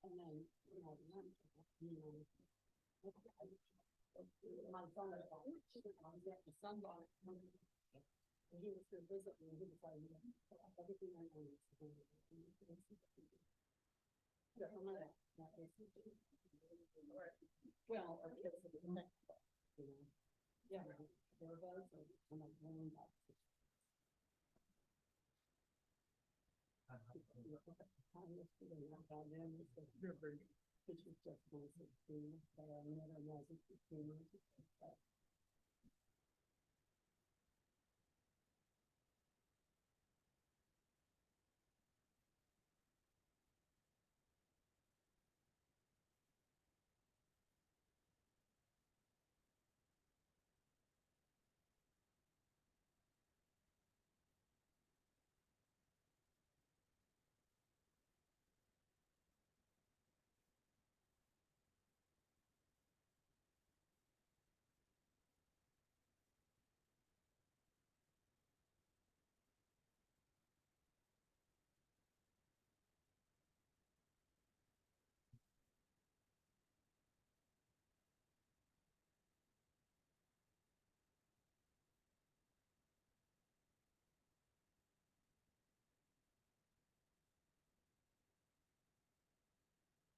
And then, my son was like, I was at the sunbonnet. And he was to visit me, and he was like, everything I know is well, our kids are the next, yeah, there was, and I'm going back.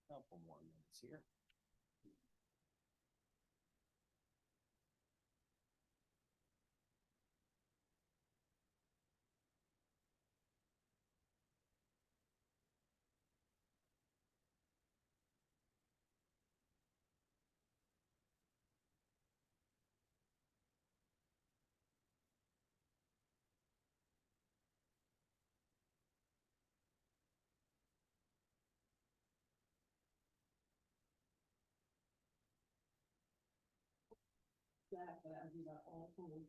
Couple more minutes here. That, but I do that all the time.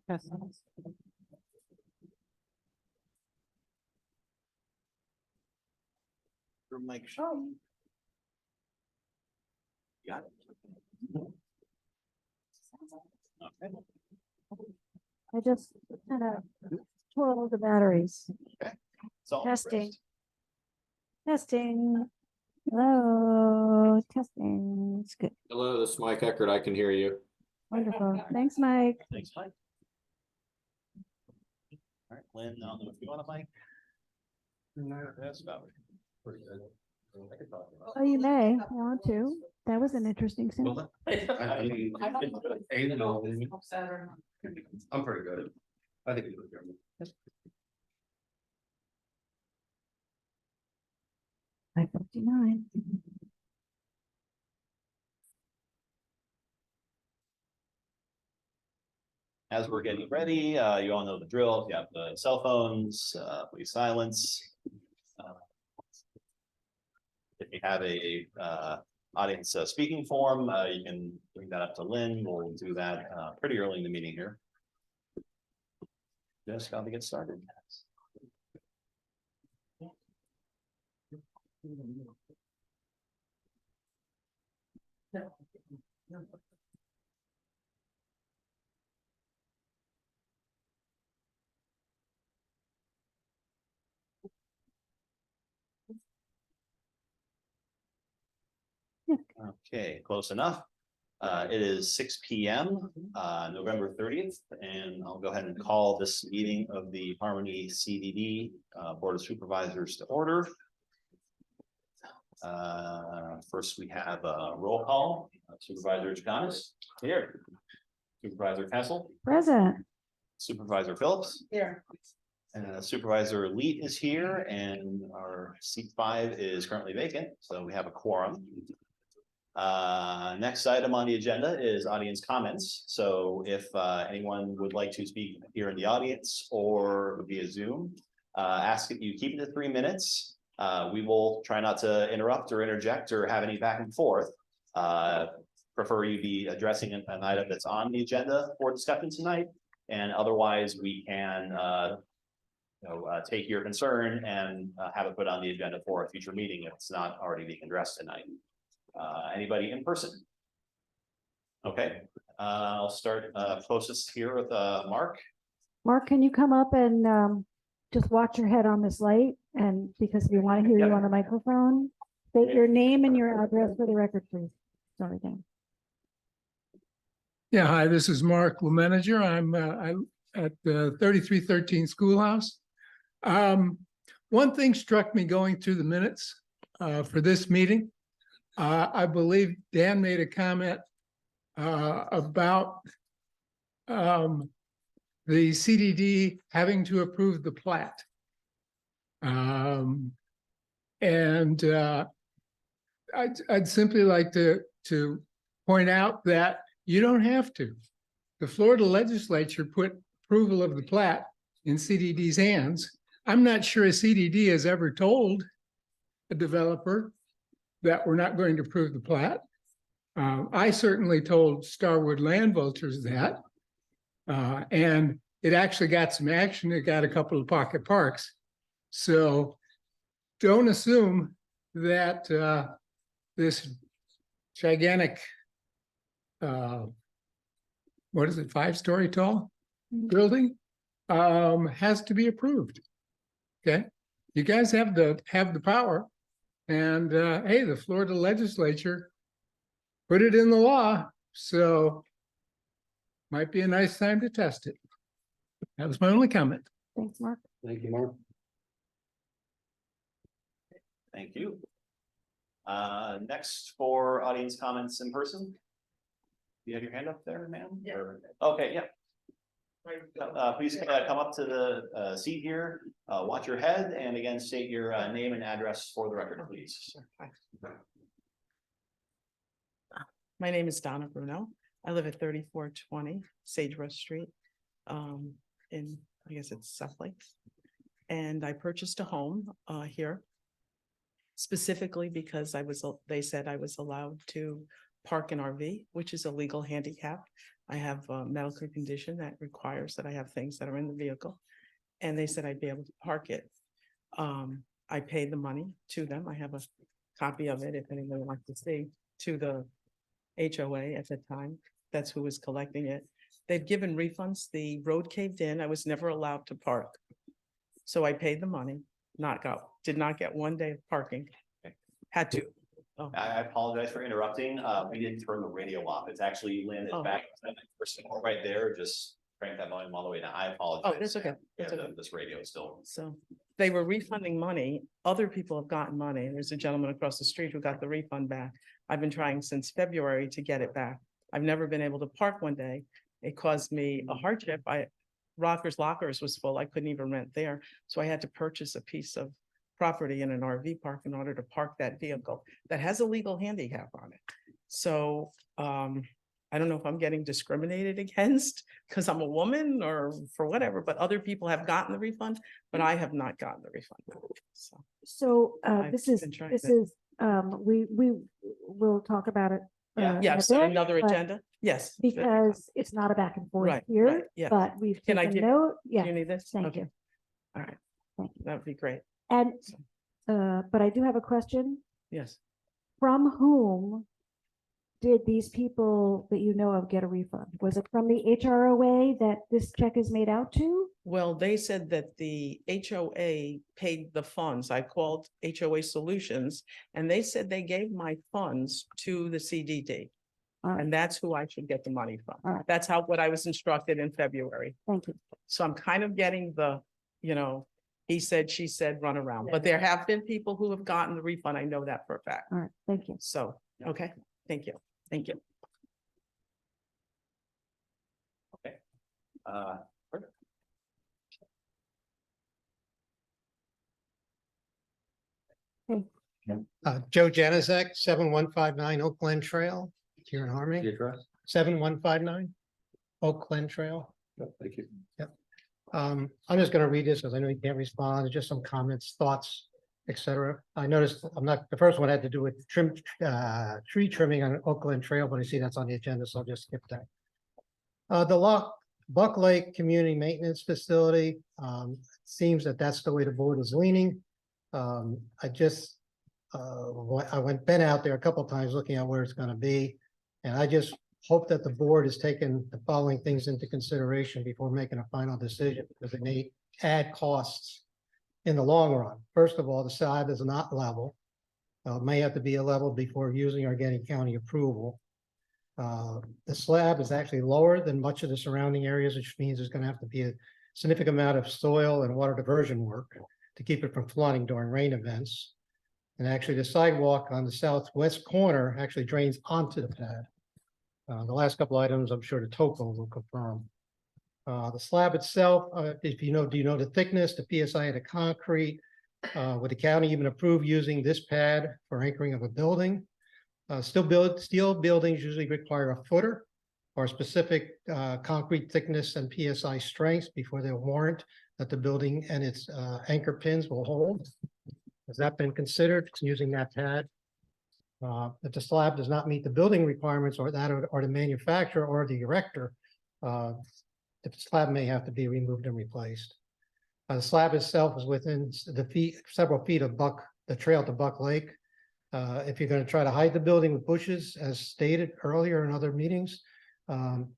Yes. Your mic. Got it. Okay. I just kind of twirled the batteries. So Testing. Testing. Hello. Testing. It's good. Hello, this is Mike Eckert. I can hear you. Wonderful. Thanks, Mike. Thanks, Mike. All right, Lynn, I don't know if you want a mic. No, that's about it. Pretty good. I could talk about Oh, you may want to. That was an interesting scene. I'm pretty good. I think you would. 5:59. As we're getting ready, you all know the drill. You have the cell phones, please silence. If you have a audience speaking form, you can bring that up to Lynn. We'll do that pretty early in the meeting here. Just got to get started. Okay, close enough. It is 6 p.m. November 30th, and I'll go ahead and call this meeting of the Harmony CDD Board of Supervisors to order. First, we have a roll call. Supervisor Jacanis here. Supervisor Kessel. Present. Supervisor Phillips. Here. And Supervisor Leet is here, and our seat 5 is currently vacant, so we have a quorum. Next item on the agenda is audience comments. So if anyone would like to speak here in the audience or via Zoom, ask that you keep it to 3 minutes. We will try not to interrupt or interject or have any back and forth. Prefer you be addressing an item that's on the agenda for discussion tonight. And otherwise, we can take your concern and have it put on the agenda for a future meeting if it's not already being addressed tonight. Anybody in person? Okay, I'll start closest here with Mark. Mark, can you come up and just watch your head on this light? And because we want to hear you on the microphone, state your name and your address for the record, please. Sorry, Dan. Yeah, hi, this is Mark Lemanager. I'm at the 3313 Schoolhouse. One thing struck me going through the minutes for this meeting. I believe Dan made a comment about the CDD having to approve the plat. I'd simply like to point out that you don't have to. The Florida legislature put approval of the plat in CDD's hands. I'm not sure a CDD has ever told a developer that we're not going to approve the plat. I certainly told Starwood Land Vultures that, and it actually got some action. It got a couple of pocket parks. So don't assume that this gigantic, what is it, 5-story tall building has to be approved. Okay, you guys have the power, and hey, the Florida legislature put it in the law, so might be a nice time to test it. That was my only comment. Thanks, Mark. Thank you, Mark. Thank you. Next for audience comments in person. You have your hand up there, ma'am? Yeah. Okay, yeah. Please come up to the seat here, watch your head, and again, state your name and address for the record, please. My name is Donna Bruno. I live at 3420 Sagebrush Street in, I guess it's South Lake. And I purchased a home here specifically because they said I was allowed to park an RV, which is a legal handicap. I have a medical condition that requires that I have things that are in the vehicle. And they said I'd be able to park it. I paid the money to them. I have a copy of it if anyone wants to see, to the HOA at the time. That's who was collecting it. They've given refunds. The road caved in. I was never allowed to park. So I paid the money, did not get 1 day of parking. Had to. Oh. I apologize for interrupting. We didn't turn the radio off. It's actually landed back right there. Just crank that volume all the way down. I apologize. Oh, that's okay. That's okay. This radio is still. So they were refunding money. Other people have gotten money. There's a gentleman across the street who got the refund back. I've been trying since February to get it back. I've never been able to park 1 day. It caused me a hardship. Rocker's Lockers was full. I couldn't even rent there. So I had to purchase a piece of property in an RV park in order to park that vehicle that has a legal handicap on it. So I don't know if I'm getting discriminated against because I'm a woman or for whatever, but other people have gotten the refund, but I have not gotten the refund. So I've this is, been trying we will talk about it. in a Yes, bit, another but agenda. Yes. Because it's not a back and forth Right, here, right, yeah. but we've Can I taken give- note. Do Yeah, you need this? thank Okay. you. All right. Thank you. That would be great. And, but I do have a question. Yes. From whom did these people that you know of get a refund? Was it from the HROA that this check is made out to? Well, they said that the HOA paid the funds. I called HOA Solutions and they said they gave my funds to the CDD. All right. And that's who I should get the money from. All right. That's what I was instructed in February. Thank you. So I'm kind of getting the, he said, she said, run around, but there have been people who have gotten the refund. I know that for a fact. All right, thank you. So, okay, thank you. Thank you. Perfect. Joe Janizek, 7159 Oak Glen Trail, here in Harmony, Your address? 7159 Oak Glen Trail. Thank you. I'm just gonna read this because I know you can't respond, just some comments, thoughts, etc. I noticed, the first one had to do with tree trimming on Oakland Trail, but I see that's on the agenda, so I'll just skip that. Buck Lake Community Maintenance Facility, seems that that's the way the board is leaning. I just, been out there a couple of times looking at where it's gonna be. And I just hope that the board is taking the following things into consideration before making a final decision, because it may add costs in the long run. First of all, the slab is not level. May have to be a level before using or getting county approval. The slab is actually lower than much of the surrounding areas, which means there's gonna have to be a significant amount of soil and water diversion work to keep it from flooding during rain events. And actually, the sidewalk on the southwest corner actually drains onto the pad. The last couple items, I'm sure the topo will confirm. The slab itself, if you know, do you know the thickness, the PSI of the concrete? Would the county even approve using this pad for anchoring of a building? Steel buildings usually require a footer or specific concrete thickness and PSI strengths before they'll warrant that the building and its anchor pins will hold. Has that been considered using that pad? If the slab does not meet the building requirements or the manufacturer or the erector, the slab may have to be removed and replaced. The slab itself is within several feet of the trail to Buck Lake. If you're going to try to hide the building with bushes, as stated earlier in other meetings,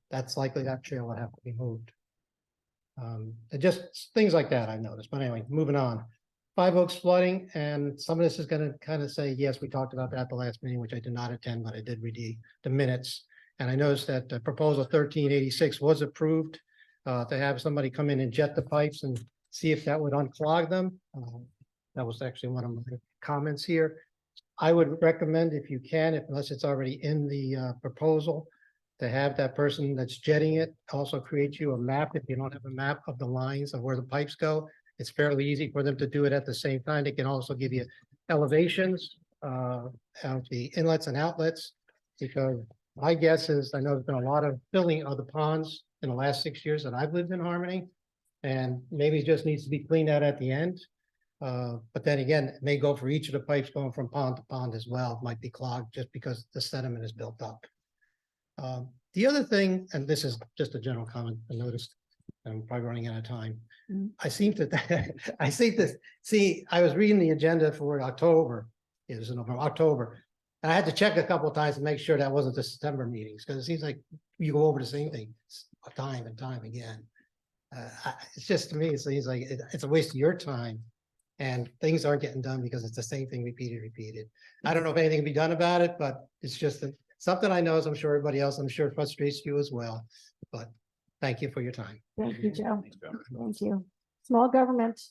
that's likely that trail would have to be moved. Just things like that I noticed. But anyway, moving on. Five Oaks flooding, and some of this is going to kind of say, yes, we talked about that at the last meeting, which I did not attend, but I did read the minutes. And I noticed that proposal 1386 was approved to have somebody come in and jet the pipes and see if that would unclog them. That was actually one of my comments here. I would recommend, if you can, unless it's already in the proposal, to have that person that's jetting it also create you a map. If you don't have a map of the lines of where the pipes go, it's fairly easy for them to do it at the same time. They can also give you elevations of the inlets and outlets, because my guess is, I know there's been a lot of filling of the ponds in the last 6 years that I've lived in Harmony, and maybe it just needs to be cleaned out at the end. But then again, it may go for each of the pipes going from pond to pond as well. It might be clogged just because the sediment is built up. The other thing, and this is just a general comment I noticed, I'm probably running out of time. I was reading the agenda for October. It was in October. And I had to check a couple of times to make sure that wasn't the September meetings, because it seems like you go over the same thing time and time again. It's just, to me, it seems like it's a waste of your time. And things aren't getting done because it's the same thing repeated. I don't know if anything can be done about it, but it's just something I know, as I'm sure everybody else, I'm sure frustrates you as well. But thank you for your time. Thank you, Joe. Thanks, Joe. Thank you. Small government.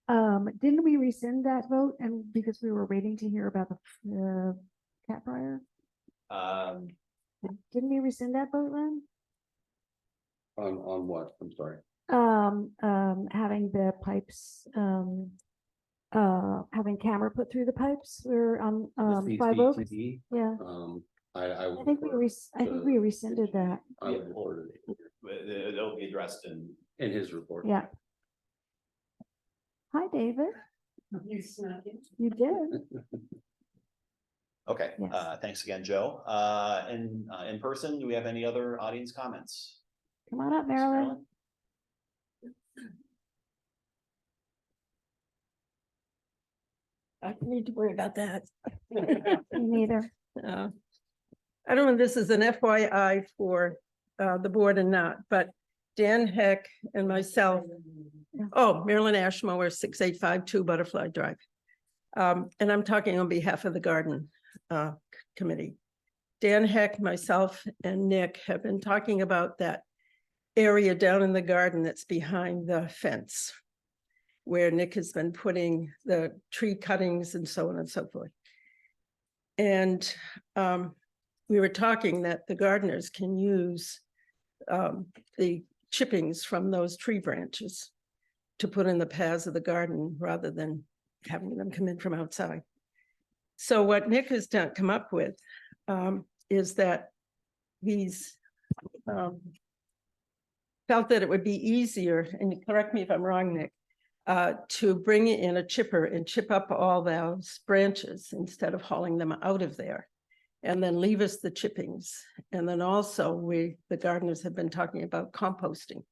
Didn't we rescind that vote? And because we were waiting to hear about the cat prior? Didn't we rescind that vote then? On what? I'm sorry. Having the pipes, having camera put through the pipes. We're on, Five Oaks. Yeah, I I think we rescinded that. I would refer to It'll be addressed in. his report. Yeah. Hi, David. You snuck in. You did. Okay, Yes. thanks again, Joe. In person, do we have any other audience comments? Come on up, Marilyn. I don't need to worry about that. Me neither. I don't know if this is an FYI for the board or not, but Dan Heck and myself, Marilyn Ashmower, 6852 Butterfly Drive. And I'm talking on behalf of the Garden Committee. Dan Heck, myself, and Nick have been talking about that area down in the garden that's behind the fence, where Nick has been putting the tree cuttings and so on and so forth. And we were talking that the gardeners can use the chippings from those tree branches to put in the paths of the garden rather than having them come in from outside. So what Nick has come up with is that he's felt that it would be easier, and you correct me if I'm wrong, Nick, to bring in a chipper and chip up all those branches instead of hauling them out of there. And then leave us the chippings. And then also the gardeners have been talking about composting,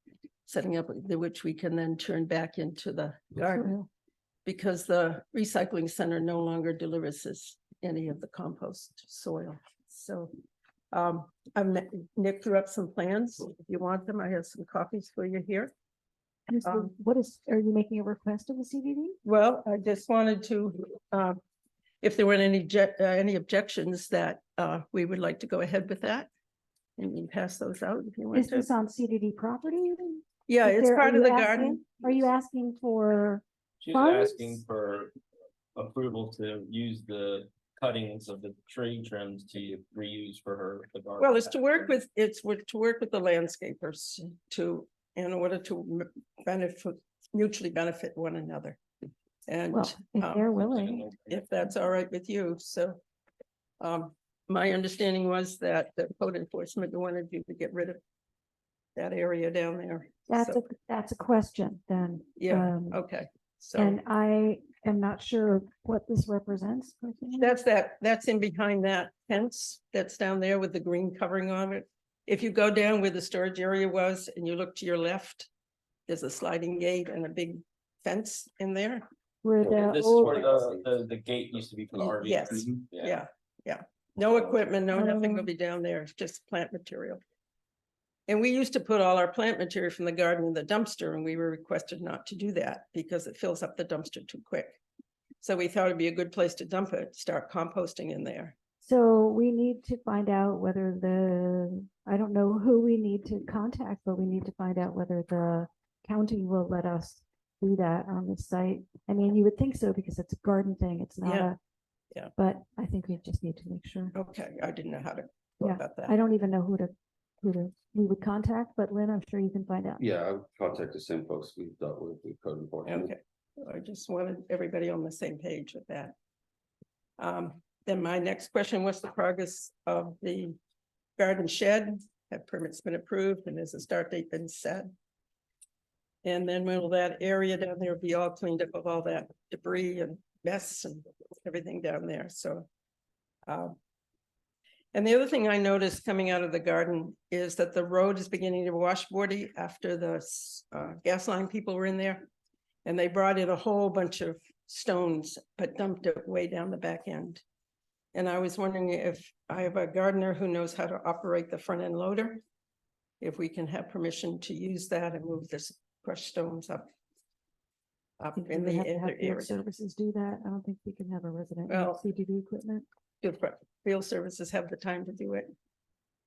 setting up, which we can then turn back into the garden. Because the recycling center no longer delivers us any of the compost soil. So Nick drew up some plans. If you want them, I have some copies for you here. Are you making a request of the CDD? Well, I just wanted to, if there weren't any objections, that we would like to go ahead with that. And you can pass those out if you want Is to. this on CDD property? Yeah, Is it's there- part are of the you asking- garden. Are you asking for She's funds? asking for approval to use the cuttings of the tree trims to reuse for the garden. Well, it's to work with the landscapers in order to mutually benefit one another. And Well, if they're willing. if that's all right with you, so. My understanding was that the code enforcement wanted you to get rid of that area down there. So, That's a question then. yeah, okay, so And I am not sure what this represents. personally. that's in behind that fence that's down there with the green covering on it. If you go down where the storage area was and you look to your left, there's a sliding gate and a big fence in there. Where the This is old- where the gate used to be for the RV. Yes. Mhm. Yeah. No equipment, no nothing will be down there. It's just plant material. And we used to put all our plant material from the garden in the dumpster, and we were requested not to do that because it fills up the dumpster too quick. So we thought it'd be a good place to dump it, start composting in there. So we need to find out whether I don't know who we need to contact, but we need to find out whether the county will let us do that on the site. I mean, you would think so because it's a garden thing. It's not Yeah. a. Yeah. But I think we just need to make sure. Okay, I didn't know how to go Yeah, about I that. don't even know who we would contact, but Lynn, I'm sure you can find out. Yeah, I would contact the same folks we've dealt with code enforcement. Okay, I just wanted everybody on the same page with that. Then my next question, what's the progress of the garden shed? Have permits been approved and has the start date been set? And then will that area down there be all cleaned up of all that debris and mess and everything down there? So. And the other thing I noticed coming out of the garden is that the road is beginning to washboardy after the gas line people were in there. And they brought in a whole bunch of stones, but dumped it way down the back end. And I was wondering if I have a gardener who knows how to operate the front end loader. If we can have permission to use that and move this crushed stones up. Up We in would the have to have other field area. services do that. I don't think we can have a resident Well- use CDD equipment. Do the field services have the time to do it?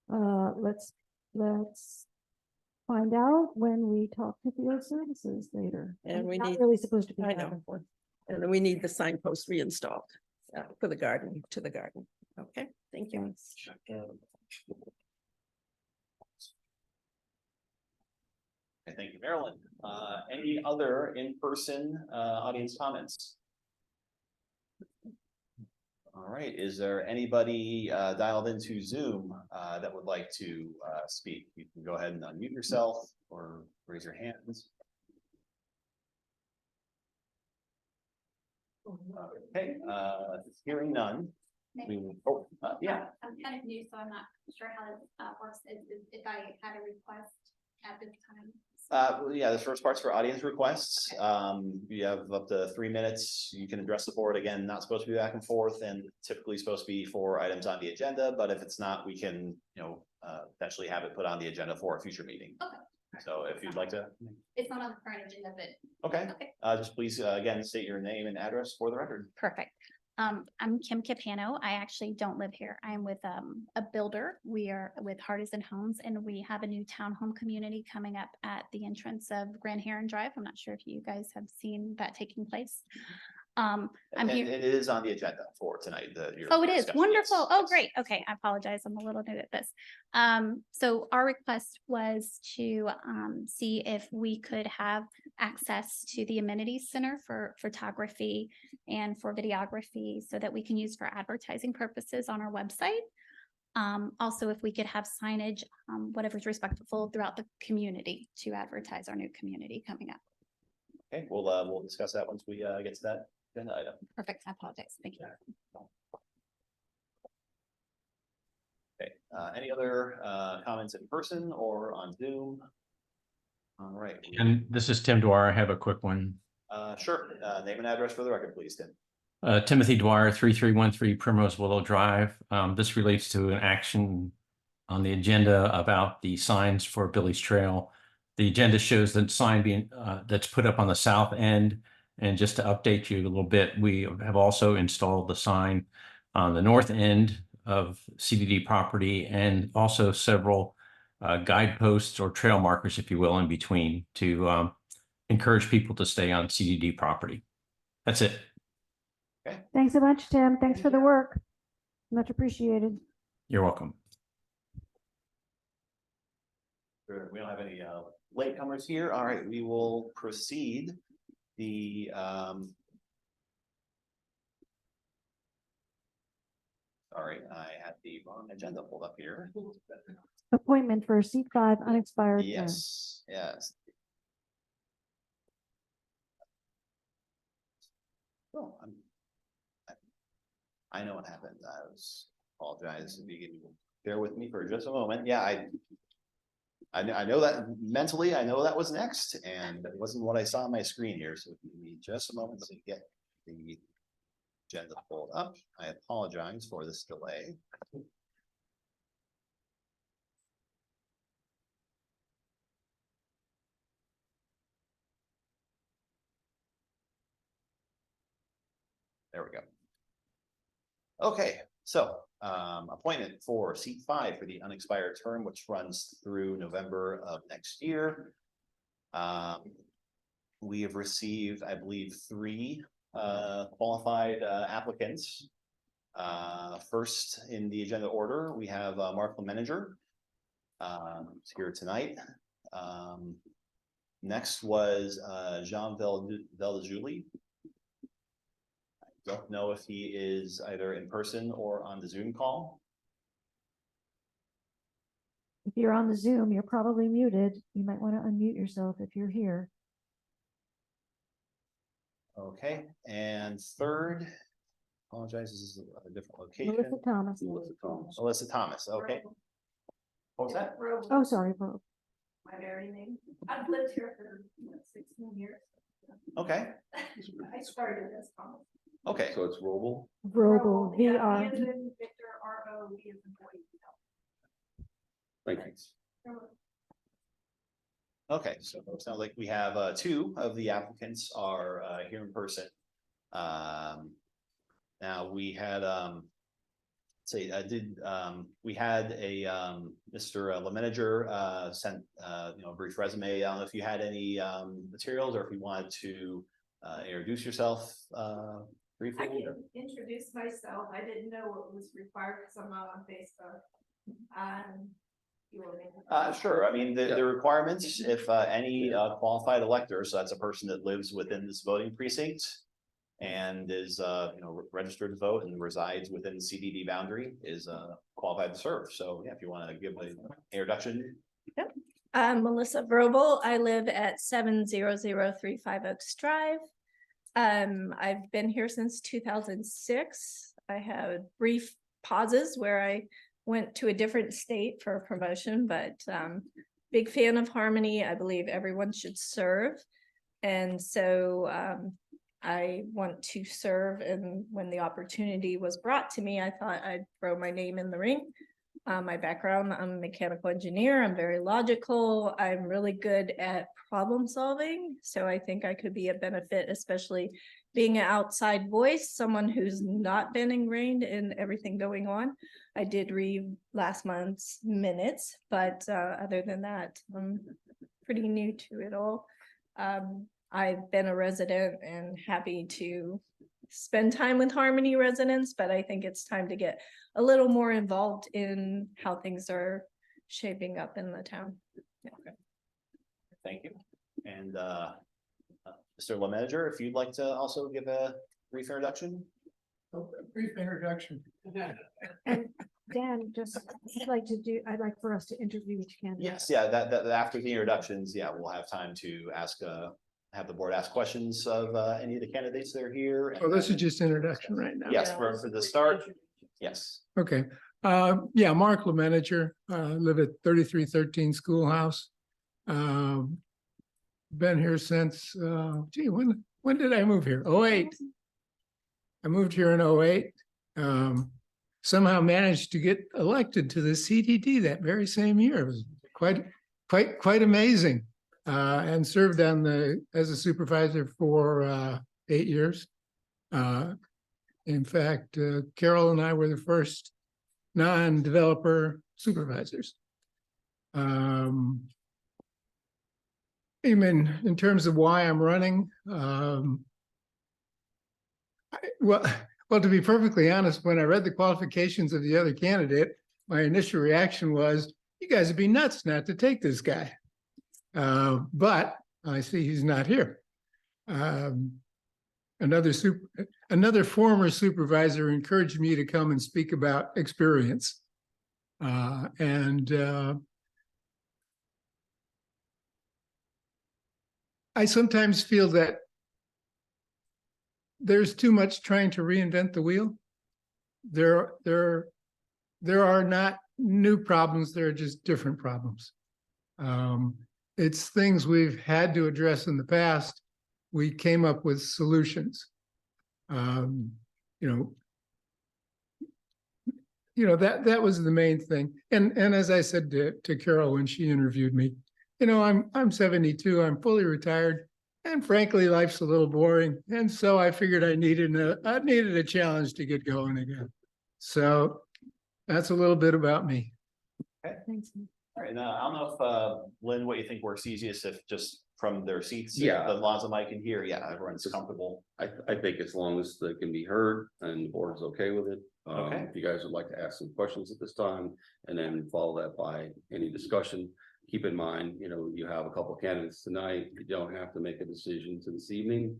Let's find out when we talk to field services later. And I'm we not need- really supposed to be. I know. having one. And then we need the signpost reinstalled for the garden, to the garden. Okay, thank you. Okay, thank you, Marilyn. Any other in-person audience comments? All right, is there anybody dialed into Zoom that would like to speak? You can go ahead and unmute yourself or raise your hands. Okay, hearing none. Yeah. I'm kind of new, so I'm not sure how this works, if I had a request at this time. Yeah, the first part's for audience requests. You have up to 3 minutes. You can address the board. Again, not supposed to be back and forth and typically supposed to be for items on the agenda, but if it's not, we can, potentially have it put on the agenda for a future meeting. Okay. So if you'd like to, It's not on the current agenda, but okay, okay, just please, again, state your name and address for the record. perfect. I'm Kim Capano. I actually don't live here. I'm with a builder. We are with Hardison Homes, and we have a new townhome community coming up at the entrance of Grand Heron Drive. I'm not sure if you guys have seen that taking place. I'm And here. it is on the agenda for tonight. Oh, it is discussion, wonderful. yes, Oh, yes. great. Okay, I apologize. I'm a little new at this. So our request was to see if we could have access to the amenities center for photography and for videography so that we can use for advertising purposes on our website. Also, if we could have signage, whatever's respectful throughout the community to advertise our new community coming up. Okay, we'll discuss that once we get to that agenda item. Perfect. I apologize. Thank you. Okay, any other comments in person or on Zoom? All right. And this is Tim Dwyer. I have a quick one. Sure, name and address for the record, please, Tim. Timothy Dwyer, 3313 Primrose Willow Drive. This relates to an action on the agenda about the signs for Billy's Trail. The agenda shows the sign being that's put up on the south end. And just to update you a little bit, we have also installed the sign on the north end of CDD property, and also several guideposts or trail markers, if you will, in between to encourage people to stay on CDD property. That's it. Thanks so much, Tim. Thanks for the work. Much appreciated. You're welcome. Sure, we don't have any latecomers here. All right, we will proceed. The sorry, I had the wrong agenda pulled up here. Appointment for seat 5 unexpired term. Yes, yes. Oh, I know what happened. Apologize. If you can bear with me for just a moment. Yeah, I know that mentally, I know that was next, and it wasn't what I saw on my screen here. So give me just a moment to get the agenda pulled up. I apologize for this delay. There we go. Okay, so appointment for seat 5 for the unexpired term, which runs through November of next year. We have received, I believe, 3 qualified applicants. First in the agenda order, we have Mark Manager here tonight. Next was Jean Veldejuli. Don't know if he is either in person or on the Zoom call. If you're on the Zoom, you're probably muted. You might want to unmute yourself if you're here. Okay, and third, apologize, this is a different location. Melissa Thomas. Melissa Thomas, okay. What was that? Oh, sorry, Bro. My married name. I've lived here for 16 years. Okay, I started as Thomas. okay. So it's Roble? Vrobel, Yeah, VR. he is in Victor, R-O, he is in boy. Thank you. Okay, so it sounds like we have 2 of the applicants are here in person. Now we had we had a Mr. LeManager sent a brief resume. I don't know if you had any materials, or if you wanted to introduce yourself briefly. I can introduce myself. I didn't know what was required because I'm not on Facebook. You want me to- Sure. I mean, the requirements, if any qualified elector, so that's a person that lives within this voting precinct and is registered to vote and resides within the CDD boundary, is qualified to serve. So yeah, if you want to give an introduction. Yep. I'm Melissa Vrobel. I live at 70035 Oaks Drive. I've been here since 2006. I had brief pauses where I went to a different state for a promotion, but big fan of Harmony. I believe everyone should serve. And so I want to serve, and when the opportunity was brought to me, I thought I'd throw my name in the ring. My background, I'm a mechanical engineer. I'm very logical. I'm really good at problem solving. So I think I could be a benefit, especially being an outside voice, someone who's not been ingrained in everything going on. I did read last month's minutes, but other than that, I'm pretty new to it all. I've been a resident and happy to spend time with Harmony residents, but I think it's time to get a little more involved in how things are shaping up in the town. Yeah. Okay. Thank you. And Mr. LeManager, if you'd like to also give a brief introduction. A brief introduction. Dan, just, I'd like for us to interview each candidate. Yes, yeah, that after the introductions, yeah, we'll have time to ask, have the board ask questions of, any of the candidates that are here. and Oh, this is then- just introduction right now. Yes, for the start, yes. Okay, yeah, Mark LeManager, live at 3313 Schoolhouse. Been here since, gee, when did I move here? 08. I moved here in 08. Somehow managed to get elected to the CDD that very same year. It was quite amazing. And served as a supervisor for 8 years. In fact, Carol and I were the first non-developer supervisors. Even in terms of why I'm running, well, to be perfectly honest, when I read the qualifications of the other candidate, my initial reaction was, you guys would be nuts not to take this guy. But I see he's not here. Another former supervisor encouraged me to come and speak about experience. I sometimes feel that there's too much trying to reinvent the wheel. There are not new problems, there are just different problems. It's things we've had to address in the past. We came up with solutions. That was the main thing. And as I said to Carol when she interviewed me, I'm 72, I'm fully retired, and frankly, life's a little boring. And so I figured I needed a challenge to get going again. So that's a little bit about me. Okay. Thanks. All right, now, I don't know if, Lynn, what you think works easiest, if just from their seats, if Yeah. the laws of mic in here, yeah, everyone's comfortable. I think as long as they can be heard and the board is okay with it. Okay. If you guys would like to ask some questions at this time and then follow that by any discussion, keep in mind, you have a couple candidates tonight. You don't have to make a decision to this evening.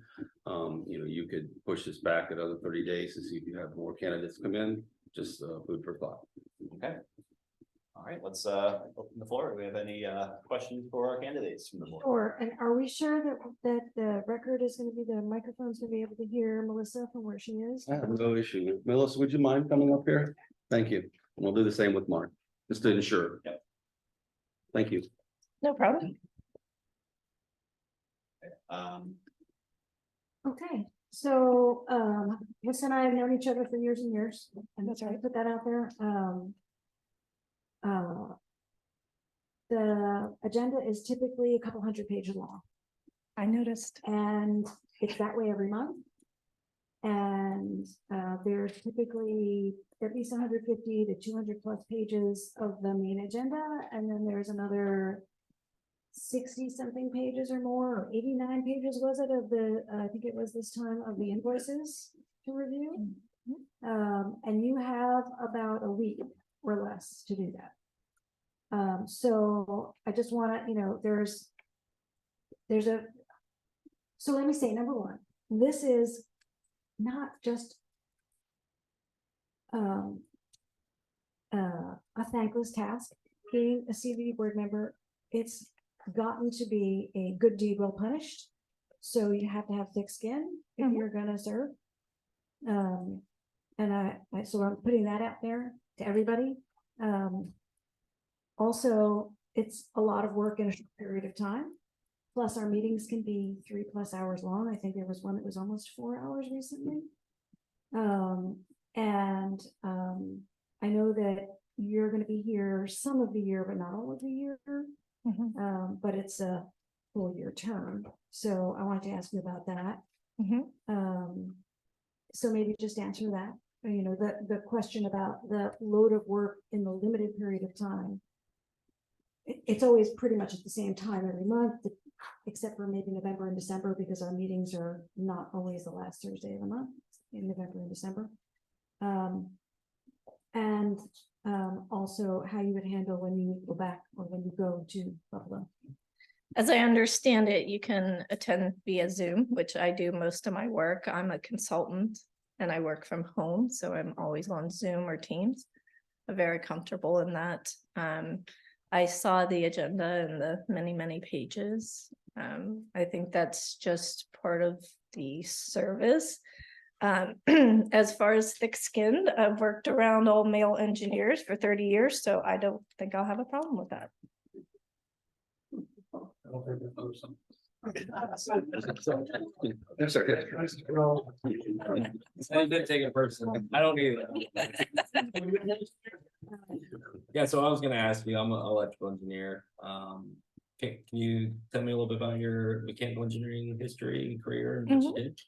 You could push this back another 30 days to see if you have more candidates come in, just food for thought. Okay. All right, let's open the floor. Do we have any questions for our candidates from the board? Sure, and are we sure that the record is gonna be, the microphone's gonna be able to hear Melissa from where she is? I have no issue. Melissa, would you mind coming up here? Thank you. And we'll do the same with Mark, just to ensure. Yep. Thank you. No problem. Okay, so, Chris and I have known each other for years and years, and that's right, put that out there. The agenda is typically a couple hundred pages long. I noticed. And it's that way every month. And there's typically at least 150 to 200 plus pages of the main agenda. And then there's another 60 something pages or more, or 89 pages was it, of the, I think it was this time, of the invoices to review. And you have about a week or less to do that. So I just want to, so let me say, number one, this is not just a thankless task. Being a CVD board member, it's gotten to be a good deed well punished. So you have to have thick skin if you're gonna serve. And so I'm putting that out there to everybody. Also, it's a lot of work in a short period of time. Plus our meetings can be 3+ hours long. I think there was one that was almost 4 hours recently. I know that you're going to be here some of the year, but not all of the year. But it's a full year term. So I wanted to ask you about that. So maybe just answer that, the question about the load of work in the limited period of time. It's always pretty much at the same time every month, except for maybe November and December, because our meetings are not always the last Thursday of the month in November and December. Also how you would handle when you go back or when you go to Buffalo. As I understand it, you can attend via Zoom, which I do most of my work. I'm a consultant and I work from home, so I'm always on Zoom or Teams. very comfortable in that. I saw the agenda and the many pages. I think that's just part of the service. As far as thick-skinned, I've worked around all male engineers for 30 years, so I don't think I'll have a problem with that. That's okay. I didn't take it personally. I don't either. Yeah, so I was gonna ask you, I'm an electrical engineer. Can you tell me a little bit about your mechanical engineering history, career, and what you did?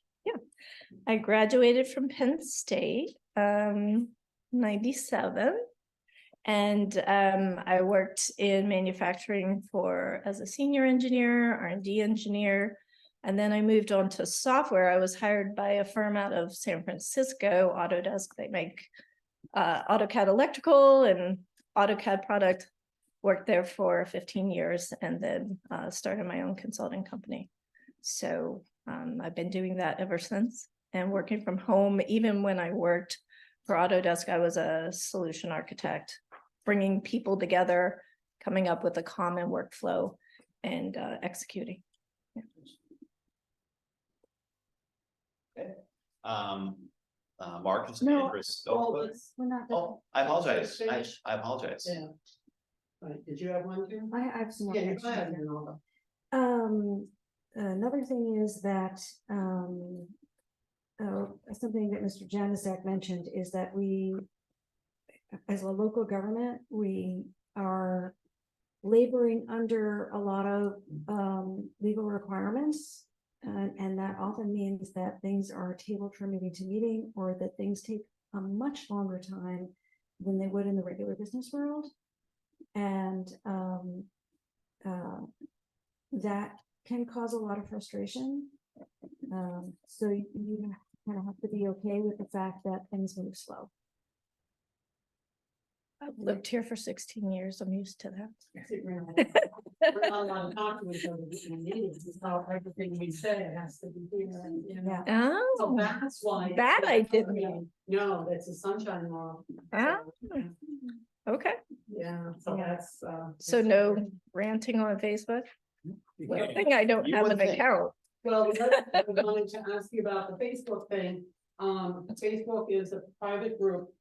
I graduated from Penn State, 97. And I worked in manufacturing as a senior engineer, R&D engineer. And then I moved on to software. I was hired by a firm out of San Francisco, Autodesk. They make AutoCAD electrical and AutoCAD product. Worked there for 15 years and then started my own consulting company. So I've been doing that ever since and working from home. Even when I worked for Autodesk, I was a solution architect, bringing people together, coming up with a common workflow and executing. Marcus No, and Chris. Well, We're not. Oh, I apologize. Finish. I apologize. Yeah. Right, did you have one too? I have some more Yeah, go questions. ahead, Nova. Another thing is that, something that Mr. Janusek mentioned is that we, as a local government, we are laboring under a lot of, legal requirements. And that often means that things are tabled from meeting to meeting, or that things take a much longer time than they would in the regular business world. And, that can cause a lot of frustration. So you kind of have to be okay with the fact that things move slow. I've lived here for 16 years. I'm used to that. We're not allowed to talk to each other in meetings, it's how everything we say has to be here, and, you know. So Oh, that's why. that I didn't know. No, that's a sunshine law. Ah. So, Okay. yeah, so Yeah. that's, So no ranting on Facebook? Good thing I don't You have would an think. account. Well, the other thing I wanted to ask you about the Facebook thing. Facebook is a private group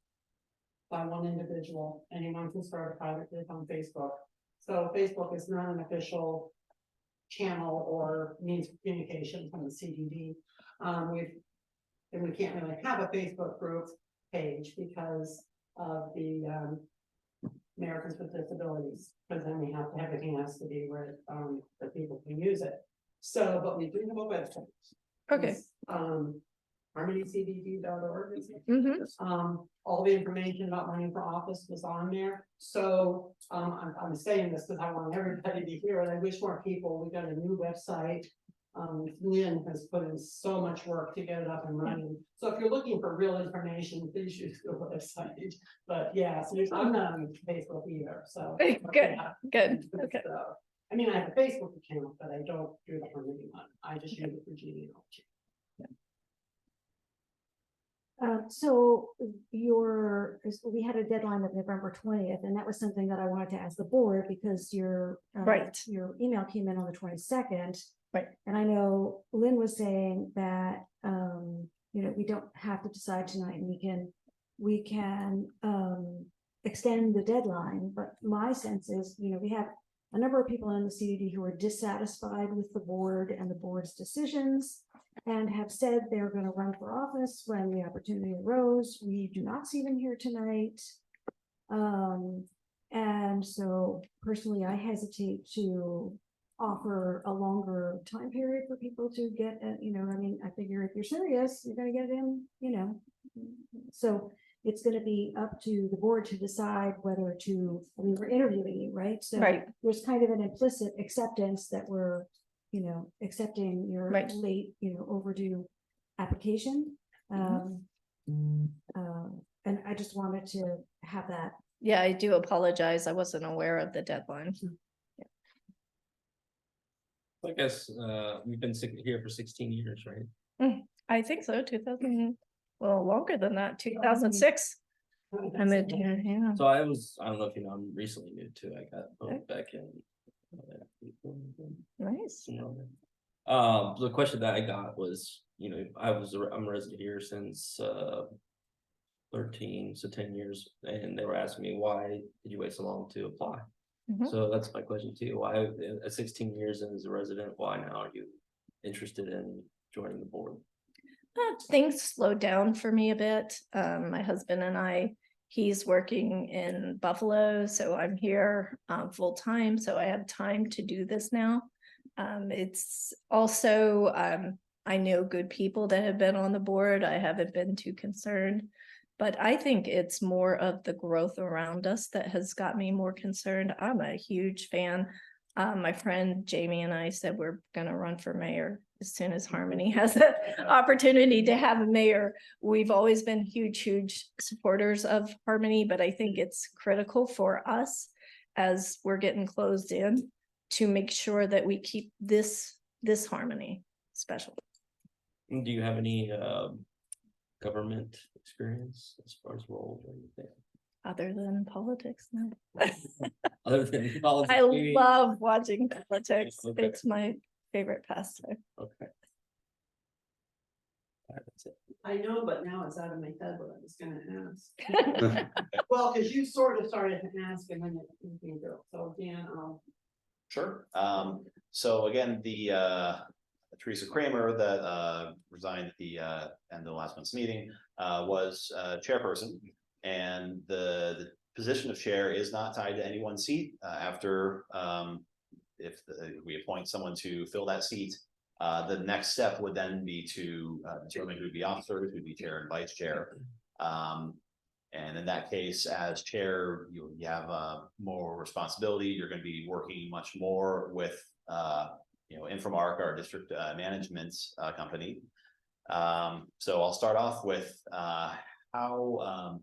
by one individual. Anyone can start a private group on Facebook. So Facebook is not an official channel or means of communication from the CDD. And we can't really have a Facebook group page because of the Americans with Disabilities, because then we have to, everything has to be where the people can use it. So, but we do have a website. Okay. It's, harmonycdd.org. Mhm. All the information about running for office was on there. So, I'm saying this because I want everybody to hear it. I wish more people, we got a new website. Lynn has put in so much work to get it up and running. So if you're looking for real information, please use the website. But yeah, so I'm not on Facebook either, so. Good, yeah. good, okay. So, I mean, I have a Facebook account, but I don't do the Harmony one. I just use it for genealogy. So we had a deadline of November 20th, and that was something that I wanted to ask the board because your Right. your email came in on the 22nd. Right. And I know Lynn was saying that, we don't have to decide tonight, and we can extend the deadline, but my sense is, we have a number of people in the CDD who are dissatisfied with the board and the board's decisions and have said they're going to run for office when the opportunity arose. We do not see them here tonight. And so personally, I hesitate to offer a longer time period for people to get, I figure if you're serious, you're going to get in, so it's going to be up to the board to decide whether we're interviewing you, right? So Right. there's kind of an implicit acceptance that we're, accepting your Right. late, overdue application. And I just wanted to have that. Yeah, I do apologize. I wasn't aware of the deadline. I guess, we've been here for 16 years, right? I think so, 2000, well, longer than that, 2006. I'm a dear, yeah. So I don't know if you know, I'm recently new too. I got voted back in. Nice. The question that I got was, I'm a resident here since 13, so 10 years, and they were asking me, why did you wait so long to apply? Mhm. So that's my question to you. Why at 16 years and as a resident, why now are you interested in joining the board? Things slowed down for me a bit. My husband and I, he's working in Buffalo, so I'm here full time, so I have time to do this now. It's also, I know good people that have been on the board. I haven't been too concerned. But I think it's more of the growth around us that has got me more concerned. I'm a huge fan. My friend Jamie and I said we're gonna run for mayor as soon as Harmony has an opportunity to have a mayor. We've always been huge supporters of Harmony, but I think it's critical for us as we're getting closed in to make sure that we keep this Harmony special. Do you have any government experience as far as roles or anything? Other than politics, no. Other than politics? I maybe? love watching politics. Okay. It's my favorite pastime. Okay. All right, that's it. I know, but now it's out of my head what I was gonna ask. Well, because you sort of started to ask and then you can go. So Dan, Sure. So again, the Teresa Kramer that resigned at the end of last month's meeting was chairperson. And the position of chair is not tied to any one seat. After if we appoint someone to fill that seat, the next step would then be to determine who would be officers, who would be chair and vice chair. And in that case, as chair, you have more responsibility. You're going to be working much more with Infomark, our district management company. So I'll start off with how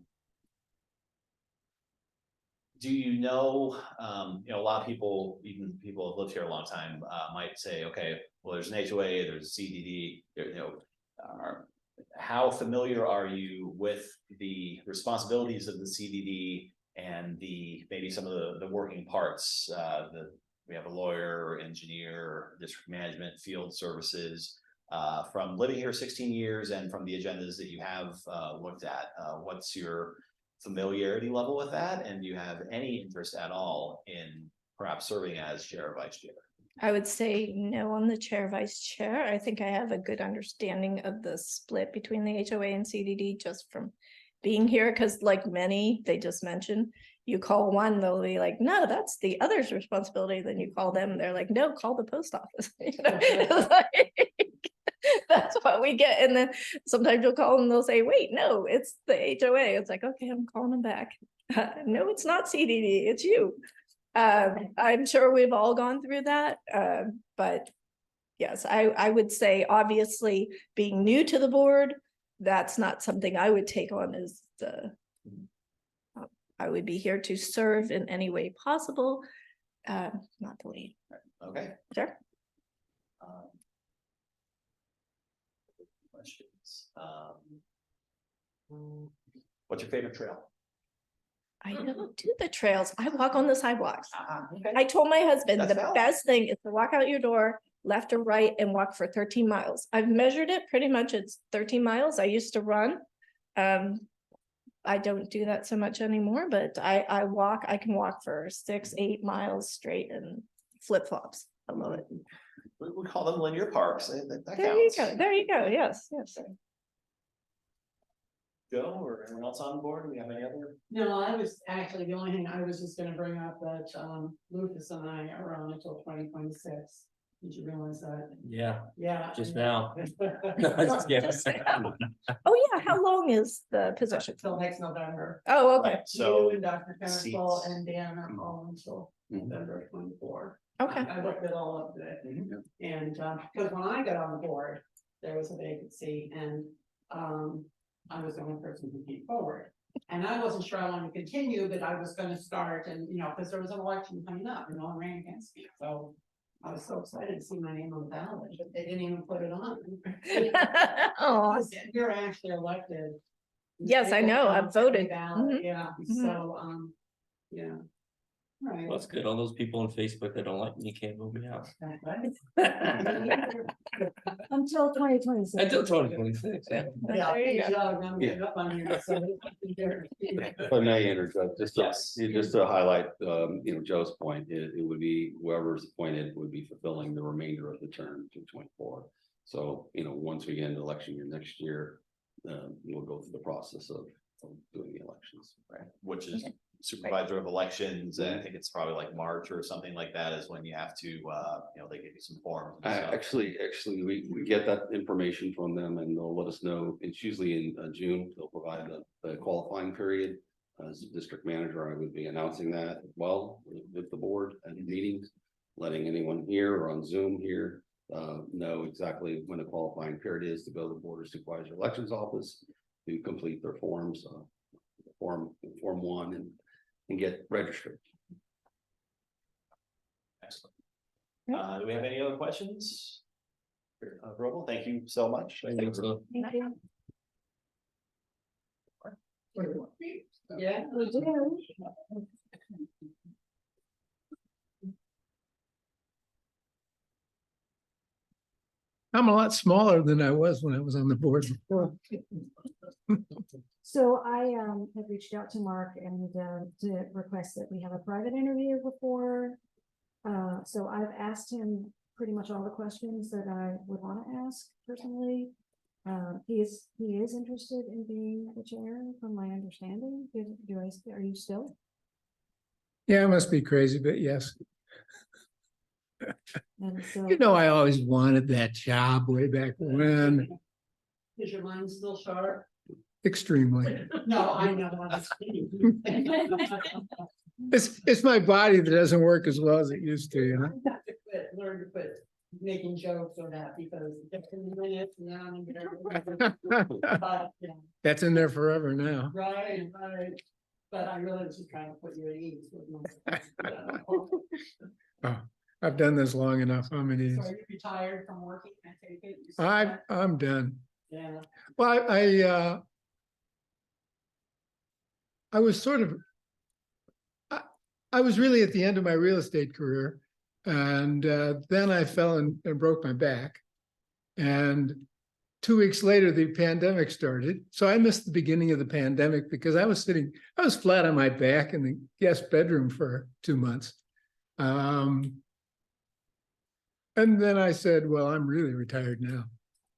do you know, a lot of people, even people who've lived here a long time, might say, okay, well, there's an HOA, there's a CDD, how familiar are you with the responsibilities of the CDD and maybe some of the working parts? We have a lawyer, engineer, district management, field services, from living here 16 years and from the agendas that you have looked at. What's your familiarity level with that, and do you have any interest at all in perhaps serving as chair or vice chair? I would say no on the chair, vice chair. I think I have a good understanding of the split between the HOA and CDD just from being here, because like many, they just mentioned, you call one, they'll be like, no, that's the other's responsibility. Then you call them, they're like, no, call the post office. It's like, that's what we get. And then sometimes you'll call them, they'll say, wait, no, it's the HOA. It's like, okay, I'm calling them back. No, it's not CDD, it's you. I'm sure we've all gone through that. But yes, I would say obviously being new to the board, that's not something I would take on as I would be here to serve in any way possible, not to lead. Okay. Sure. Questions. What's your favorite trail? I don't do the trails. I walk on the sidewalks. Okay. I told my husband That's the valid. best thing is to walk out your door, left or right, and walk for 13 miles. I've measured it, pretty much it's 13 miles. I used to run. I don't do that so much anymore, but I can walk for 6-8 miles straight in flip-flops. I love it. We call them linear parks. That There you counts. go. There you go. Yes, yes. Joe or anyone else on board? Do we have any other? no, I was actually, the only thing I was just gonna bring up that Lucas and I are on until 2026. Did you realize that? Yeah, Yeah. just now. Just Oh yeah, how long is the position? Till next November. Oh, okay. Right, so You and Dr. Castle seats. and Dan are all until November 24. Okay. I looked it all up today. And because when I got on the board, there was a vacancy and I was the only person who came forward. And I wasn't sure I wanted to continue, but I was gonna start and, because there was an election coming up and no one ran against me. So I was so excited to see my name on the ballot, but they didn't even put it on. Oh, You're actually elected Yes, I know. I've voted. Mhm. Yeah, Mhm. so, yeah. Right. Well, that's good. All those people on Facebook that don't like me can't vote me out. Until 2026. Until 2026, yeah. Yeah, There you go. Joe, I'm gonna get up on you, so If I may interject, Yes. just to highlight, Joe's point, it would be whoever's appointed would be fulfilling the remainder of the term to 24. So, once we get into election year next year, we'll go through the process of doing the elections. Right, which is supervisor of elections, and I think it's probably like March or something like that is when you have to, they give you some forms. and stuff. Actually, we get that information from them and they'll let us know. It's usually in June, they'll provide the qualifying period. As district manager, I would be announcing that as well with the board and meetings, letting anyone here or on Zoom here know exactly when the qualifying period is to go to the board of supervisor elections office to complete their forms, form 1 and get registered. Excellent. Do we have any other questions? Roble, thank you so much. Thank you. Yeah. We do. I'm a lot smaller than I was when I was on the board before. So I have reached out to Mark and to request that we have a private interview before. So I've asked him pretty much all the questions that I would want to ask personally. He is interested in being the chair, from my understanding. Are you still? Yeah, I must be crazy, but yes. And so, I always wanted that job way back when, Is your mind still sharp? extremely. No, I know. I'm kidding. It's my body that doesn't work as well as it used to. Learn to quit making jokes or that because it's 15 minutes and then I'm gonna. But, yeah, That's in there forever now. right. But I really was just trying to put you at ease with my. Oh, I've done this long enough. How many So years? are you retired from working? I take it. You said that? I'm done. Yeah. Well, I was sort of, I was really at the end of my real estate career. And then I fell and broke my back. And 2 weeks later, the pandemic started. So I missed the beginning of the pandemic because I was flat on my back in the guest bedroom for 2 months. And then I said, well, I'm really retired now.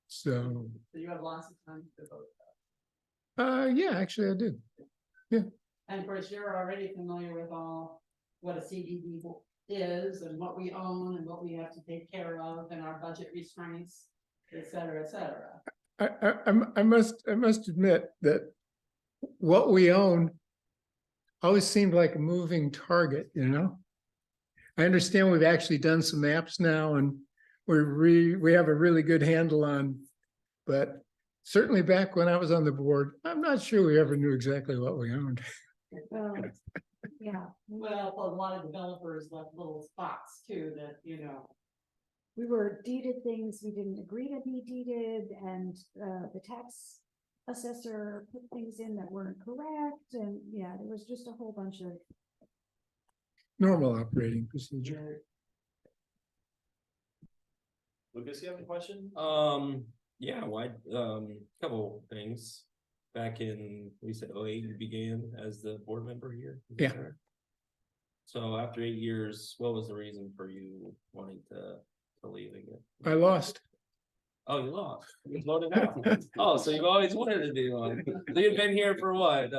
So you have lots of time to vote. yeah, actually I do. And of course, you're already familiar with what a CDD is and what we own and what we have to take care of and our budget restraints, et cetera, et cetera. I must admit that what we own always seemed like a moving target, I understand we've actually done some maps now and we have a really good handle on, but certainly back when I was on the board, I'm not sure we ever knew exactly what we owned. Yeah, Well, a lot of developers left little spots too that, we were deeded things we didn't agree to be deeded, and the tax assessor put things in that weren't correct, and yeah, there was just a whole bunch of. Normal operating procedure. Lucas, you have any question? Yeah, couple things. Back in, we said 08, you began as the board member here. Is that Yeah. correct? So after 8 years, what was the reason for you wanting to leaving it? I lost. Oh, you lost. You voted out. Oh, so you've always wanted to be on. So you've been here for what?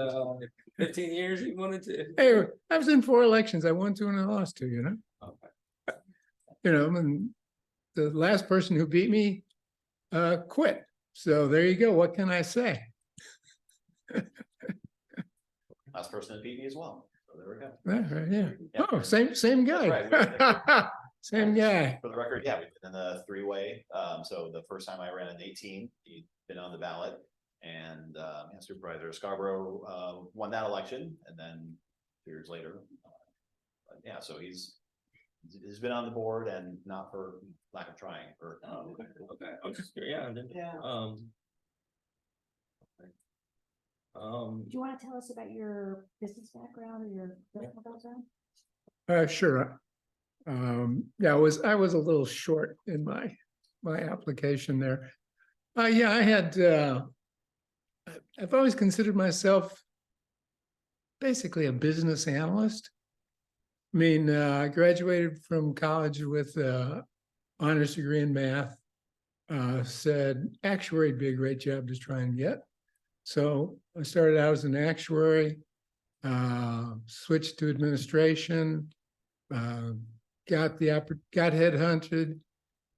15 years you wanted to? Hey, I was in 4 elections. I won 2 and I lost 2, Okay. And the last person who beat me quit. So there you go. What can I say? Last person to beat me as well. So there we go. Right, yeah. Yeah. Oh, same guy. Right. Same guy. For the record, yeah, we've been in the 3-way. So the first time I ran in 18, he'd been on the ballot. And Supervisor Scarborough won that election. And then 2 years later, but yeah, so he's been on the board and not for lack of trying. Okay. I was just curious. Yeah. Yeah. Do you want to tell us about your business background or your personal background? Sure. Yeah, I was a little short in my application there. Yeah, I've always considered myself basically a business analyst. I mean, I graduated from college with honors degree in math. Said actuary would be a great job to try and get. So I started out as an actuary, switched to administration, got headhunted,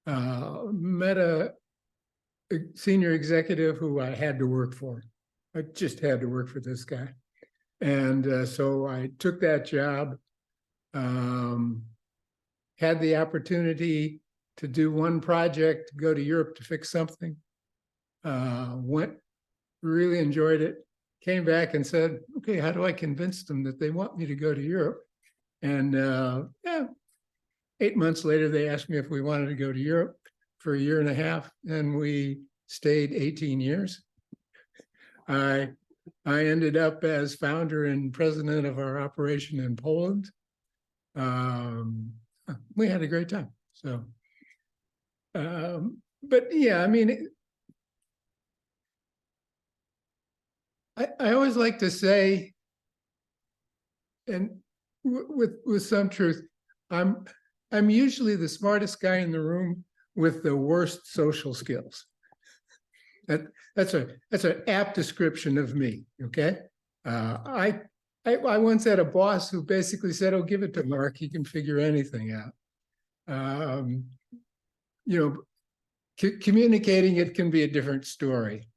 met a senior executive who I had to work for. I just had to work for this guy. And so I took that job, had the opportunity to do one project, go to Europe to fix something. Went, really enjoyed it, came back and said, okay, how do I convince them that they want me to go to Europe? And yeah, 8 months later, they asked me if we wanted to go to Europe for a year and a half, and we stayed 18 years. I ended up as founder and president of our operation in Poland. We had a great time. So, but yeah, I mean, I always like to say, and with some truth, I'm usually the smartest guy in the room with the worst social skills. That's an apt description of me. Okay, I once had a boss who basically said, "Oh, give it to Mark; he can figure anything out." You know, communicating it can be a different story.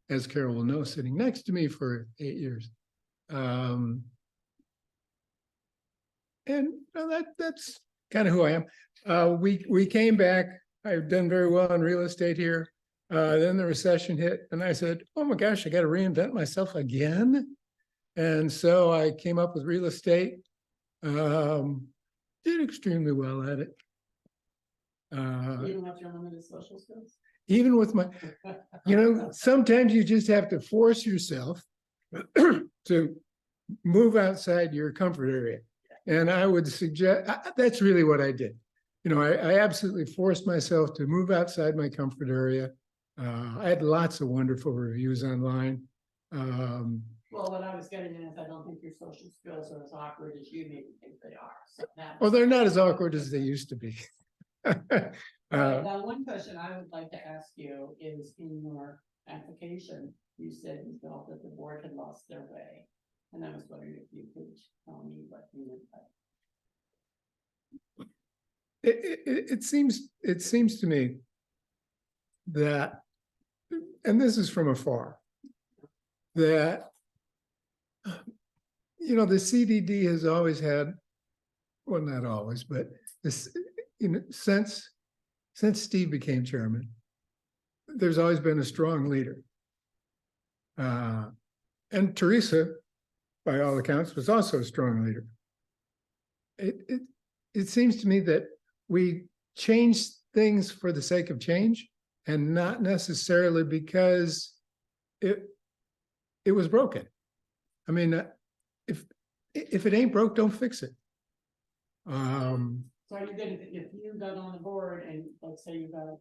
As Carol will know, sitting next to me for 8 years. And that's kind of who I am. We came back. I've done very well in real estate here. Then the recession hit, and I said, "Oh my gosh, I got to reinvent myself again." And so I came up with real estate. Did extremely well at it. Even with your limited social skills? Even with my, sometimes you just have to force yourself to move outside your comfort area. And I would suggest that's really what I did. I absolutely forced myself to move outside my comfort area. I had lots of wonderful reviews online. Well, what I was getting at is I don't think your social skills are as awkward as you maybe think they are. So Well, they're not as awkward as they used to be. Now, one question I would like to ask you is in your application, you said you felt that the board had lost their way. And I was wondering if you could tell me what you meant by that. It seems to me that, and this is from afar, that, the CDD has always had, well, not always, but this, since Steve became chairman, there's always been a strong leader. And Teresa, by all accounts, was also a strong leader. It seems to me that we change things for the sake of change and not necessarily because it was broken. I mean, if it ain't broke, don't fix it. So you did, if you got on the board and let's say you got,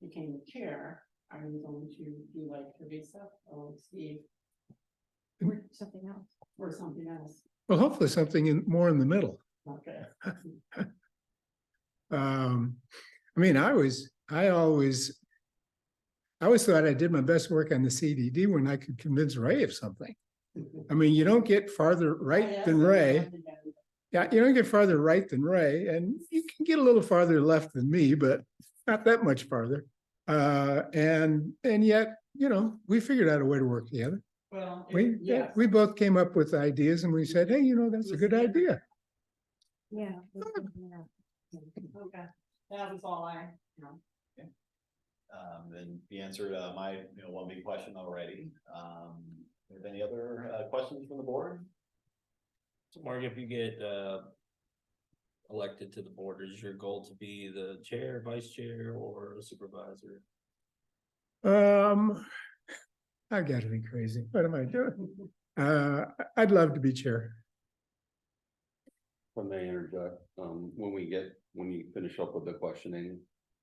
became the chair, are you going to do like Teresa or Steve? Or something else. Or something else? Well, hopefully something more in the middle. Okay. I mean, I always thought I did my best work on the CDD when I could convince Ray of something. I mean, you don't get farther right than Ray. Yeah, you don't get farther right than Ray, and you can get a little farther left than me, but not that much farther. And yet, we figured out a way to work together. Well, We both came up with ideas, and we said, "Hey, that's a good idea." Yeah. Okay, that was all I, Then you answered my one big question already. Have any other questions from the board? So Mark, if you get elected to the board, is your goal to be the chair, vice chair, or a supervisor? I gotta be crazy. What am I doing? I'd love to be chair. If I may interject, when you finish up with the questioning,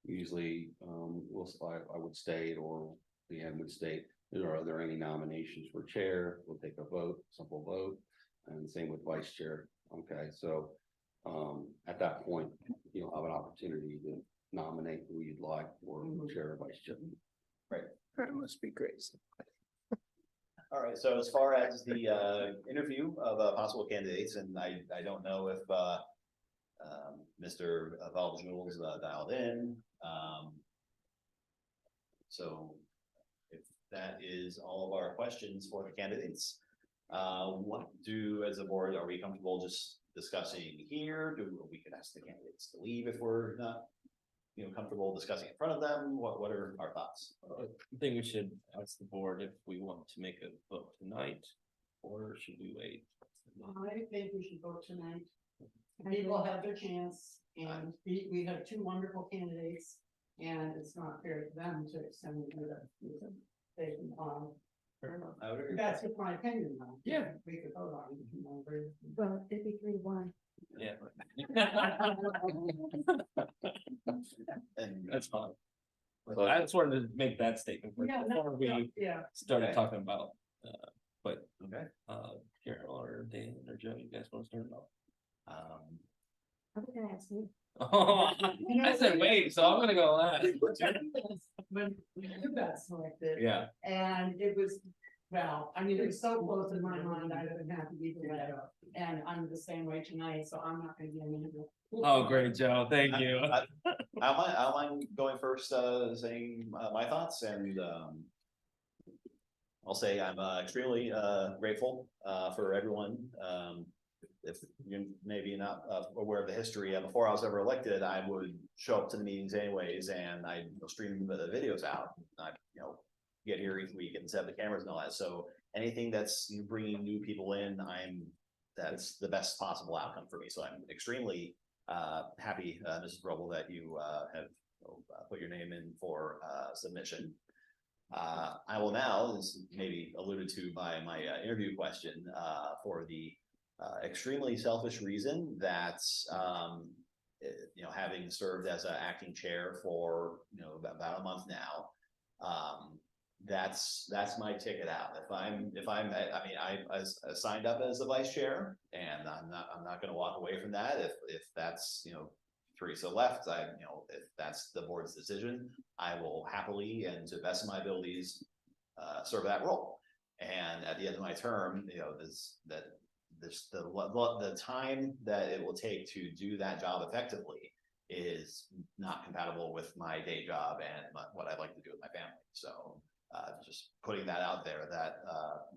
usually, I would state, or Leanne would state, are there any nominations for chair? We'll take a vote, simple vote, and same with vice chair. Okay, so, at that point, you'll have an opportunity to nominate who you'd like for chair or vice chair. That must be crazy. All right, so as far as the interview of possible candidates, and I don't know if Mr. Valjules dialed in. So if that is all of our questions for the candidates, what as a board, are we comfortable just discussing here? We could ask the candidates to leave if we're not, comfortable discussing in front of them? What are our thoughts? I think we should ask the board if we want to make a vote tonight, or should we wait? I think we should vote tonight. People have their chance, and we have two wonderful candidates, and it's not fair to them to extend the. They can, I would agree. that's just my opinion, though. Yeah. We could vote on it. If you don't agree. Well, it'd be 3-1. Yeah. And That's fine. But I just wanted to make that statement first Yeah, no, before we yeah. started Okay. talking about, but, okay. Carol or Dan or Joe, you guys want to start about? I was gonna ask you. Oh, I said wait, so I'm gonna go last. When you got selected. Yeah, And it was, well, I mean, it was so close in my mind, I didn't have to be there. And I'm the same way tonight, so I'm not gonna be any. oh, great, Joe, thank you. I mind going first, saying my thoughts, and I'll say I'm extremely grateful for everyone. If you're maybe not aware of the history, before I was ever elected, I would show up to the meetings anyways, and I stream the videos out. I get here each week and set up the cameras and all that. So anything that's bringing new people in, that's the best possible outcome for me. So I'm extremely happy, Mrs. Robel, that you have put your name in for submission. I will now, as maybe alluded to by my interview question, for the extremely selfish reason that having served as an acting chair for about a month now, that's my ticket out. I signed up as the vice chair, and I'm not going to walk away from that. If that's Teresa left, if that's the board's decision, I will happily and to the best of my abilities serve that role. And at the end of my term, the time that it will take to do that job effectively is not compatible with my day job and what I'd like to do with my family. So just putting that out there, that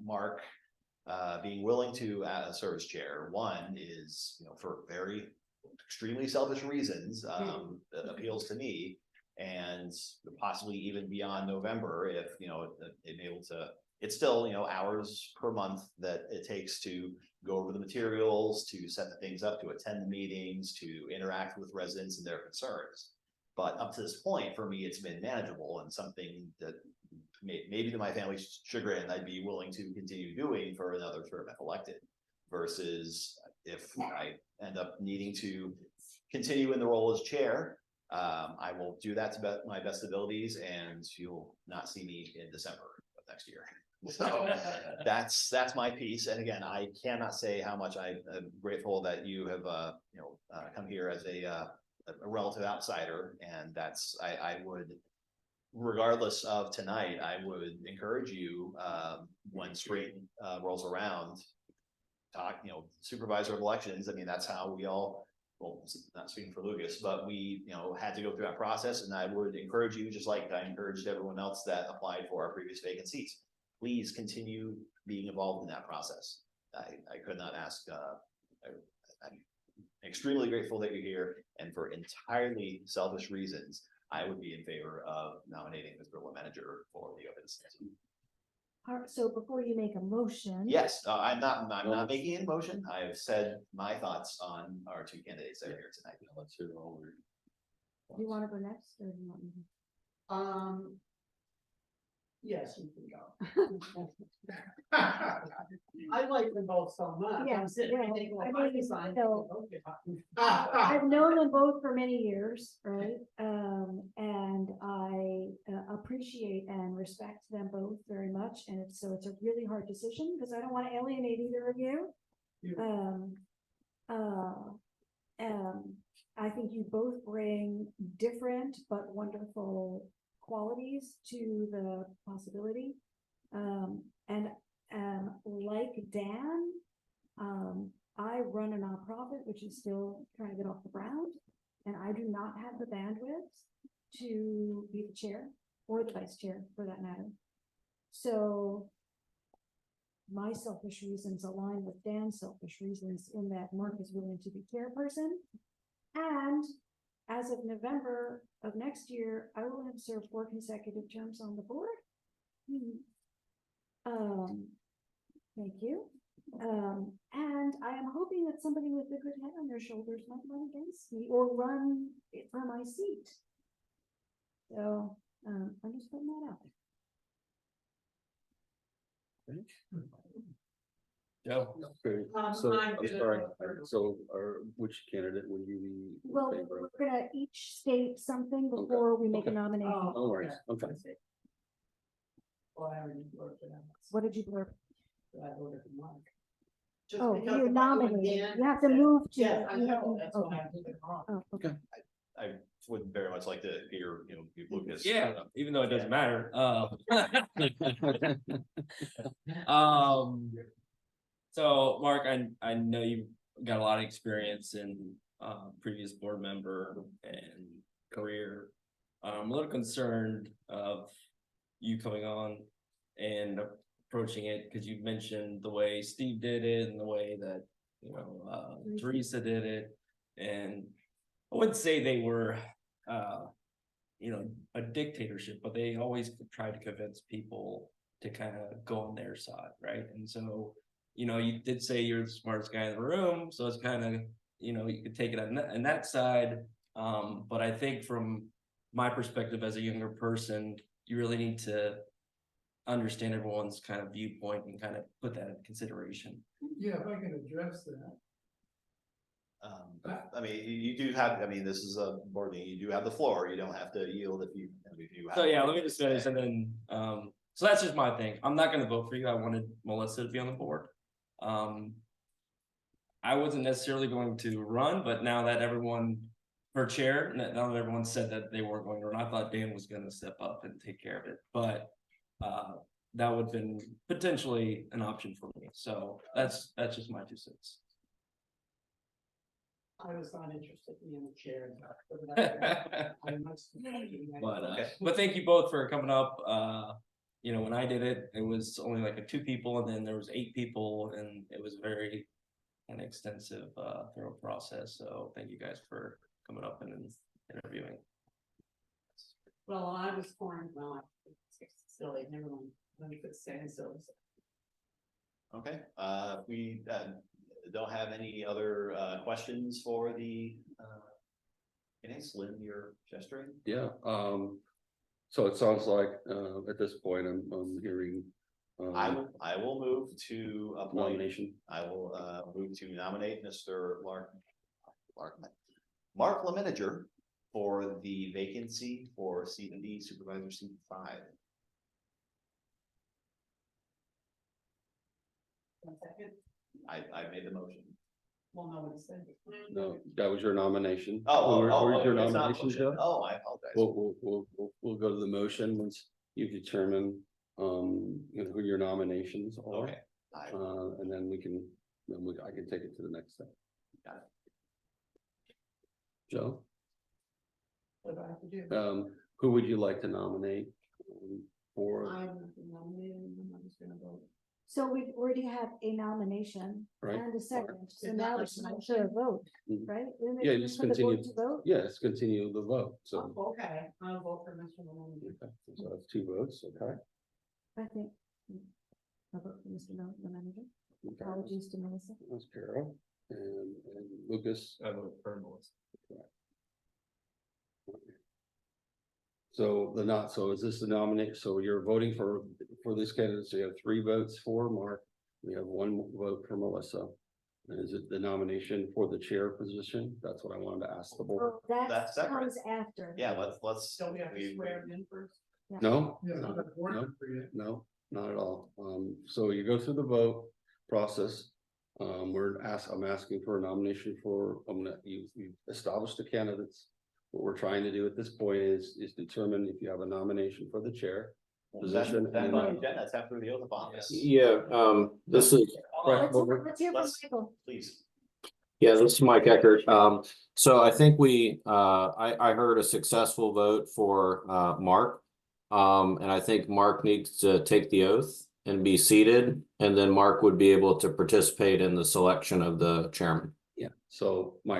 Mark being willing to serve as chair, one is for very extremely selfish reasons, appeals to me, and possibly even beyond November, if it able to. It's still hours per month that it takes to go over the materials, to set the things up, to attend the meetings, to interact with residents and their concerns. But up to this point, for me, it's been manageable and something that maybe to my family's chagrin, I'd be willing to continue doing for another term if elected. Versus if I end up needing to continue in the role as chair, I will do that to my best abilities, and you'll not see me in December of next year. So that's my piece. And again, I cannot say how much I'm grateful that you have come here as a relative outsider, and I would, regardless of tonight, I would encourage you when spring rolls around, talk, supervisor of elections. I mean, that's how we all, well, not speaking for Lucas, but we, had to go through that process. And I would encourage you, just like I encouraged everyone else that applied for our previous vacant seats, please continue being involved in that process. I could not ask, I'm extremely grateful that you're here, and for entirely selfish reasons, I would be in favor of nominating Ms. Berlin manager for the open seat. All right, so before you make a motion. Yes, I'm not making any motion. I've said my thoughts on our two candidates that are here tonight. Let's hear all. Do you want to go next, or do you want me to? Yes, you can go. I like them both so much. Yeah, I'm sitting here yeah, thinking, well, I if I mean, design. so- Ah, I've known them both for many years, right? And I appreciate and respect them both very much. And so it's a really hard decision because I don't want to alienate either of you. I think you both bring different but wonderful qualities to the possibility. And like Dan, I run a nonprofit, which is still trying to get off the ground, and I do not have the bandwidth to be the chair or the vice chair for that matter. So my selfish reasons align with Dan's selfish reasons in that Mark is willing to be chairperson. And as of November of next year, I will have served 4 consecutive terms on the board. Thank you. And I am hoping that somebody with a good head on their shoulders might run against me or run for my seat. So, I'm just putting that out there. Joe? Okay, so, I'm sorry, so, which candidate would you be? in Well, favor of? we're gonna each state something before we make a okay. nomination. No worries, okay. Well, I already worked it out. What did you blurb? I voted for Mark. Just Oh, because you're if I go nominated. again, You have to then- move to. Yes, I you have know, to- that's why okay. I did it wrong. Oh, okay. I would very much like to hear, Lucas. Yeah, even though it doesn't matter, so Mark, I know you've got a lot of experience in previous board member and career. I'm a little concerned of you coming on and approaching it, because you mentioned the way Steve did it and the way that, Teresa did it. And I wouldn't say they were, a dictatorship, but they always tried to convince people to kind of go on their side, right? And so, you did say you're the smartest guy in the room, so it's kind of, you could take it on that side. But I think from my perspective as a younger person, you really need to understand everyone's kind of viewpoint and kind of put that in consideration. Yeah, if I can address that. I mean, you do have, this is a board meeting, you do have the floor, you don't have to yield if you. So yeah, let me just finish and then, so that's just my thing. I'm not gonna vote for you. I wanted Melissa to be on the board. I wasn't necessarily going to run, but now that everyone, her chair, now that everyone said that they weren't going to run, I thought Dan was gonna step up and take care of it, but that would have been potentially an option for me. So that's just my 2 cents. I was not interested in the chair. But thank you both for coming up. When I did it, it was only like 2 people, and then there was 8 people, and it was very an extensive, thorough process. So thank you guys for coming up and interviewing. Well, I was torn, it's silly, never mind, let me put stand so. Okay, we don't have any other questions for the Lynn, you're gesturing? Yeah, so it sounds like, at this point, I'm hearing. I will move to appoint, Nomination. I will move to nominate Mr. Mark Lemanager for the vacancy for CDD Supervisor seat 5. I made the motion. Well, no one said. No, that was your nomination. Oh, Where's your it's not nomination, motion. Joe? Oh, I apologize. We'll go to the motion once you determine, who your nominations are. Okay. And then I can take it to the next step. Got it. Joe, What do I have to do? who would you like to nominate for, I'm nominated, and I'm just gonna vote. So we already have a nomination right? and a second, so Is now that it's like time for a vote, Mhm. right? Isn't it Yeah, time just for the board continue. to vote? Yes, continue the vote, so. Oh, okay, I'll vote for Mr. Maloney. Okay, so that's 2 votes, okay? I think. I'll vote for Mr. the manager. Okay. Apologies to Melissa. That's Carol and Lucas. I vote for Melissa. So so is this the nominate, so you're voting for this candidate, so you have 3 votes for Mark, we have 1 vote for Melissa. And is it the nomination for the chair position? That's what I wanted to ask the board. That's separate. comes after. Yeah, let's. Don't we have to swear him in first? No? Yeah, No, not important for you. no, not at all. So you go through the vote process. I'm asking for a nomination for, you've established the candidates. What we're trying to do at this point is determine if you have a nomination for the chair position. That's and on the then- agenda, that's after the oath of office. Yeah, this is, Let's hear from Let's- Michael. Please. yeah, this is Mike Eckert. So I think I heard a successful vote for, Mark. And I think Mark needs to take the oath and be seated, and then Mark would be able to participate in the selection of the chairman. Yeah, so what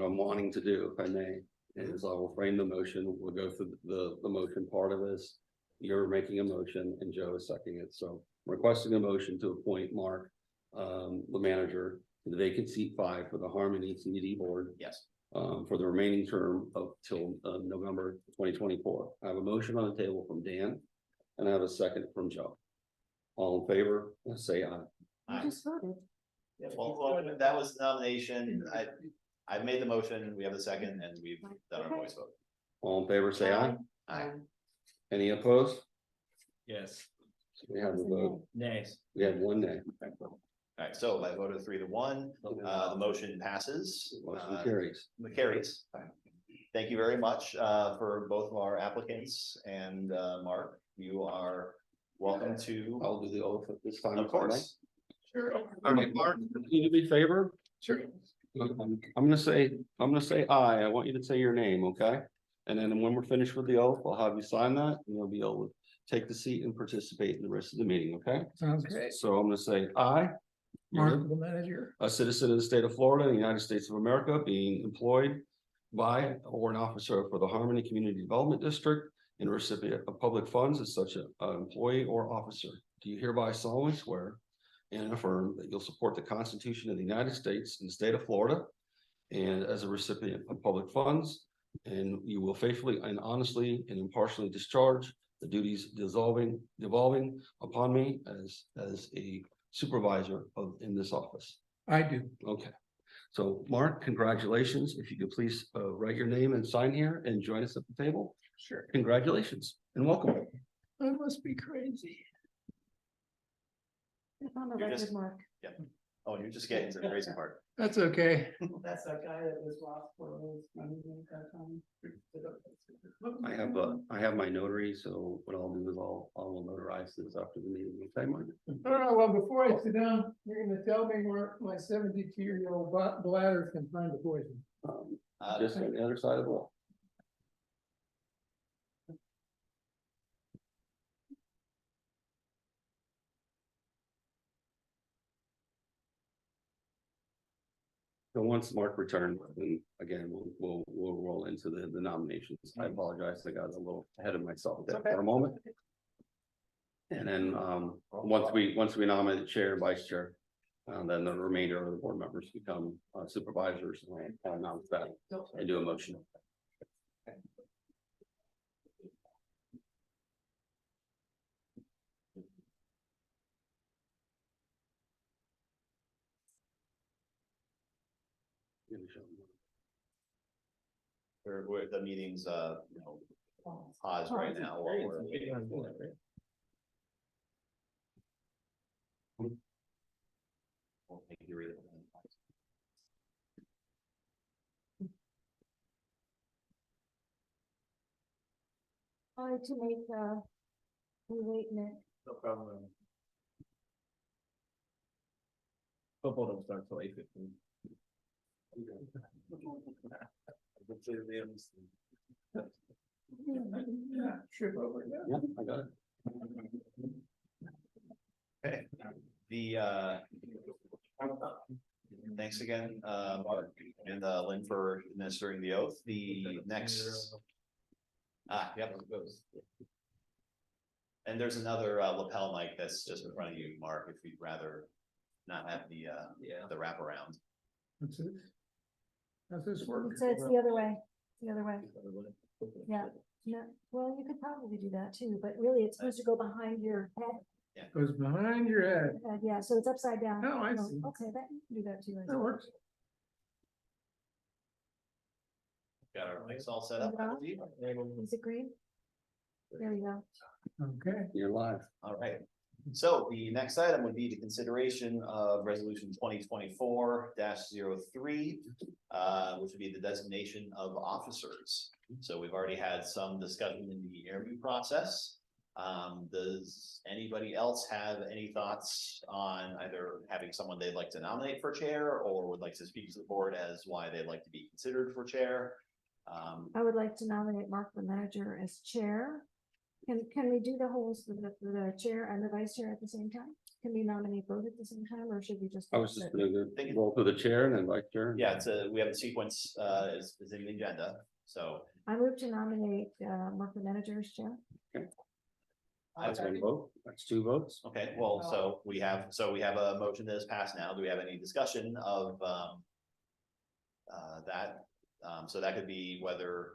I'm wanting to do, if I may, is I will frame the motion. We'll go through the motion part of this. You're making a motion and Joe is seconding it. So I'm requesting a motion to appoint Mark, the manager, to the vacant seat 5 for the Harmony CDD board. Yes. For the remaining term of till November 2024. I have a motion on the table from Dan, and I have a second from Joe. All in favor, let's say aye. You just voted. Well, that was the nomination. I've made the motion, we have the second, and we've done our voice vote. All in favor, say aye. Aye. Any opposed? Yes. We have a vote. Nays. We have 1 nay. All right, so by vote of 3-1, the motion passes. Motion carries. Carries. Thank you very much for both of our applicants, and Mark, you are welcome to. I'll do the oath at this time. Of course. Sure. All right, Mark, can you do me a favor? Sure. I'm gonna say aye. I want you to say your name, okay? And then when we're finished with the oath, I'll have you sign that, and you'll be able to take the seat and participate in the rest of the meeting, okay? Sounds great. So I'm gonna say aye. Mark, the manager. A citizen of the state of Florida, the United States of America, being employed by or an officer for the Harmony Community Development District and recipient of public funds as such an employee or officer. Do you hereby solemnly swear and affirm that you'll support the Constitution of the United States and the state of Florida, and as a recipient of public funds, and you will faithfully and honestly and impartially discharge the duties devolving upon me as a supervisor in this office? I do. Okay. So Mark, congratulations. If you could please write your name and sign here and join us at the table. Sure. Congratulations and welcome. That must be crazy. It's on the You're record, just- Mark. Oh, you're just getting to the crazy part. That's okay. That's that guy that was lost for his money at that time. I have my notary, so what I'll do is I'll notarize this after the meeting. Okay, Mark? All right, well, before I sit down, you're gonna tell me where my 72-year-old bladder can find a poison. Just on the other side of the wall. So once Mark returned, then again, we'll roll into the nominations. I apologize, I got a little ahead of myself there for a moment. And then, once we nominate the chair, vice chair, then the remainder of the board members become supervisors, and I'll announce that and do a motion. The meeting's, pause right now. While we're- We'll make you read it. Sorry to make, you wait, Nick. No problem. Football don't start till 8:15. Trip over that. Yeah, I got it. Okay, thanks again, Mark and Lynn for administering the oath. The next. Yep. And there's another lapel mic that's just in front of you, Mark, if you'd rather not have the wraparound. That's it. How's this work? So it's the other way, the other way. Yeah, no, well, you could probably do that too, but really it's supposed to go behind your head. Goes behind your head. Yeah, so it's upside down. Oh, I see. Okay, that, you can do that too. I That suppose. works. Got our mics all set up, I believe. Is it green? There we go. Okay. You're live. All right. So the next item would be the consideration of resolution 2024-03, which would be the designation of officers. So we've already had some discussion in the interview process. Does anybody else have any thoughts on either having someone they'd like to nominate for chair or would like to speak to the board as why they'd like to be considered for chair? I would like to nominate Mark, the manager, as chair. Can we do the holes for the chair and the vice chair at the same time? Can we nominate both at the same time, or should we just? I was just gonna roll to the chair and then vice chair. Yeah, we have a sequence, is in the agenda, so. I move to nominate Mark, the manager, as chair. That's one vote. That's two votes. Okay, well, so we have a motion that is passed now. Do we have any discussion of that? So that could be whether,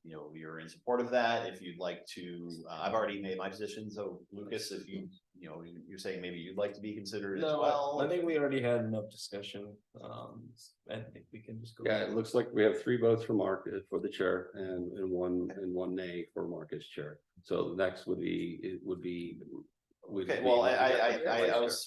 you know, you're in support of that, if you'd like to, I've already made my position, so Lucas, if you know, you're saying maybe you'd like to be considered as No, well. I think we already had enough discussion. I think we can just go. Yeah, it looks like we have three votes for Mark for the chair and one nay for Mark as chair. So the next would be, Okay, well,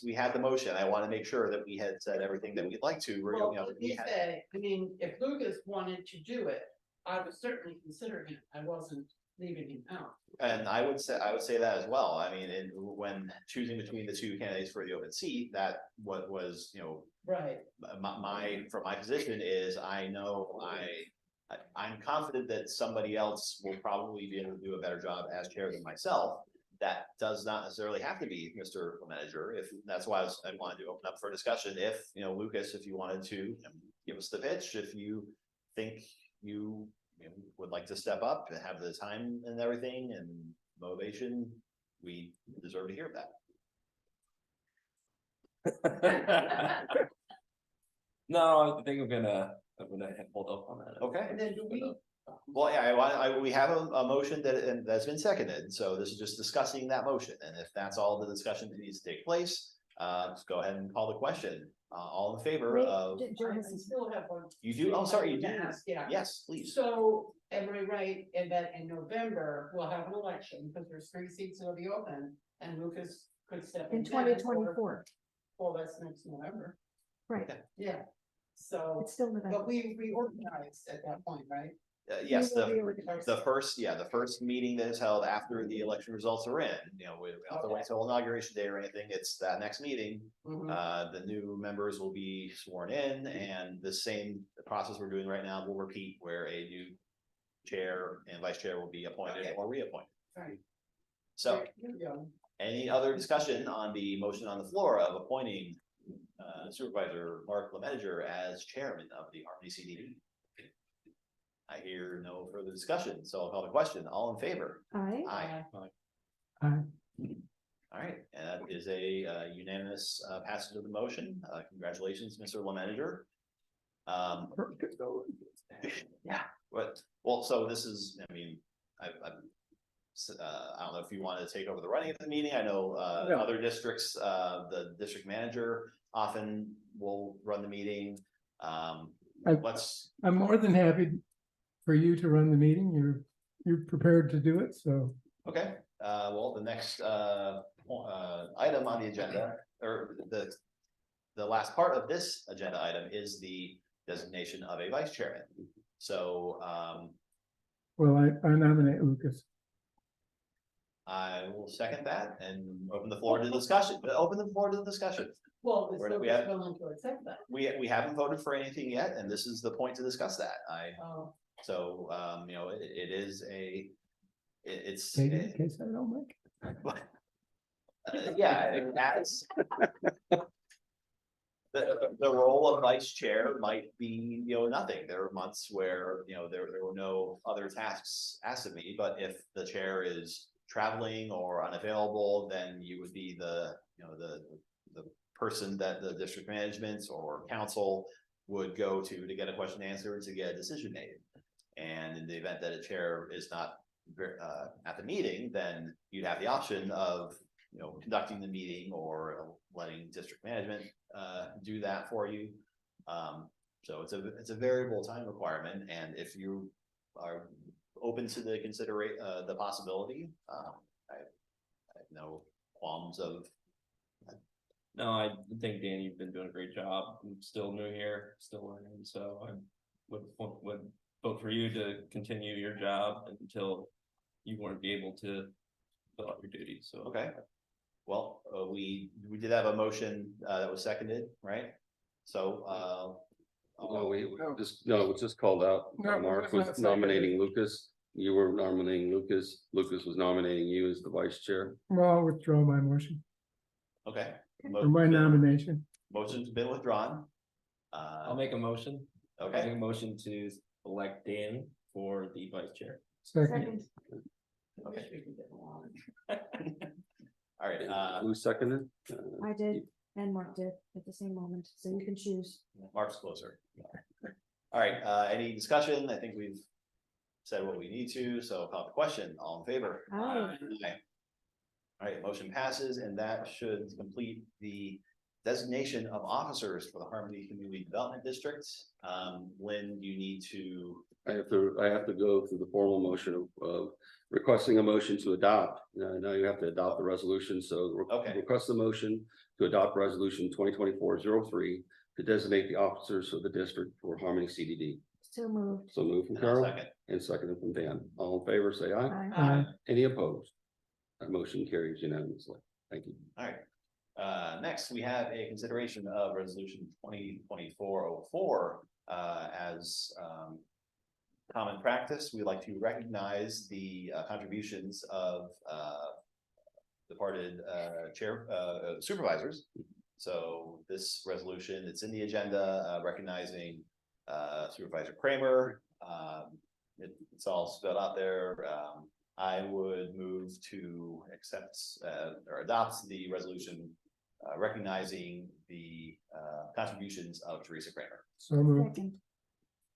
we had the motion. I want to make sure that we had said everything that we'd like to, you Well, know, let me say, I mean, if Lucas wanted to do it, I would certainly consider him. I wasn't leaving him out. and I would say that as well. I mean, when choosing between the two candidates for the open seat, that what was, you know, Right. from my position is I'm confident that somebody else will probably be able to do a better job as chair than myself. That does not necessarily have to be Mr. Manager. If that's why I wanted to open up for discussion. If, you know, Lucas, if you wanted to give us the pitch, if you think you would like to step up and have the time and everything and motivation, we deserve to hear that. No, I think I'm gonna hold up on that. Okay. And then do we, Well, yeah, we have a motion that's been seconded, so this is just discussing that motion, and if that's all the discussion that needs to take place, let's go ahead and call the question. All in favor Wait, of, I still have one. you do, oh, sorry, you do, Yeah. yes, please. So am I right in that in November, we'll have an election because there's 3 seats that'll be open and Lucas could step In then, 2024, Well, that's next November. right, Yeah. So, it's still November. but we reorganized at that point, right? Yes, We will the reorganize. first meeting that is held after the election results are in, you know, we don't have to wait till inauguration day or anything, it's that next meeting. Mhm. The new members will be sworn in, and the same process we're doing right now will repeat, where a new chair and vice chair will be appointed Okay. or reappointed. Right. So, Here we go. any other discussion on the motion on the floor of appointing Supervisor Mark Lemanager as chairman of the Harmony CDD? I hear no further discussion, so I'll call the question. All in favor? Aye. Aye. Aye. All right, and that is a unanimous passage of the motion. Congratulations, Mr. Lemanager. Yeah, well, so this is, I mean, I don't know if you want to take over the running of the meeting. I know Yeah. other districts, the district manager often will run the meeting. Let's, I'm more than happy for you to run the meeting. You're prepared to do it, so. okay, well, the next item on the agenda, or the last part of this agenda item is the designation of a vice chairman. So Well, I nominate Lucas. I will second that and open the floor to discussion, open the floor to the discussion. Well, is Where do we Lucas have- willing to accept that? We haven't voted for anything yet, and this is the point to discuss that. Oh, So, you know, it is it's. Take it in case I don't make Yeah, as. The role of vice chair might be, you know, nothing. There are months where, you know, there were no other tasks asked of me, but if the chair is traveling or unavailable, then you would be the, you know, the person that the district management or council would go to get a question answered, to get a decision made. And in the event that a chair is not at the meeting, then you'd have the option of, conducting the meeting or letting district management do that for you. So it's a variable time requirement, and if you are open to the the possibility, I have no qualms of. No, I think Dan, you've been doing a great job. I'm still new here, still learning, so I would vote for you to continue your job until you weren't be able to fill out your duties, so. Okay. Well, we did have a motion that was seconded, right? So No, it was just called out. No, Mark it's was not nominating Lucas. You were nominating Lucas. Lucas was nominating you as the vice chair. Well, I'll withdraw my motion okay. or my nomination. Motion's been withdrawn. I'll make a motion. I'll make Okay. a motion to elect Dan for the vice chair. Second. Okay. All right. Who seconded? I did, and Mark did at the same moment, so you can choose. Mark's closer. All right, any discussion? I think we've said what we need to, so call the question, all in favor? Aye. Aye. All right, motion passes, and that should complete the designation of officers for the Harmony Community Development District. Lynn, you need to. I have to go through the formal motion of requesting a motion to adopt. Now you have to adopt the resolution, so Okay. request the motion to adopt resolution 2024-03 to designate the officers of the district for Harmony CDD. So moved. So move from And I'll Carol second. and seconded from Dan. All in favor, say aye. Aye. Aye. Any opposed? That motion carries unanimously. Thank you. All right. Next, we have a consideration of resolution 2024-04 as common practice. We like to recognize the contributions of departed supervisors. So this resolution, it's in the agenda, recognizing Supervisor Kramer. It's all spelled out there. I would move to accept or adopt the resolution recognizing the contributions of Teresa Kramer. So moved. Second.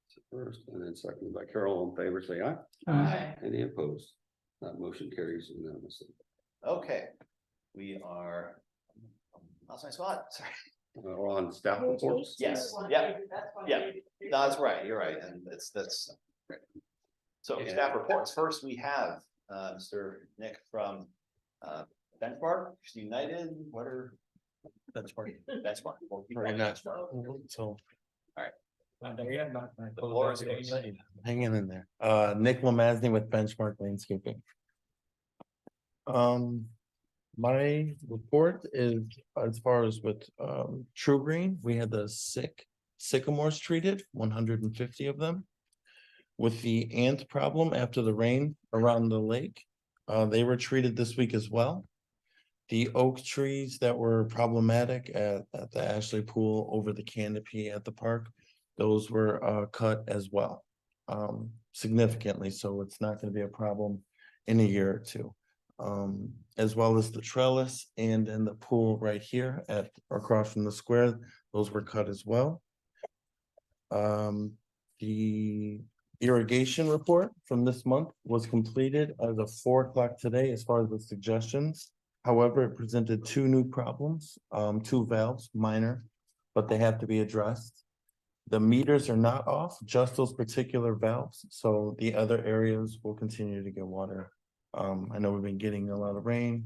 So first and then seconded by Carol. All in favor, say aye. Aye. Any opposed? That motion carries unanimously. Okay, we are. Lost my spot. Sorry. We're on staff reports. Yes. Yeah. Yeah. No, that's right. You're right, and that's. Right. So staff reports. First, we have Mr. Nick from Benchmark United. What are Benchmark? Benchmark. Right now. So. All right. The floor is yours. Hanging in there. Nick Lemazny with Benchmark Landscaping. My report is as far as with True Green, we had the sycamores treated, 150 of them. With the ant problem after the rain around the lake, they were treated this week as well. The oak trees that were problematic at the Ashley Pool over the canopy at the park, those were cut as well, significantly, so it's not going to be a problem in a year or two. As well as the trellis and in the pool right here across from the square, those were cut as well. The irrigation report from this month was completed as of 4 o'clock today as far as the suggestions. However, it presented 2 new problems, 2 valves, minor, but they have to be addressed. The meters are not off, just those particular valves, so the other areas will continue to get water. I know we've been getting a lot of rain,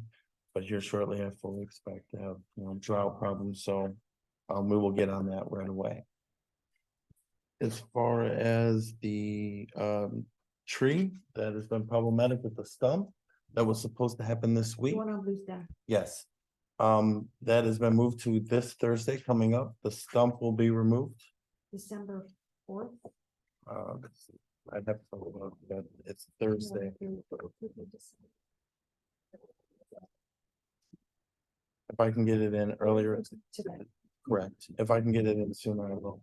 but here shortly I fully expect to have, drought problems, so we will get on that right away. As far as the tree that has been problematic with the stump that was supposed to happen this week. One on Blue's down. Yes. That has been moved to this Thursday coming up. The stump will be removed. December 4th. I'd have to look, but it's Thursday. If I can get it in earlier, Today. correct. If I can get it in sooner, I will.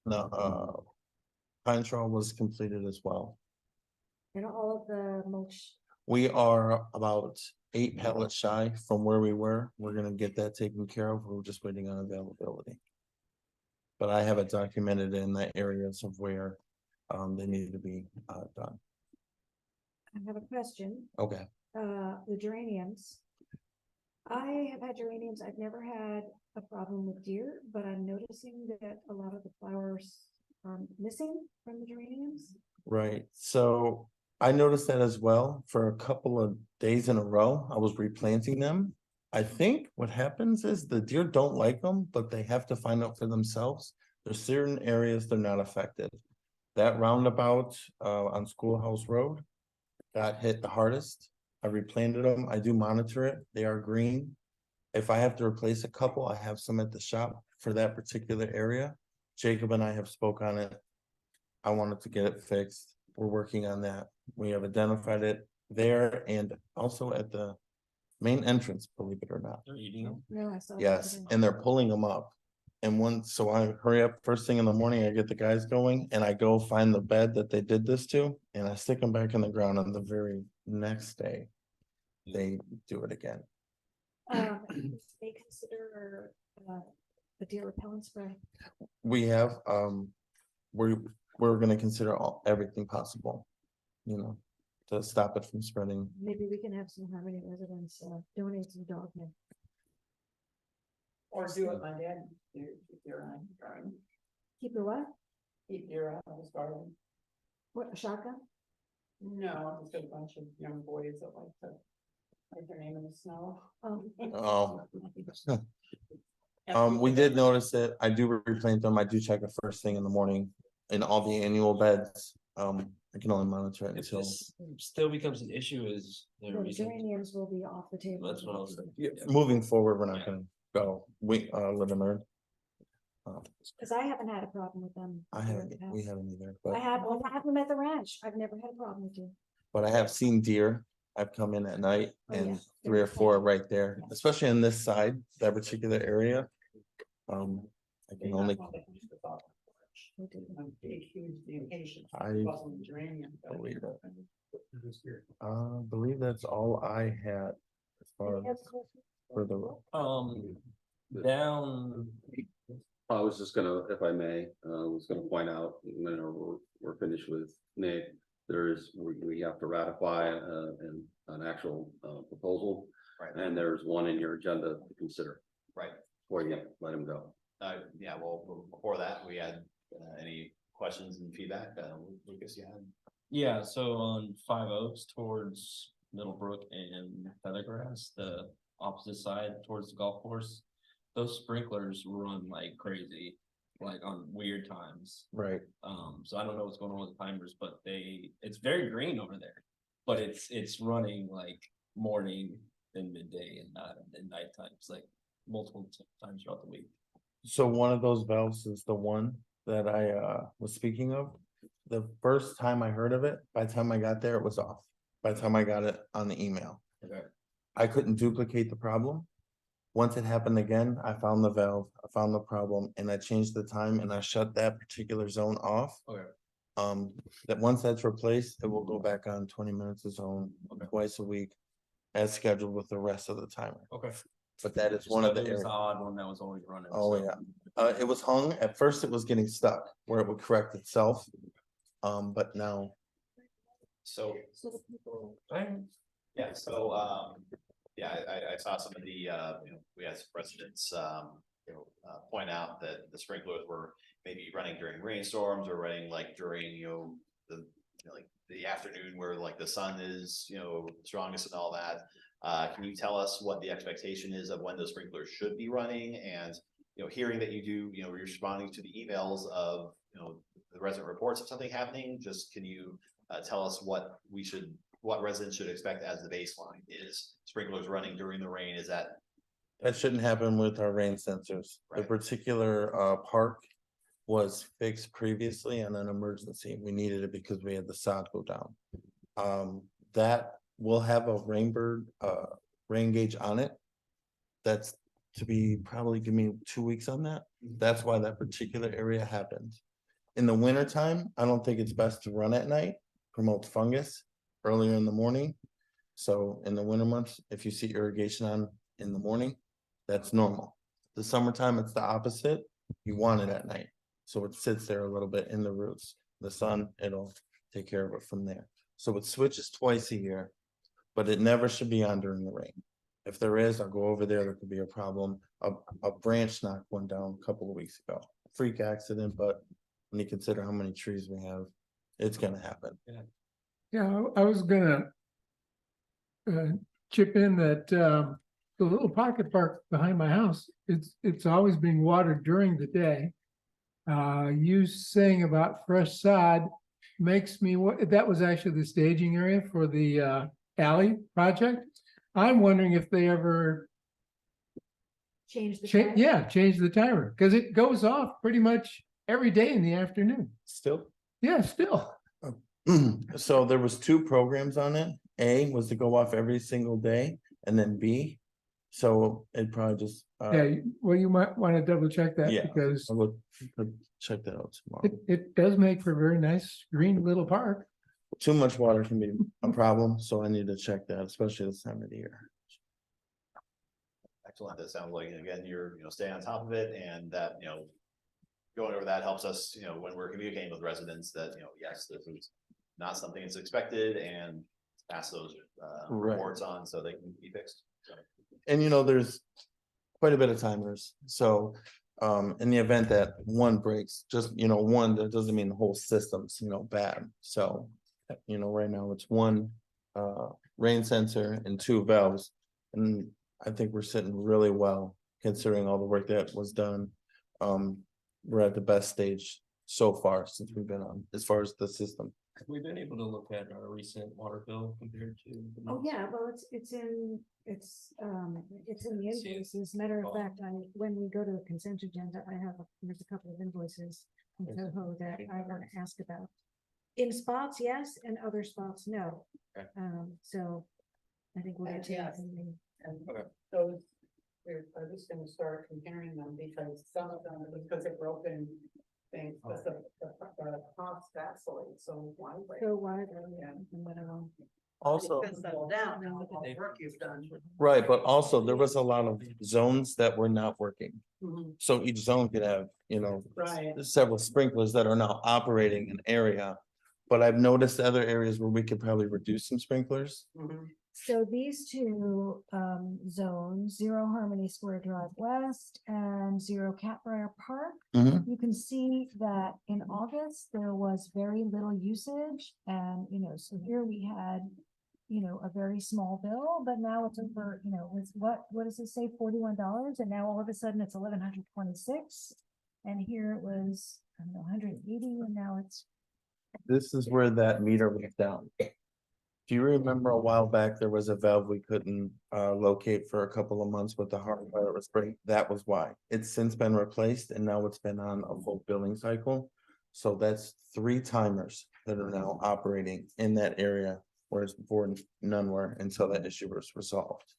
No, Pine Trail was completed as well. And all of the mulch. We are about 8 pallets shy from where we were. We're gonna get that taken care of. We're just waiting on availability. But I have it documented in the areas of where they need to be done. I have a question. Okay, The geraniums. I have had geraniums. I've never had a problem with deer, but I'm noticing that a lot of the flowers are missing from the geraniums. right. So I noticed that as well for a couple of days in a row. I was replanting them. I think what happens is the deer don't like them, but they have to find out for themselves. There's certain areas they're not affected. That roundabout on Schoolhouse Road got hit the hardest. I replanted them. I do monitor it. They are green. If I have to replace a couple, I have some at the shop for that particular area. Jacob and I have spoke on it. I wanted to get it fixed. We're working on that. We have identified it there and also at the main entrance, believe it or not. They're eating them. No, I saw. that Yes, today. and they're pulling them up. And once, so I hurry up first thing in the morning, I get the guys going and I go find the bed that they did this to. And I stick them back in the ground on the very next day. They do it again. They consider the deer repellent spray. We have, we're gonna consider everything possible. You know, to stop it from spreading. Maybe we can have some Harmony residents donate some dog hair. Or do it, my dad, keep your eye on the garden, Keep the what? keep your eye on his garden. What, a shotgun? No, I've just got a bunch of young boys that like to write their name in the snow. We did notice it. I do replant them. I do check it first thing in the morning in all the annual beds. I can only monitor it If until. this still becomes an issue, is there a The reason? geraniums will be off the table. That's what I was saying. Yeah, moving forward, we're not gonna go, live and learn. Cause I haven't had a problem with them. I haven't, we haven't either, I but, have them at the ranch. I've never had a problem with you. but I have seen deer. I've come in at night Oh, yeah. and 3 or 4 right there, especially on this side, that particular area. I can only, They do. Big, huge vacation. I believe that. Believe that's all I had as far Any other as questions? for the. Down. I was just gonna, if I may, was gonna point out, we're finished with Nick. We have to ratify an actual proposal. Right. And there's one in your agenda to consider Right. before you let him go. Yeah, well, before that, we had any questions and feedback, Lucas, you had? Yeah, so on Five Oaks towards Middlebrook and Feathergrass, the opposite side towards the golf course. Those sprinklers run like crazy, like on weird times. Right. So I don't know what's going on with the timers, but it's very green over there. But it's running like morning and midday and not at night times, like multiple times throughout the week. So one of those valves is the one that I was speaking of. The first time I heard of it, by the time I got there, it was off. By the time I got it on the email. Okay. I couldn't duplicate the problem. Once it happened again, I found the valve, I found the problem, and I changed the time and I shut that particular zone off. Okay. That once that's replaced, it will go back on 20 minutes a zone twice a week. As scheduled with the rest of the timer. Okay. But that is one of the It was areas. the odd one that was always running. Oh, so- yeah. It was hung. At first it was getting stuck where it would correct itself. But now. So, So the people. yeah, so, yeah, I saw some of the, we had some residents, point out that the sprinklers were maybe running during rainstorms or running like during, like the afternoon where like the sun is, strongest and all that. Can you tell us what the expectation is of when those sprinklers should be running? And, hearing that you do, you're responding to the emails of, the resident reports of something happening, just can you tell us what residents should expect as the baseline? Is sprinklers running during the rain? Is that? That shouldn't happen with our rain sensors. The Right. particular park was fixed previously on an emergency. We needed it because we had the sod go down. That will have a rain gauge on it. That's to be probably give me 2 weeks on that. That's why that particular area happened. In the winter time, I don't think it's best to run at night, promote fungus earlier in the morning. So in the winter months, if you see irrigation on in the morning, that's normal. The summertime, it's the opposite. You want it at night, so it sits there a little bit in the roots. The sun, it'll take care of it from there. So it switches twice a year, but it never should be on during the rain. If there is, I'll go over there. There could be a problem. A branch knocked one down a couple of weeks ago. Freak accident, but when you consider how many trees we have, it's gonna happen. Yeah, I was gonna chip in that the little pocket park behind my house, it's always being watered during the day. You saying about fresh sod makes me, that was actually the staging area for the alley project. I'm wondering if they ever Change the. change the timer, because it goes off pretty much every day in the afternoon. Still. Yeah, still. So there was two programs on it. A was to go off every single day, and then B. So it probably just. Yeah, well, you might want to double check that Yeah, because I'll check that out tomorrow. it does make for a very nice green little park. Too much water can be a problem, so I need to check that, especially this time of the year. Excellent. That sounds like, again, you're, staying on top of it and that, going over that helps us, when we're communicating with residents that, yes, this is not something that's expected and pass those Right. reports on so they can be fixed. So. And there's quite a bit of timers, so in the event that one breaks, just one, that doesn't mean the whole system's bad. So right now it's one rain sensor and two valves, and I think we're sitting really well considering all the work that was done. We're at the best stage so far since we've been on as far as the system. Have we been able to look at our recent water bill compared to? Oh, yeah, well, it's in the invoices. As a matter of fact, when we go to the consent agenda, there's a couple of invoices from Toho that I want to ask about. In spots, yes, and other spots, no. Okay. So I think we'll get to that. And those, I'm just gonna start comparing them because some of them, because they're broken things, but the cost vacillate so widely. So why, Yeah. and whatever. Also, Down, all the work you've done. right, but also there was a lot of zones that were not working. Mhm. So each zone could have, Right. several sprinklers that are now operating an area. But I've noticed other areas where we could probably reduce some sprinklers. Mhm. So these two zones, 0 Harmony Square Drive West and 0 Catbrier Park. Mhm. You can see that in August, there was very little usage and, so here we had, a very small bill, but now it's over, it's what does it say, $41? And now all of a sudden it's 1,126. And here it was, I don't know, 180 and now it's. This is where that meter was down. Do you remember a while back, there was a valve we couldn't locate for a couple of months with the heart while it was breaking? That was why. It's since been replaced and now it's been on a full billing cycle. So that's 3 timers that are now operating in that area, whereas before none were until that issue was resolved.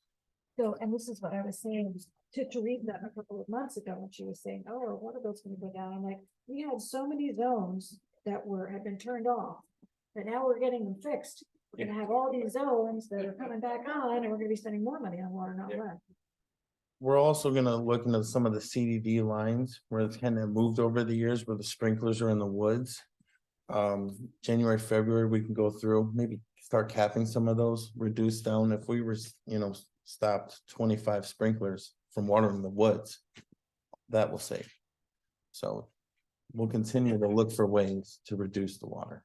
So, and this is what I was saying to Teresa a couple of months ago, when she was saying, oh, one of those gonna go down. I'm like, we had so many zones that had been turned off. But now we're getting them fixed. We're gonna have all these zones that are coming back on and we're gonna be spending more money on water, not less. We're also gonna look into some of the CDD lines where it's kind of moved over the years where the sprinklers are in the woods. January, February, we can go through, maybe start capping some of those, reduce down if we were, stopped 25 sprinklers from watering the woods. That will save. So we'll continue to look for ways to reduce the water.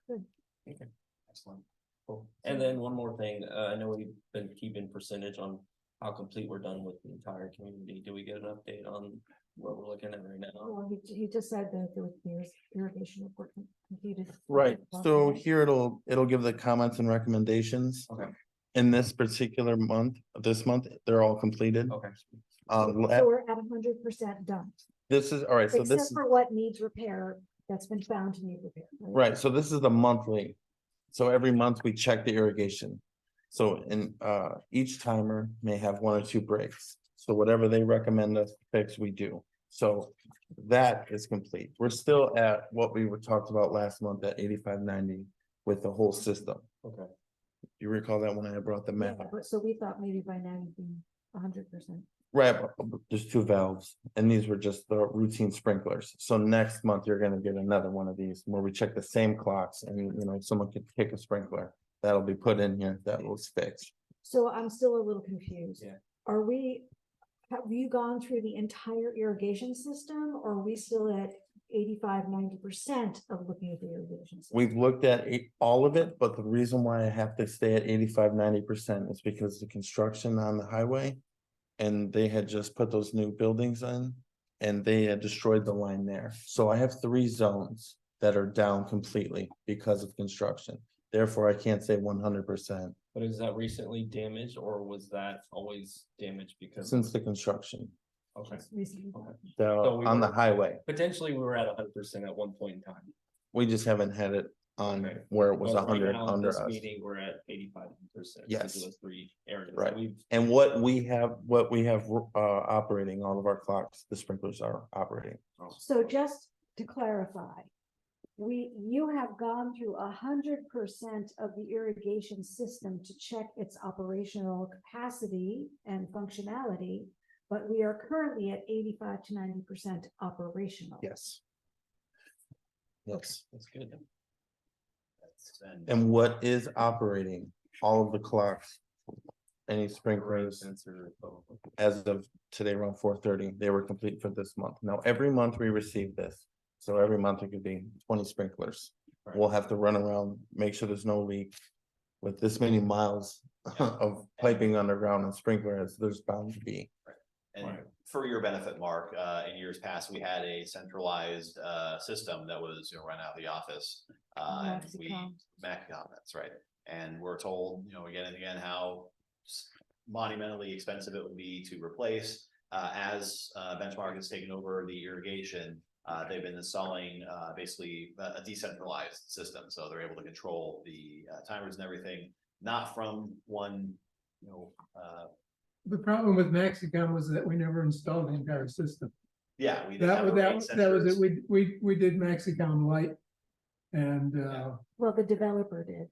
Excellent. Cool. And then one more thing, I know we've been keeping percentage on how complete we're done with the entire community. Do we get an update on what we're looking at right now? Well, he just said that there was irrigation report completed. Right, so here it'll give the comments and recommendations. Okay. In this particular month, they're all completed. Okay. So we're at 100% done, This is, all right, so this except is, for what needs repair, that's been found to need repair. right, so this is the monthly. So every month we check the irrigation. So each timer may have 1 or 2 breaks. So whatever they recommend us fix, we do. So that is complete. We're still at what we were talked about last month at 85-90 with the whole system. Okay. You recall that when I brought the Yeah, map? but so we thought maybe by now you'd be 100%. Right, but there's two valves, and these were just the routine sprinklers. So next month, you're gonna get another one of these where we check the same clocks and, you know, someone could kick a sprinkler. That'll be put in here, that was fixed. So I'm still a little confused. Yeah. Have you gone through the entire irrigation system, or are we still at 85-90% of looking at the irrigation? System? We've looked at all of it, but the reason why I have to stay at 85-90% is because the construction on the highway. And they had just put those new buildings in and they had destroyed the line there. So I have 3 zones that are down completely because of construction. Therefore, I can't say 100% But is that recently damaged or was that always damaged because? since the construction. Okay. Recently. So So we on the were- highway, Potentially, we were at 100% at one point in time. we just haven't had it on Okay. where it was But right 100 now, under this us. meeting, we're at 85%. Yes. Those 3 areas. Right. We've And what we have operating, all of our clocks, the sprinklers are operating. So just to clarify, you have gone through 100% of the irrigation system to check its operational capacity and functionality, but we are currently at 85-90% operational. Yes. Yes. That's good. And what is operating, all of the clocks, any sprinklers, as of today around 4:30, they were complete for this month. Now, every month we receive this, so every month it could be 20 sprinklers. We'll have to run around, make sure there's no leak. With this many miles of piping underground and sprinklers, there's bound to be. And for your benefit, Mark, in years past, we had a centralized system that was, run out of the office. And Maxicom, that's right. And we're told, again and again, how monumentally expensive it would be to replace. As Benchmark has taken over the irrigation, they've been installing basically a decentralized system. So they're able to control the timers and everything, not from one, The problem with Maxicom was that we never installed the entire system. yeah, we That was it. We did Maxicom Lite. And Well, the developer did.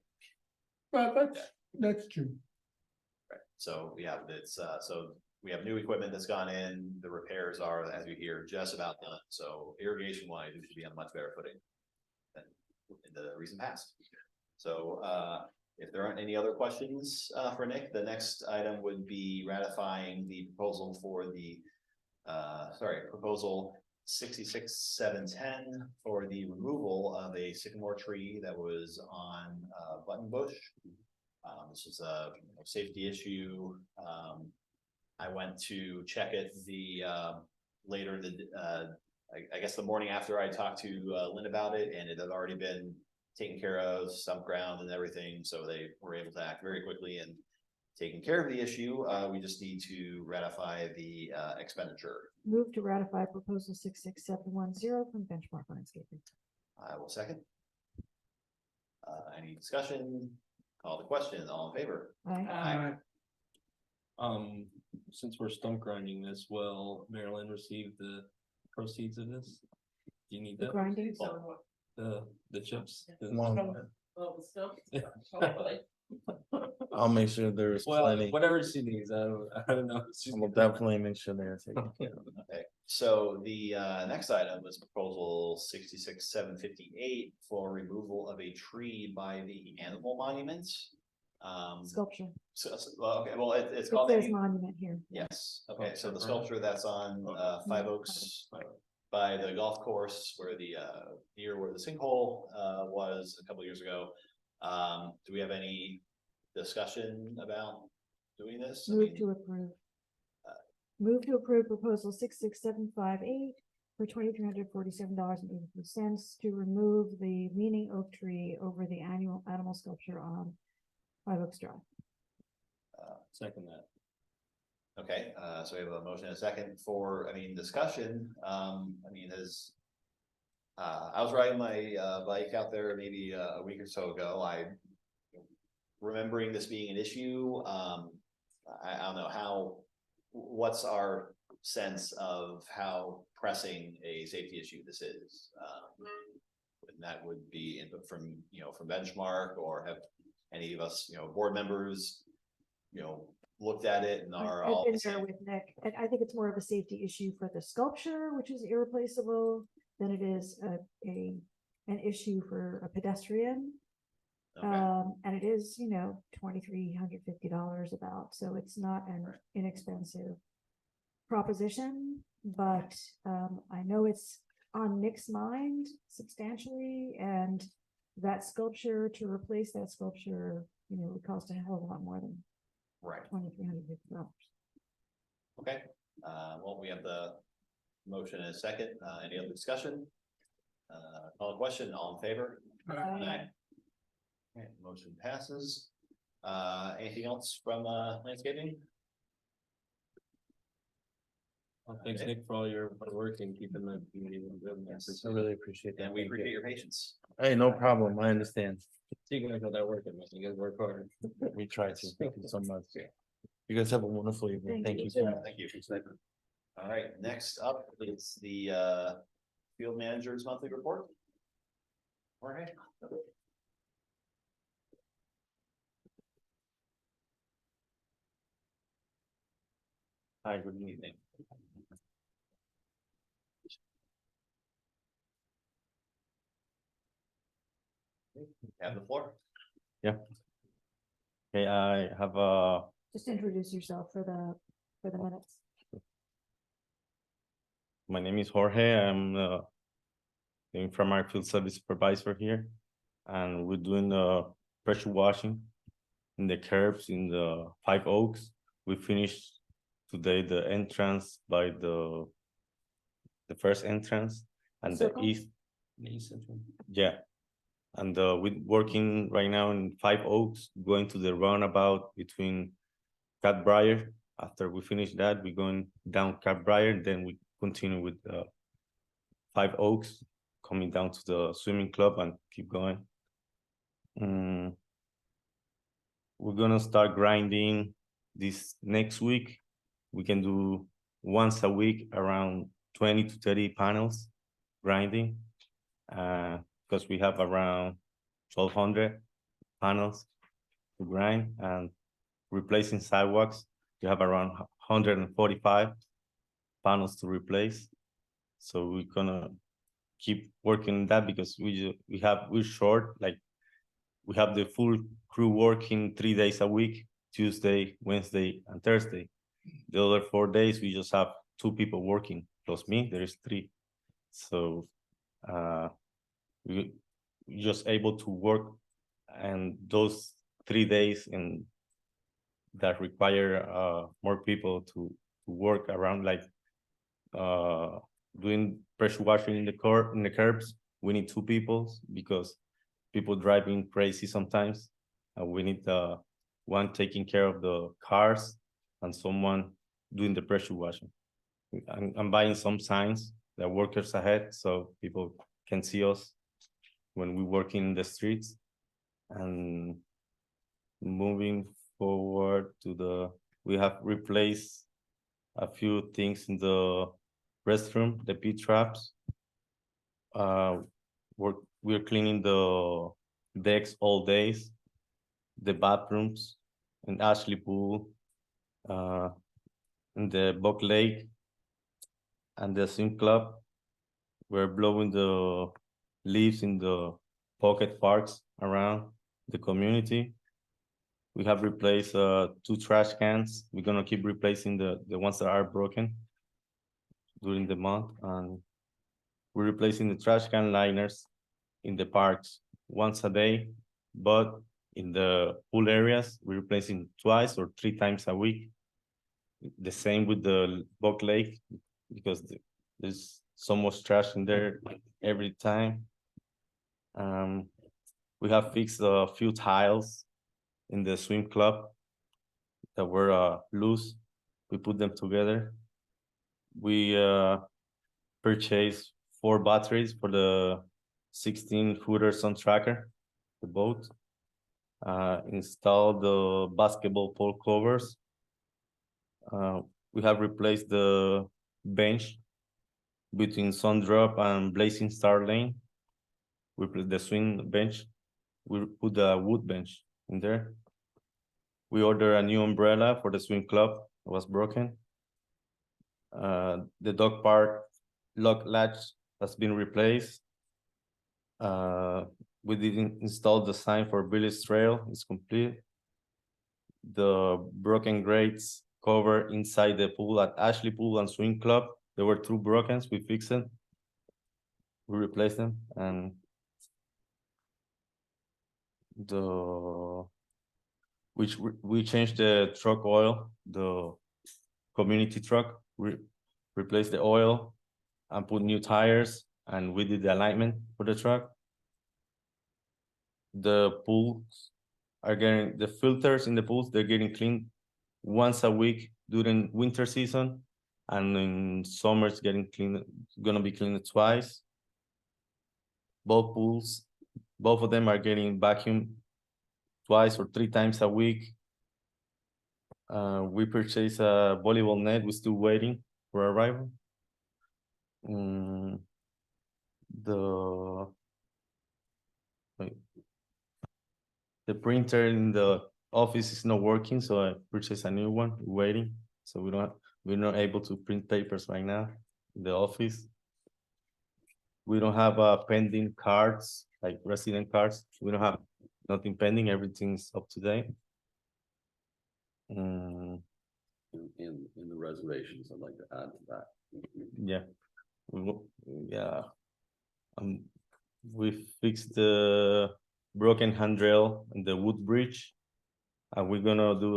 but that's true. Right. So yeah, it's so we have new equipment that's gone in. The repairs are, as you hear, just about done. So irrigation wise, we should be on much better footing than in the recent past. So if there aren't any other questions for Nick, the next item would be ratifying the proposal for the proposal 66710 for the removal of a sycamore tree that was on Button Bush. This is a safety issue. I went to check it later I guess the morning after I talked to Lynn about it, and it had already been taken care of, stump ground and everything, so they were able to act very quickly and taking care of the issue. We just need to ratify the expenditure. Move to ratify proposal 66710 from Benchmark Landscaping. I will second. Any discussion? Call the question. All in favor? Aye. Since we're stump grinding this, will Maryland receive the proceeds of this? Do you need The that? grinding? The chips? I'll make sure there's Well, plenty. whatever she needs, I don't know. We'll definitely make sure they're taken care of. Okay, so the next item was proposal 66758 for removal of a tree by the animal monuments. Sculpture. Okay, well, it's It called. says monument here. Yes, okay, so the sculpture that's on 5 Oaks by the golf course where the near where the sinkhole was a couple years ago. Do we have any discussion about doing this? Move to approve. Move to approve proposal 66758 for $2,347.83 to remove the leaning oak tree over the annual animal sculpture on 5 Oaks Drive. Second that. Okay, so we have a motion and a second for, discussion. I was riding my bike out there maybe a week or so ago. Remembering this being an issue, I don't know what's our sense of how pressing a safety issue this is? And that would be input from Benchmark, or have any of us, board members, looked at it and are I've all been the there same. with Nick, and I think it's more of a safety issue for the sculpture, which is irreplaceable, than it is an issue for a pedestrian. Okay, And it is, $2,350 about, so it's not an inexpensive proposition, but I know it's on Nick's mind substantially, and that sculpture, to replace that sculpture, would cost a hell of a lot more than right, $2,350. okay. Well, we have the motion and a second. Any other discussion? Call the question, all in favor? Aye. Okay, motion passes. Anything else from landscaping? Thanks, Nick, for all your hard work and keeping the community. I really appreciate that. And we Thank you. appreciate your patience. Hey, no problem. I understand. You guys know that working, man. You guys work hard. We try to. Thank you so much. You guys have a wonderful evening. Thank Thank you. you so much. Thank you. All right, next up is the field manager's monthly report. Jorge? Hi, good evening. Have the floor. Okay, I have Just introduce yourself for the minutes. my name is Jorge. I'm the primary field service supervisor here. And we're doing pressure washing in the curbs in the 5 Oaks. We finished today the entrance by the first entrance and the Circle? east. Yeah. And we're working right now in 5 Oaks, going to the roundabout between Catbrier. After we finish that, we're going down Catbrier, then we continue with 5 Oaks, coming down to the swimming club and keep going. We're gonna start grinding this next week. We can do once a week around 20 to 30 panels grinding. Because we have around 1,200 panels to grind, and replacing sidewalks, we have around 145 panels to replace. So we're gonna keep working that because we're short, like we have the full crew working 3 days a week, Tuesday, Wednesday, and Thursday. The other 4 days, we just have 2 people working, plus me, there is 3. So we just able to work, and those 3 days and that require more people to work around, like doing pressure washing in the curbs. We need 2 people because people driving crazy sometimes. We need one taking care of the cars and someone doing the pressure washing. I'm buying some signs that workers ahead so people can see us when we work in the streets. And moving forward to we have replaced a few things in the restroom, the pit traps. We're cleaning the decks all days, the bathrooms in Ashley Pool, in the Buck Lake, and the swim club. We're blowing the leaves in the pocket parks around the community. We have replaced 2 trash cans. We're gonna keep replacing the ones that are broken during the month, and we're replacing the trash can liners in the parks once a day, but in the pool areas, we're replacing 2 or 3 times a week. The same with the Buck Lake, because there's so much trash in there every time. We have fixed a few tiles in the swim club that were loose. We put them together. We purchased 4 batteries for the 16-footer sun tracker, the boat. Installed the basketball pole covers. We have replaced the bench between Sundrop and Blazing Star Lane. We put the swing bench. We put the wood bench in there. We ordered a new umbrella for the swim club, it was broken. The dog park lock latch has been replaced. We didn't install the sign for Billy's Trail, it's complete. The broken grates cover inside the pool at Ashley Pool and Swim Club, there were 2 broken, we fixed it. We replaced them, and we changed the truck oil, the community truck, replaced the oil and put new tires, and we did the alignment for the truck. The pools are getting, the filters in the pools, they're getting cleaned once a week during winter season, and in summer it's getting cleaned, gonna be cleaned twice. Both pools, both of them are getting vacuumed twice or 3 times a week. We purchased a volleyball net, we're still waiting for arrival. The printer in the office is not working, so I purchased a new one, waiting. So we're not able to print papers right now in the office. We don't have pending cards, like resident cards. We don't have nothing pending, everything's up to date. In the reservations, I'd like to add to that. Yeah. We fixed the broken handrail and the wood bridge. And we're gonna do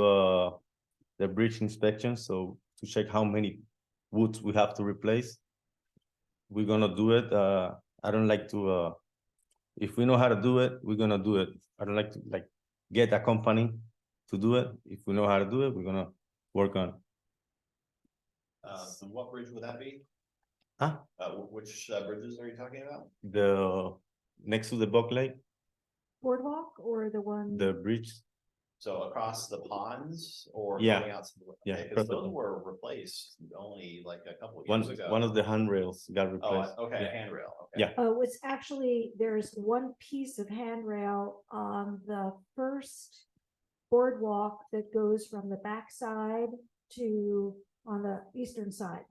the bridge inspection, so to check how many woods we have to replace. We're gonna do it. I don't like to if we know how to do it, we're gonna do it. I don't like to get a company to do it. If we know how to do it, we're gonna work on it. So what bridge would that be? Huh? Which bridges are you talking about? The next to the Buck Lake, Boardwalk or the one? the bridge. So across the ponds or Yeah. going out to the, Yeah, because across the those pond. were replaced only like a couple of One years ago. one of the handrails got Oh, replaced. okay, Yeah. handrail, okay. Yeah. Oh, it's actually, there's one piece of handrail on the first boardwalk that goes from the backside to, on the eastern side.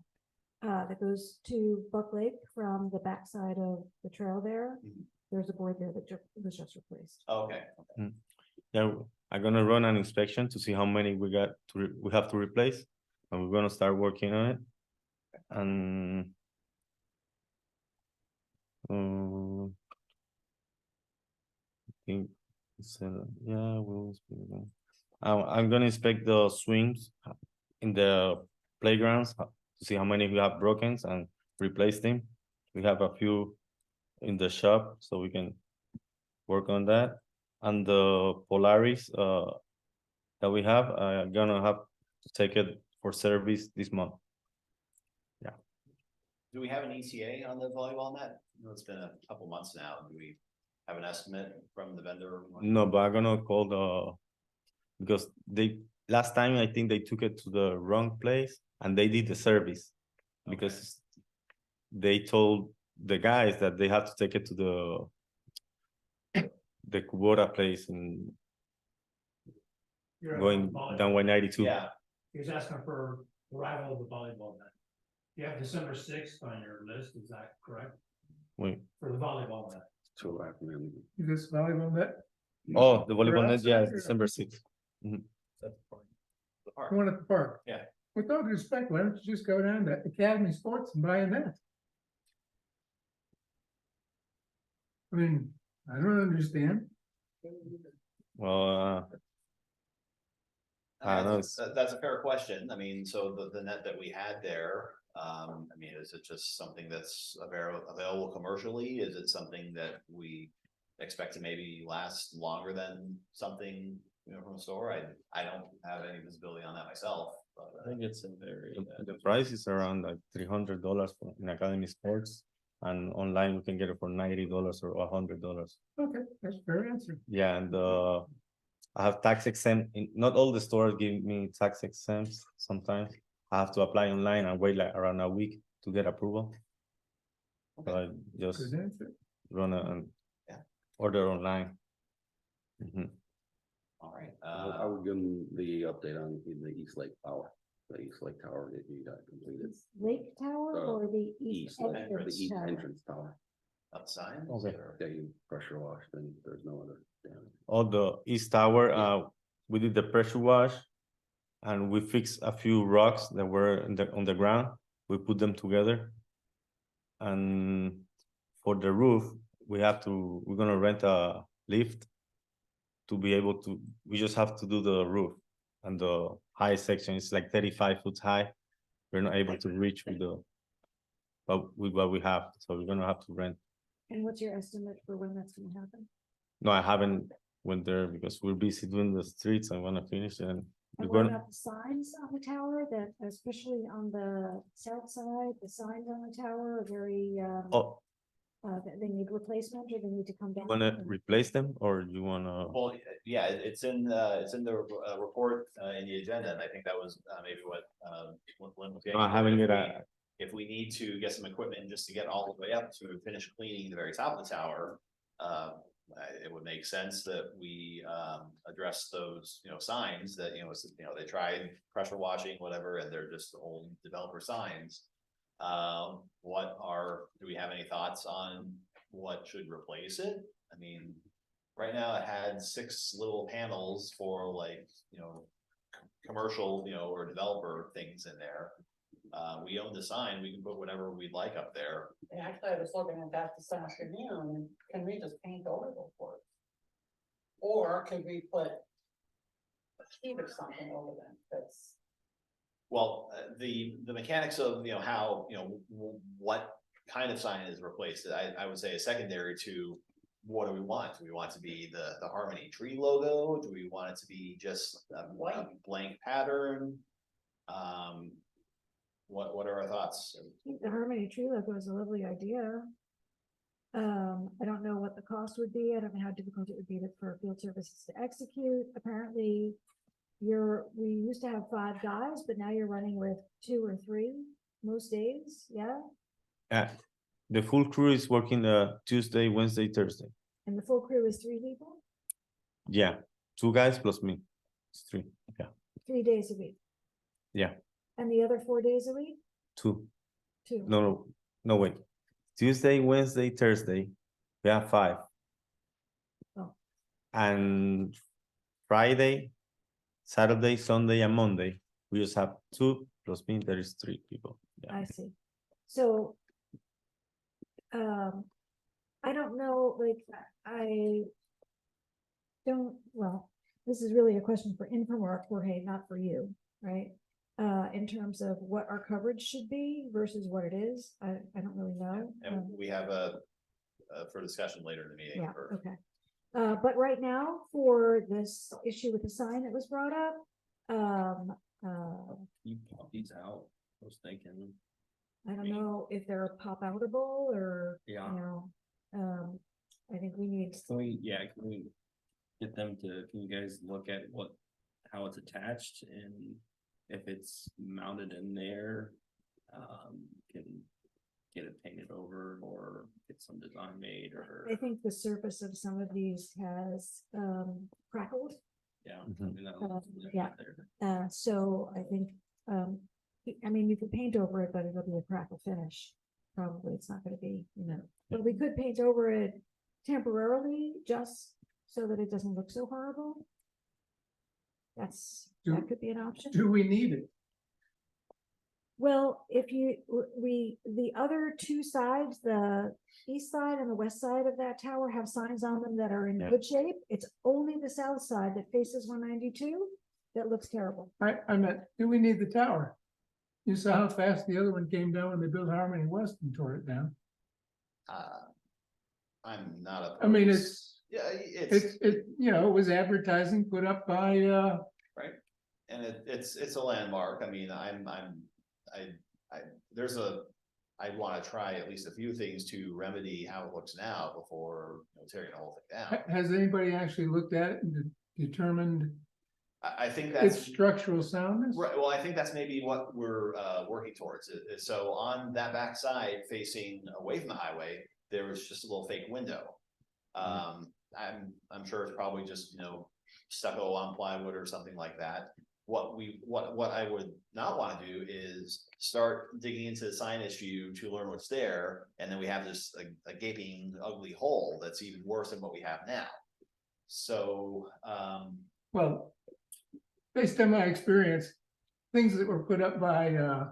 That goes to Buck Lake from the backside of the trail there. Mhm. There's a board there that was just replaced. Okay, Yeah, I'm gonna run an inspection to see how many we have to replace, and we're gonna start working on it. And I think yeah, I'm gonna inspect the swings in the playgrounds to see how many we have broken and replace them. We have a few in the shop, so we can work on that. And the Polaris that we have, I'm gonna have to take it for service this month. do we have an ETA on the volleyball net? It's been a couple months now. Do we have an estimate from the vendor? No, but I'm gonna call because last time I think they took it to the wrong place and they did the service. Because they told the guys that they have to take it to the Kubota place and going down 192. Yeah, He was asking for arrival of the volleyball net. You have December 6th on your list, is that correct? Wait. For the volleyball net. So I recommend. This volleyball net, Oh, the volleyball net, yeah, outside or- December 6th. the park. the one at the park. Yeah. With all due respect, why don't you just go down to Academy Sports and buy a net? I mean, I don't understand. Well, I know That's a fair question. I mean, so the net that we had there, I mean, is it just something that's available commercially? Is it something that we expect to maybe last longer than something, from a store? I don't have any visibility on that myself, but. I think it's a very. the price is around like $300 in Academy Sports, and online we can get it for $90 or $100. Okay, that's a fair answer. Yeah, and I have tax exempt. Not all the stores give me tax exempt. Sometimes I have to apply online and wait like around a week to get approval. So I just Good answer. run and Yeah. order online. Mhm. All right, I would give them the update on the East Lake Tower, that you got completed. Lake Tower or the east Lake, the entrance east tower? entrance tower. outside. Okay. That you pressure washed and there's no other damage. On the east tower, we did the pressure wash. And we fixed a few rocks that were on the ground. We put them together. And for the roof, we're gonna rent a lift to be able to, we just have to do the roof. And the high section is like 35 foot high. We're not able to reach with what we have, so we're gonna have to rent. And what's your estimate for when that's gonna happen? No, I haven't went there because we're busy doing the streets. I wanna finish and And we're what gonna, about the signs on the tower that, especially on the south side, the signs on the tower are very, oh, they need replacement or they need to come down? wanna replace them or you wanna? Well, yeah, it's in the report in the agenda, and I think that was maybe what Lynn was getting. Not having If it we- If we need to get some equipment just to get all the way up to finish cleaning the very top of the tower, it would make sense that we address those, signs that, they tried pressure washing, whatever, and they're just old developer signs. Do we have any thoughts on what should replace it? I mean, right now it had 6 little panels for like, commercial, or developer things in there. We own the sign, we can put whatever we'd like up there. Actually, I was looking at that this afternoon, can we just paint over those boards? Or could we put a sheet or something over them that's. Well, the mechanics of, how, what kind of sign is replaced, I would say is secondary to what do we want? Do we want it to be the Harmony Tree logo? Do we want it to be just a blank pattern? What are our thoughts? The Harmony Tree logo is a lovely idea. I don't know what the cost would be. I don't know how difficult it would be for field services to execute. Apparently, we used to have 5 guys, but now you're running with 2 or 3 most days, yeah? The full crew is working Tuesday, Wednesday, Thursday. And the full crew is 3 people, Yeah, 2 guys plus me. It's 3. Yeah, 3 days a week. yeah, And the other 4 days a week, 2. 2. No, wait. Tuesday, Wednesday, Thursday, we have 5. Oh. And Friday, Saturday, Sunday, and Monday, we just have 2 plus me. There is 3 people. Yeah. I see. So, I don't know, like, this is really a question for Infomark, Jorge, not for you, right? In terms of what our coverage should be versus what it is, I don't really know. And we have for discussion later in the meeting. Yeah, okay. But right now, for this issue with the sign that was brought up, You pop these out, I was thinking. I don't know if they're pop outable or, Yeah. I think we need. Can we get them to, can you guys look at how it's attached and if it's mounted in there? Can get it painted over or get some design made or. I think the surface of some of these has crackled. Yeah. Mhm. I mean, that'll- yeah. there. So I think, you could paint over it, but it'll be a crackle finish. Probably it's not gonna be, but we could paint over it temporarily just so that it doesn't look so horrible. That could be an option. Do we need it? Well, if the other 2 sides, the east side and the west side of that tower have signs on them that are in Yeah. good shape. It's only the south side that faces 192 that looks terrible. I meant, do we need the tower? You saw how fast the other one came down when they built Harmony West and tore it down. I'm not. I mean, opposed. Yeah, it was advertising put up by, right, and it's a landmark. I mean, I want to try at least a few things to remedy how it looks now before tearing the whole thing down. has anybody actually looked at it and determined I think its that's structural soundness? right. Well, I think that's maybe what we're working towards. So on that back side facing away from the highway, there was just a little fake window. I'm sure it's probably just stucco on plywood or something like that. What I would not want to do is start digging into the sign issue to learn what's there, and then we have this a gaping ugly hole that's even worse than what we have now. So, Well, based on my experience, things that were put up by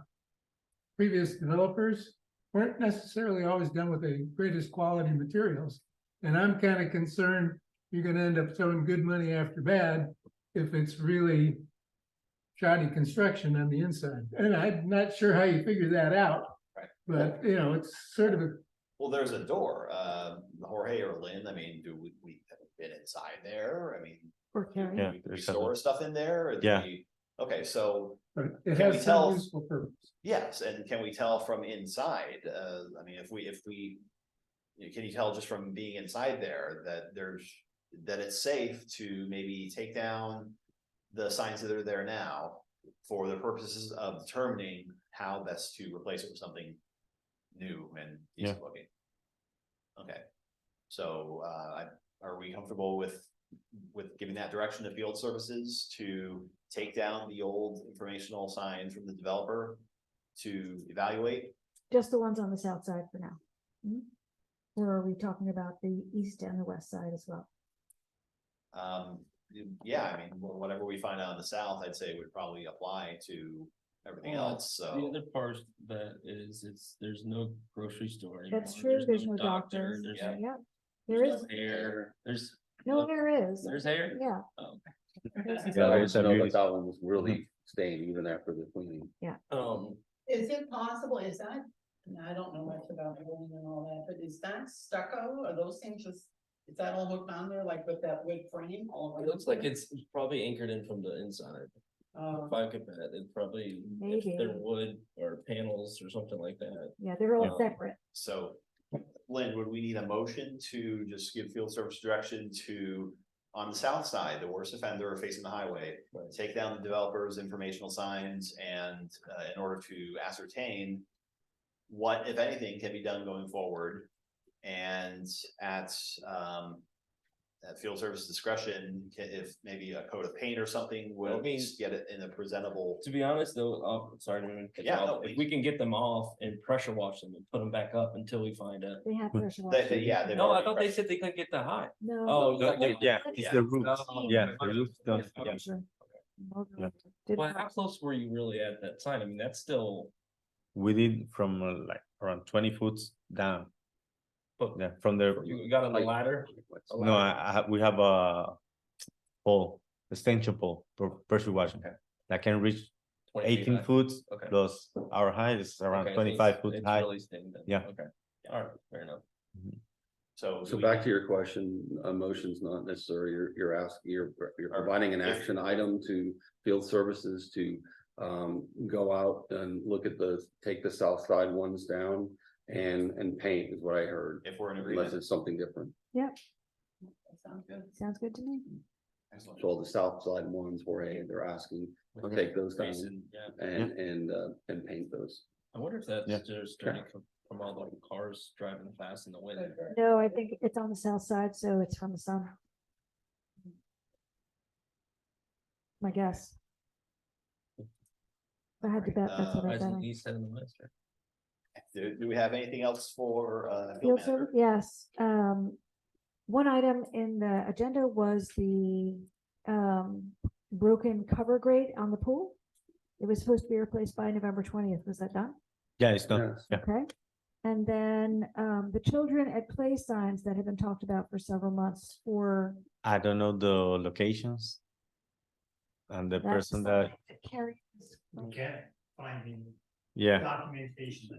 previous developers weren't necessarily always done with the greatest quality materials. And I'm kind of concerned you're gonna end up throwing good money after bad if it's really shoddy construction on the inside. And I'm not sure how you figure that out. Right. But, you know, it's sort of a, well, there's a door, Jorge or Lynn, I mean, do we have been inside there? I mean, Or carry. Yeah, do we there's store stuff in there? Or do Yeah. Okay, so, but it Can we has tell- some useful purpose. yes, and can we tell from inside? I mean, if we, can you tell just from being inside there that it's safe to maybe take down the signs that are there now for the purposes of determining how best to replace it with something new and decent looking? Okay, so, are we comfortable with giving that direction to field services to take down the old informational signs from the developer to evaluate? Just the ones on the south side for now. Mhm. Or are we talking about the east and the west side as well? Yeah, I mean, whatever we find out in the south, I'd say would probably apply to everything Well, else, The so. other part that is, there's no grocery store anymore. That's true, there's no doctor, There's yeah, there there's is, no hair, there's. no, there is. There's hair? Yeah. Oh, Yeah, I said, no, that one was really staying even after the cleaning. Is it possible, is that, and I don't know much about building and all that, but is that stucco, or those things just, is that all hooked on there, like with that wood frame? It looks like it's probably anchored in from the inside. If I could bet, it probably, if Maybe. they're wood or panels or something like that. Yeah, they're all Um, separate. So, Lynn, would we need a motion to just give field service direction to, on the south side, the worst offender facing the highway, Right. take down the developer's informational signs and, in order to ascertain what, if anything, can be done going forward, and at field service discretion, if maybe a coat of paint or something would at least get it in a presentable. To be honest, though, sorry, to cut you Yeah, off. no, If we can get them off and pressure wash them and put them back up until we find a. They have pressure They, washing. yeah, they've No, I already thought they pressed- said they couldn't get that high. No. Oh, Yeah, it's the roof. Oh, Yeah, okay. the roof done, Okay. yeah. Sure. Yeah. Didn't Well, how have- close were you really at that sign? I mean, that's still, We did from like around 20 foot down. But- Yeah, from there. you got on the ladder? A No, ladder? we have a pole, extension pole for pressure washing Okay. that can reach 20 feet 18 high? foot Okay. plus our height is around Okay, so 25 it's- foot it's high. really staying then. Yeah. Okay, all right, fair enough. So. So back to your question, a motion's not necessary, you're asking, you're providing an action item to field services to. Go out and look at take the south side ones down and paint is what I heard. If we're in Unless agreement. it's something different. Yep, Sounds good. sounds good to me. Excellent. So all the south side ones where they're asking to take those down Reason, yeah. and paint those. I wonder if that's Yeah. just turning from all the cars driving fast in the wind. No, I think it's on the south side, so it's from the sun. My guess. If I had to bet, that's what I Rise in bet. the east and the west, right? Do we have anything else for, Field field service, manager? yes. One item in the agenda was the broken cover grate on the pool. It was supposed to be replaced by November 20th. Was that done? Yeah, it's done. Yes. Yeah. Okay. And then the children at play signs that have been talked about for several months for I don't know the locations. And the that's person that, something that carries. You can't find the yeah, documentation.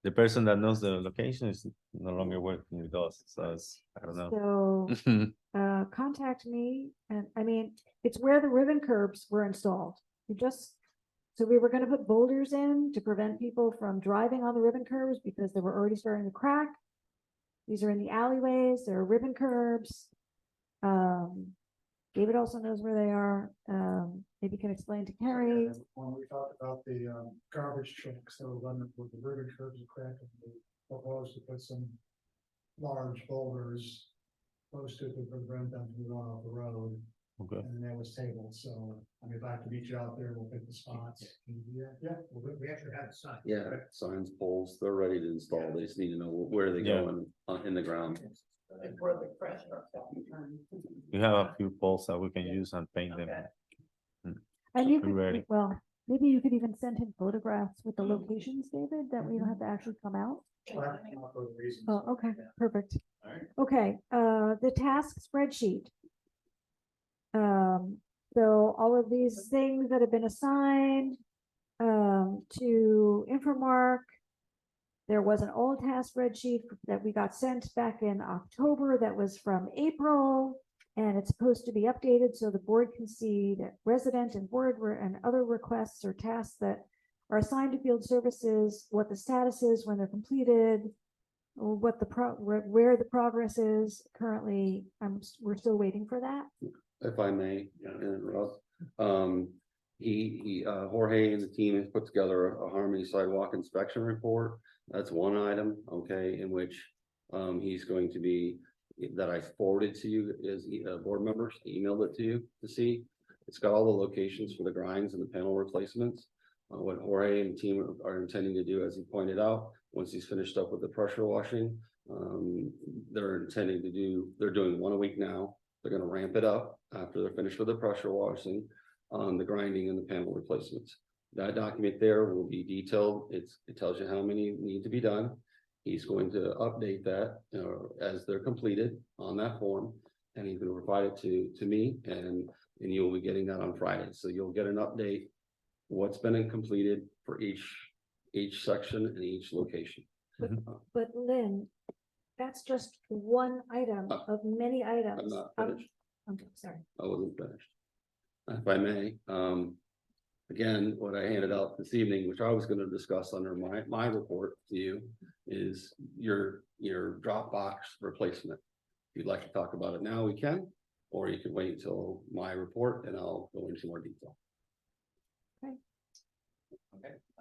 the person that knows the location is no longer working with us, so it's, I don't know. So contact me, and I mean, it's where the ribbon curbs were installed. So we were gonna put boulders in to prevent people from driving on the ribbon curbs because they were already starting to crack. These are in the alleyways, there are ribbon curbs. David also knows where they are. Maybe you can explain to Carrie. When we talked about the garbage trucks, so when the ribbon curbs are cracked, we proposed to put some large boulders posted to prevent them from going off the road. Okay. And that was tabled, so I mean, if I have to meet you out there, we'll pick the spots. Yeah, we actually had the sign. Yeah, signs, poles, they're ready to install. They just need to know where they're Yeah. going in the ground. Where the crash trucks got turned. We have a few poles that we can use and paint them. And you Ready. could, well, maybe you could even send him photographs with the locations, David, that we don't have to actually come out. Oh, okay, perfect. Alright. Okay, the task spreadsheet. So all of these things that have been assigned to Infomark. There was an old task spreadsheet that we got sent back in October that was from April. And it's supposed to be updated so the board can see that resident and board and other requests or tasks that are assigned to field services, what the status is when they're completed, or what the where the progress is currently. We're still waiting for that. If I may, interrupt. Jorge and the team has put together a Harmony sidewalk inspection report. That's one item, okay, in which he's going to be, that I forwarded to you as board members, emailed it to you to see. It's got all the locations for the grinds and the panel replacements. What Jorge and the team are intending to do, as he pointed out, once he's finished up with the pressure washing, they're doing one a week now. They're gonna ramp it up after they're finished with the pressure washing on the grinding and the panel replacements. That document there will be detailed. It tells you how many need to be done. He's going to update that as they're completed on that form, and he's going to provide it to me, and you'll be getting that on Friday. So you'll get an update what's been completed for each section and each location. But Lynn, that's just one item of many items. I'm not finished. Okay, sorry. I wasn't finished. If I may, again, what I handed out this evening, which I was going to discuss under my report to you, is your Dropbox replacement. If you'd like to talk about it now, we can, or you can wait until my report and I'll go into more detail. Okay.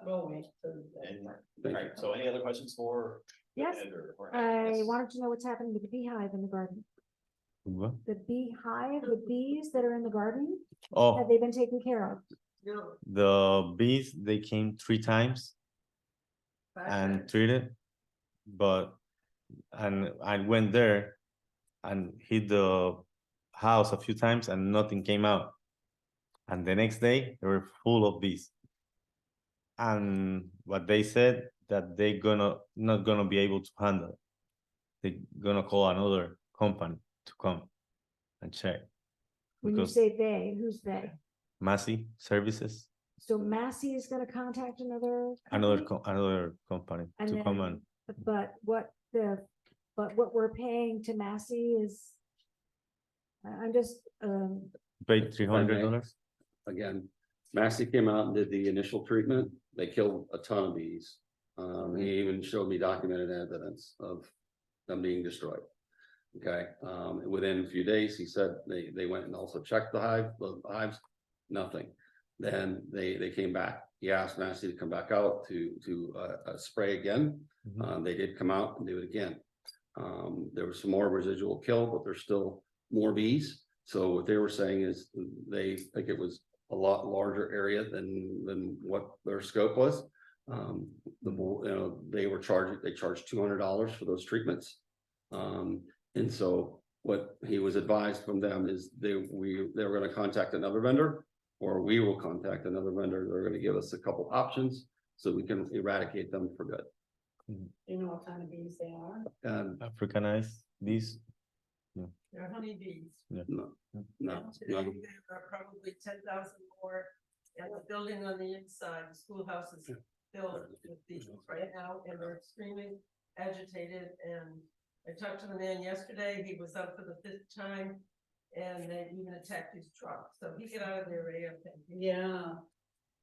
We'll wait till And, right, so any other questions for? Yes, Ed or I Agnes? wanted to know what's happening with the beehive in the garden. What? The beehive, the bees that are in the garden, have Oh, they been taken care of? the bees, they came 3 times and treated, but, and I went there and hit the house a few times and nothing came out. And the next day, they were full of bees. And what they said that they not gonna be able to handle it. They're gonna call another company to come and check. When you Because say they, who's they? Massey Services, So Massey is gonna contact another? another company? company And to come then- and But what we're paying to Massey is. I'm just, pay $300. Again, Massey came out and did the initial treatment. They killed a ton of bees. He even showed me documented evidence of them being destroyed. Okay, within a few days, he said they went and also checked the hives, nothing. Then they came back. He asked Massey to come back out to spray again. They did come out and do it again. There was some more residual kill, but there's still more bees. So what they were saying is they think it was a lot larger area than what their scope was. They charged $200 for those treatments. And so what he was advised from them is they were going to contact another vendor, or we will contact another vendor. They're going to give us a couple options so we can eradicate them for good. you know what kind of bees they are? Africanized bees. They're honeybees. No. Today, there are probably 10,000 more, and the building on the inside, the schoolhouse is filled with bees right now, and they're extremely agitated. And I talked to the man yesterday, he was up for the 5th time, and they even attacked his truck, so he get out of there ASAP. Yeah.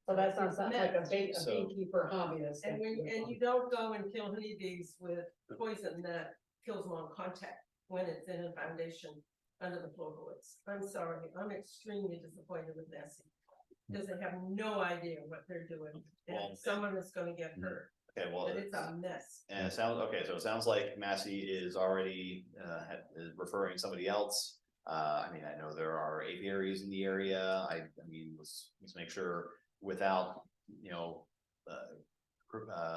So that sounds like a So- beekeeper hobbyist. And you don't go and kill honeybees with poison that kills them on contact when it's in a foundation under the floorboards. I'm sorry, I'm extremely disappointed with Nessie. Because they have no idea what they're doing, Well, and someone is gonna get hurt. Okay, well, And it's a mess. and it sounds, okay, so it sounds like Massey is already, is referring somebody else. I mean, I know there are aviaries in the area. I mean, let's make sure without, you know,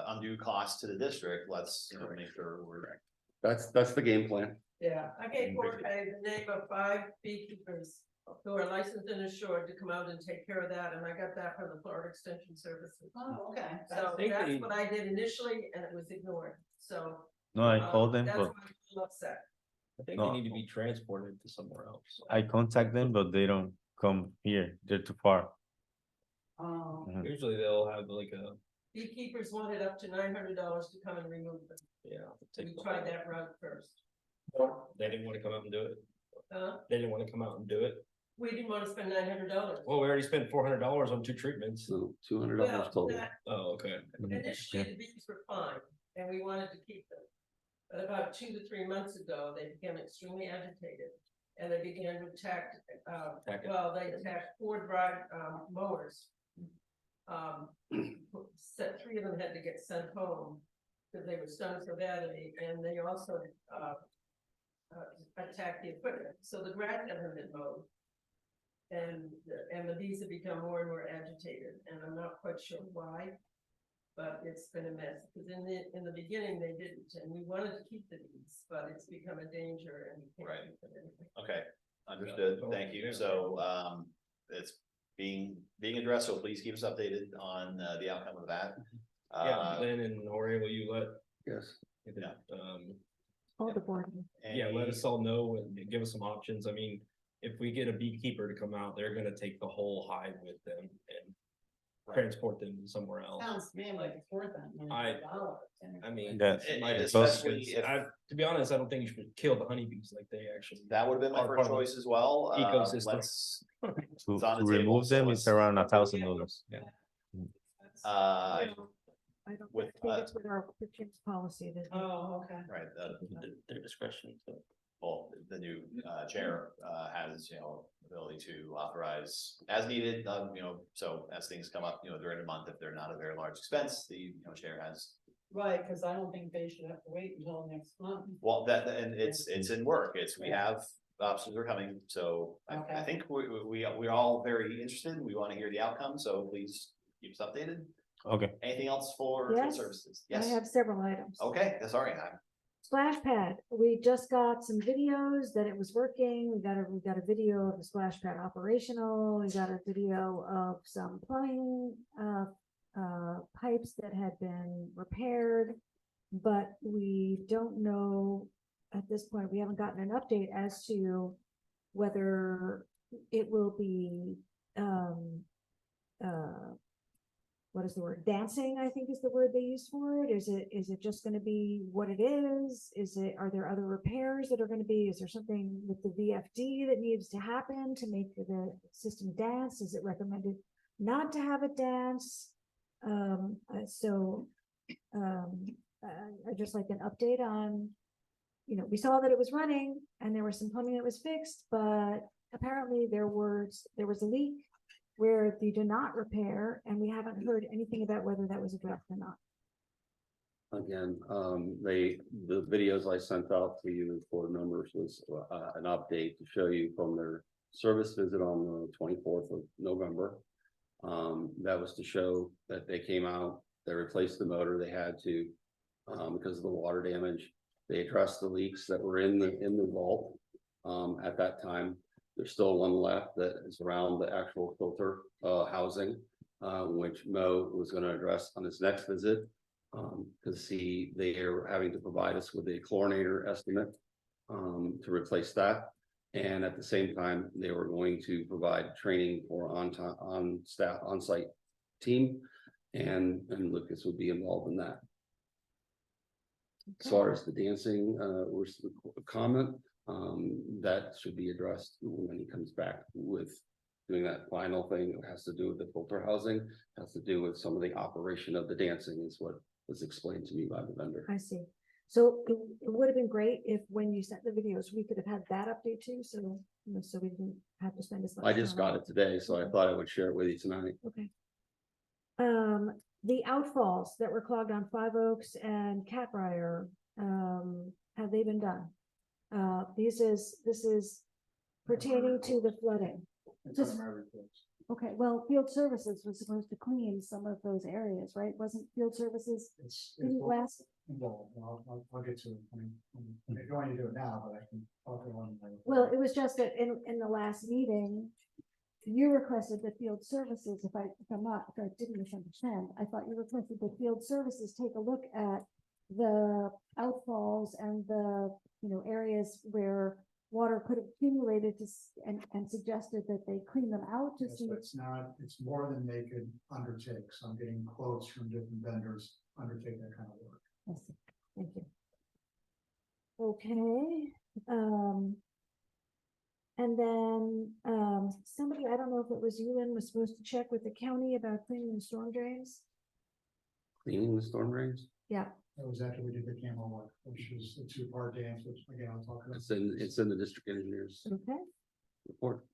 undue cost to the district, let's, you know, make sure we're. That's the game plan. Yeah, I gave Jorge the name of 5 beekeepers who are licensed and assured to come out and take care of that, and I got that from the Florida Extension Services. Oh, okay. So think that's they- what I did initially, and it was ignored, so. No, I called them, That's but why I'm a little upset. I think No. they need to be transported to somewhere else. I contact them, but they don't come here. They're too far. Oh, Usually they'll have like a, Beekeepers wanted up to $900 to come and remove them. yeah. We tried that route first. They didn't want to come out and do it. Uh, They didn't want to come out and do it. we didn't want to spend $900. Well, we already spent $400 on 2 treatments. So $200 Well, total. that- Oh, okay. Initially, the bees were fine, and we wanted to keep them. But about 2 to 3 months ago, they became extremely agitated. And they began to attack, Attack it. well, they attacked 4 drive, mowers. Set 3 of them had to get sent home because they were stung so badly, and they also, attacked the equipment, so the grass hasn't been mowed. And the bees have become more and more agitated, and I'm not quite sure why. But it's been a mess, because in the beginning, they didn't, and we wanted to keep the bees, but it's become a danger and we can't Right. keep them anymore. Okay, understood. Thank you. So, it's being addressed, so please keep us updated on, the outcome of that. Yeah, Lynn and Jorge, will you let, Yes. Yeah. All the board. yeah, let us all know and give us some options. I mean, if we get a beekeeper to come out, they're gonna take the whole hive with them and transport them somewhere else. sounds to me like it's worth it. I mean, Yes. it might Yes. Especially especially, if- to be honest, I don't think you should kill the honeybees like they actually. That would have been my are first part of the choice as well. ecosystem. Let's, To, It's on to the table, remove them, so it's let's- around $1,000. uh, I don't with, think it's with our purchase policy that. Oh, okay. right, Their discretion. So. well, the new, chair, has, you know, ability to authorize as needed, you know, so as things come up, you know, during the month, if they're not a very large expense, the, you know, chair has. Right, because I don't think they should have to wait until next month. Well, and it's in work, we have, officers are coming, so I Okay. think we're all very interested, we want to hear the outcome, so please keep us updated. Okay. Anything else for field Yes, services? I Yes, have several items. okay, sorry, Splash pad, we just got some videos that it was working. We got a video of the splash pad operational. We got a video of some plumbing pipes that had been repaired. But we don't know at this point, we haven't gotten an update as to whether it will be what is the word? Dancing, I think is the word they use for it. Is it just gonna be what it is? Are there other repairs that are gonna be? Is there something with the VFD that needs to happen to make the system dance? Is it recommended not to have it dance? I'd just like an update on, you know, we saw that it was running and there was some plumbing that was fixed, but apparently there was a leak where they did not repair, and we haven't heard anything about whether that was addressed or not. Again, the videos I sent out to you as board members was an update to show you from their service visit on the 24th of November. That was to show that they came out, they replaced the motor they had to, because of the water damage. They addressed the leaks that were in the vault. At that time, there's still one left that is around the actual filter housing, which Mo was going to address on his next visit. Because they are having to provide us with a chlorinator estimate to replace that. And at the same time, they were going to provide training for on-site team, and Lucas would be involved in that. As far as the dancing, was a comment, that should be addressed when he comes back with doing that final thing. It has to do with the filter housing, has to do with some of the operation of the dancing is what was explained to me by the vendor. I see. So it would have been great if when you sent the videos, we could have had that update too, so, you know, so we didn't have to spend as much. I just time on got it today, so I thought I would share it with you tonight. Okay. the outfalls that were clogged on Five Oaks and Catbrier, have they been done? This is pertaining to the flooding. Just- Okay, well, field services was supposed to clean some of those areas, right? Wasn't field services, didn't last? I'll get to it. I'm going to do it now, but I can talk along. Well, it was just that in the last meeting, you requested the field services, if I didn't misunderstand, I thought you requested the field services take a look at the outfalls and the, areas where water could have accumulated and suggested that they clean them out to see. It's more than they could undertake. So I'm getting quotes from different vendors, undertake that kind of work. I see. Thank you. Okay, and then, somebody, I don't know if it was you, Lynn, was supposed to check with the county about cleaning the storm drains. Cleaning the storm drains? Yeah, That was after we did the camera work, which was the two-part dance, which again, I'll talk about. It's in the district engineer's okay, report.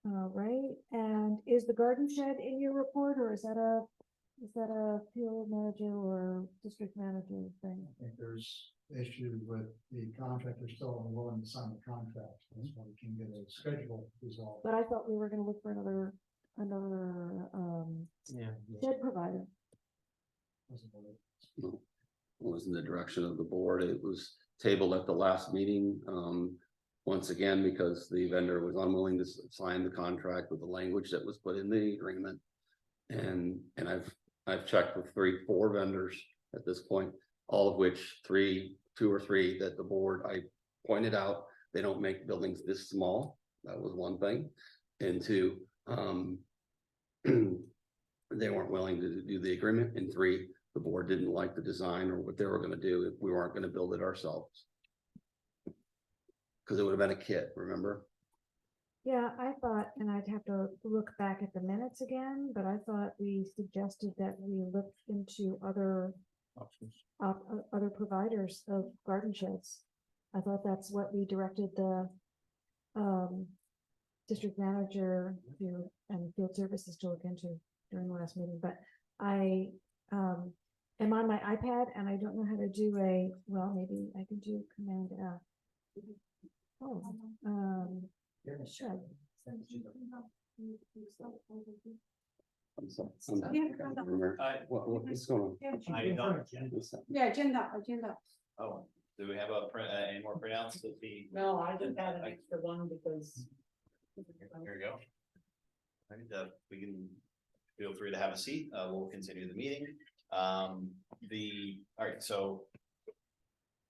all right, and is the garden shed in your report, or is that a field manager or district manager thing? I think there's issues with the contractor still unwilling to sign the contract. That's why we can get a schedule resolved. But I thought we were gonna look for another shed provider. No, it was in the direction of the board. It was tabled at the last meeting. Once again, because the vendor was unwilling to sign the contract with the language that was put in the agreement. And I've checked with 4 vendors at this point, all of which 2 or 3 that the board, I pointed out, they don't make buildings this small. That was one thing. And 2, they weren't willing to do the agreement. And 3, the board didn't like the design or what they were gonna do if we weren't gonna build it ourselves. Cause it would have been a kit, remember? Yeah, I thought, and I'd have to look back at the minutes again, but I thought we suggested that we looked into other Options. other providers of garden sheds. I thought that's what we directed the district manager to and field services to look into during the last meeting, but I am on my iPad and I don't know how to do maybe I can do Command F. Oh, sure. I'm sorry. What's going on? Yeah, agenda. Oh, do we have any more printouts of the? No, I just had an extra one because. Here we go. We can feel free to have a seat. We'll continue the meeting. All right, so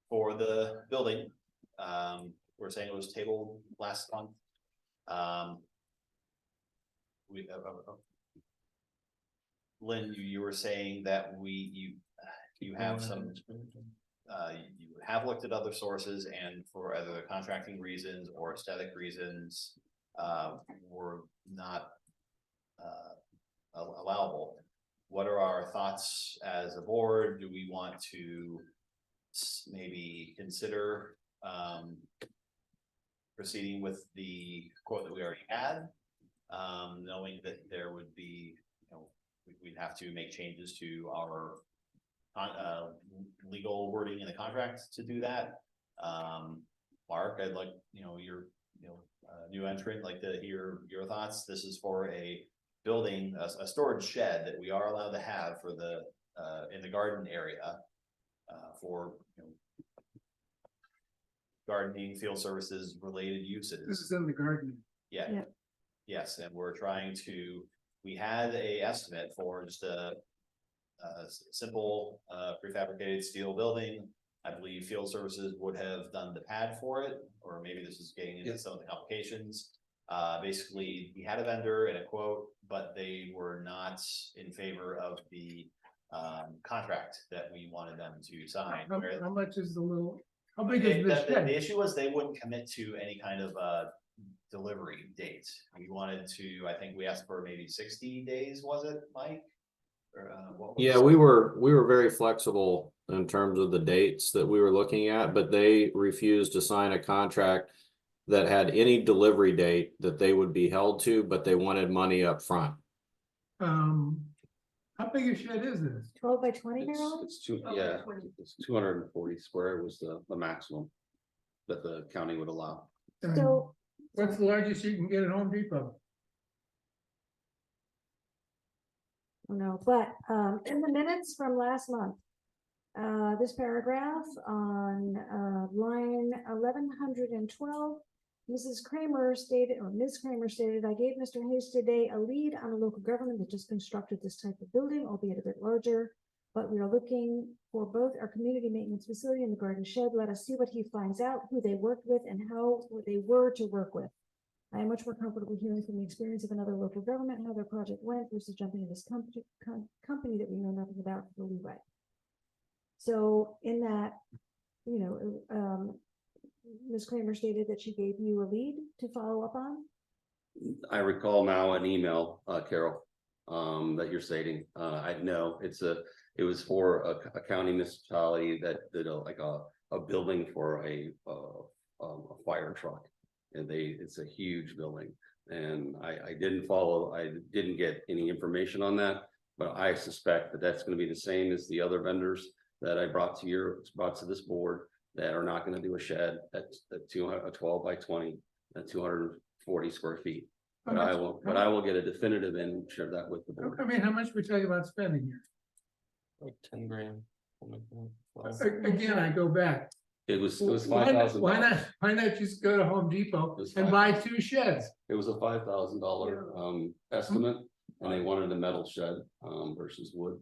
for the building, we're saying it was tabled last month. Lynn, you were saying that you have some, you have looked at other sources and for either contracting reasons or aesthetic reasons, were not allowable. What are our thoughts as a board? Do we want to maybe consider proceeding with the quote that we already had, knowing that there would be, we'd have to make changes to our legal wording in the contract to do that. Mark, I'd like, your, new entrant, like to hear your thoughts. This is for a building, a storage shed that we are allowed to have for the, in the garden area, for, gardening, field services, related uses. This is in the garden. Yeah. Yeah. Yes, and we're trying to, we had a estimate for just a simple, prefabricated steel building. I believe field services would have done the pad for it, or maybe this is getting into some of the complications. Basically, we had a vendor and a quote, but they were not in favor of the contract that we wanted them to sign. How much is how big is this The shed? issue was they wouldn't commit to any kind of delivery date. We wanted to, I think we asked for maybe 60 days, was it, Mike? Or, what was Yeah, we were very flexible in terms of the dates that we were looking at, but they refused to sign a contract that had any delivery date that they would be held to, but they wanted money up front. How big a shed is this? 12 by 20, It's, Harold? it's two, yeah, it's 240 square was the maximum that the county would allow. So. What's the largest you can get at Home Depot? No, but in the minutes from last month, this paragraph on line 1112, Mrs. Kramer stated, or Ms. Kramer stated, I gave Mr. Hayes today a lead on a local government that just constructed this type of building, albeit a bit larger. But we are looking for both our community maintenance facility and the garden shed. Let us see what he finds out, who they worked with and how they were to work with. I am much more comfortable hearing from the experience of another local government, how their project went versus jumping into this company that we know nothing about for the leeway. So in that, Ms. Kramer stated that she gave you a lead to follow up on. I recall now an email, Carol, that you're stating. I know it was for a county municipality that did a building for a fire truck. And it's a huge building. And I didn't get any information on that, but I suspect that that's going to be the same as the other vendors that I brought to this board that are not going to do a shed at 12 by 20 at 240 square feet. But I will get a definitive and share that with the board. I mean, how much we talking about spending here? Like 10 grand. Again, I go back. It was Why not- $5,000. Why not just go to Home Depot It was and buy $5,000. 2 sheds? It was a $5,000 estimate, and they wanted a metal shed versus wood.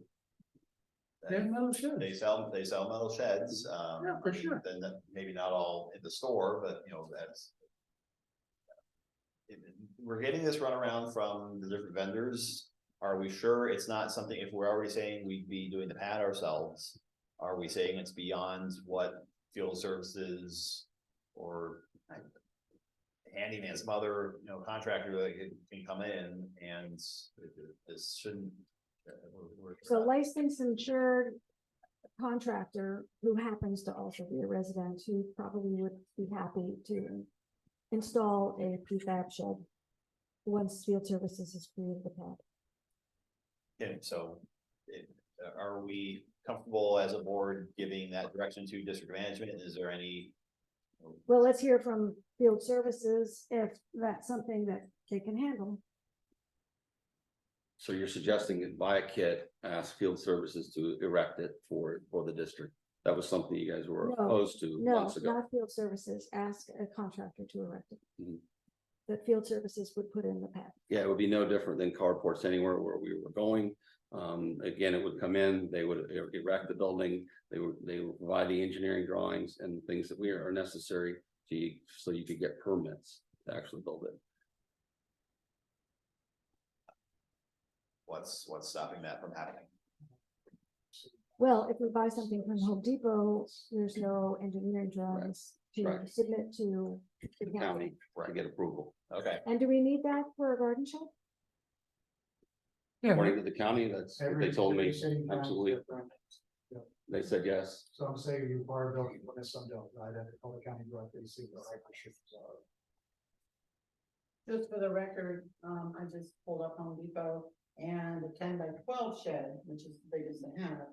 They have metal sheds. They sell metal sheds. Yeah, for sure. Then maybe not all in the store, but that's. We're getting this runaround from the different vendors. Are we sure it's not something, if we're already saying we'd be doing the pad ourselves, are we saying it's beyond what field services or handyman, some other, contractor that can come in and this shouldn't. So licensed insured contractor who happens to also be a resident who probably would be happy to install a prefab shed once field services has created the pad. And so are we comfortable as a board giving that direction to district management? Is there any? Well, let's hear from field services if that's something that they can handle. So you're suggesting that buy a kit, ask field services to erect it for the district. That was something you guys were opposed to No, months ago. not field services. Ask a contractor to erect it. Mhm. That field services would put in the pad. Yeah, it would be no different than carports anywhere where we were going. Again, it would come in, they would erect the building, they would provide the engineering drawings and things that are necessary so you could get permits to actually build it. What's stopping that from happening? Well, if we buy something from Home Depot, there's no engineering drawings to Right. submit to the The county. county to get approval. Okay. And do we need that for a garden shed? Yeah, According to the county, that's what they told me. Absolutely. They said yes. Some say you require building, but some don't, right? At the Color County directly see the restrictions are. Just for the record, I just pulled up Home Depot and the 10 by 12 shed, which is the biggest they have.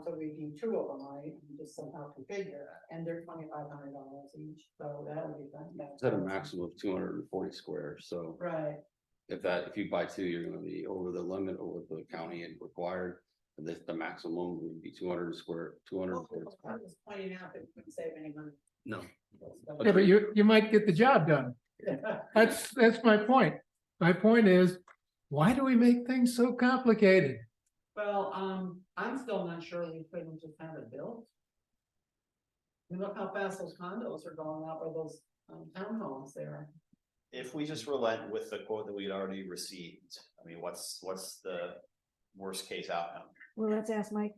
So we do 2 of them, right? And just somehow configure, and they're $2,500 each, so that would be fun. It's at a maximum of 240 squares, so Right, if you buy 2, you're gonna be over the limit or what the county had required. And the maximum would be 200 square, 240 I square. was pointing out that we couldn't save any money. No. yeah, but you might get the job done. That's my point. My point is, why do we make things so complicated? Well, I'm still not sure we couldn't just have it built. And look how fast those condos are going up, or those townhomes there. If we just relent with the quote that we'd already received, I mean, what's the worst case outcome? Well, let's ask Mike.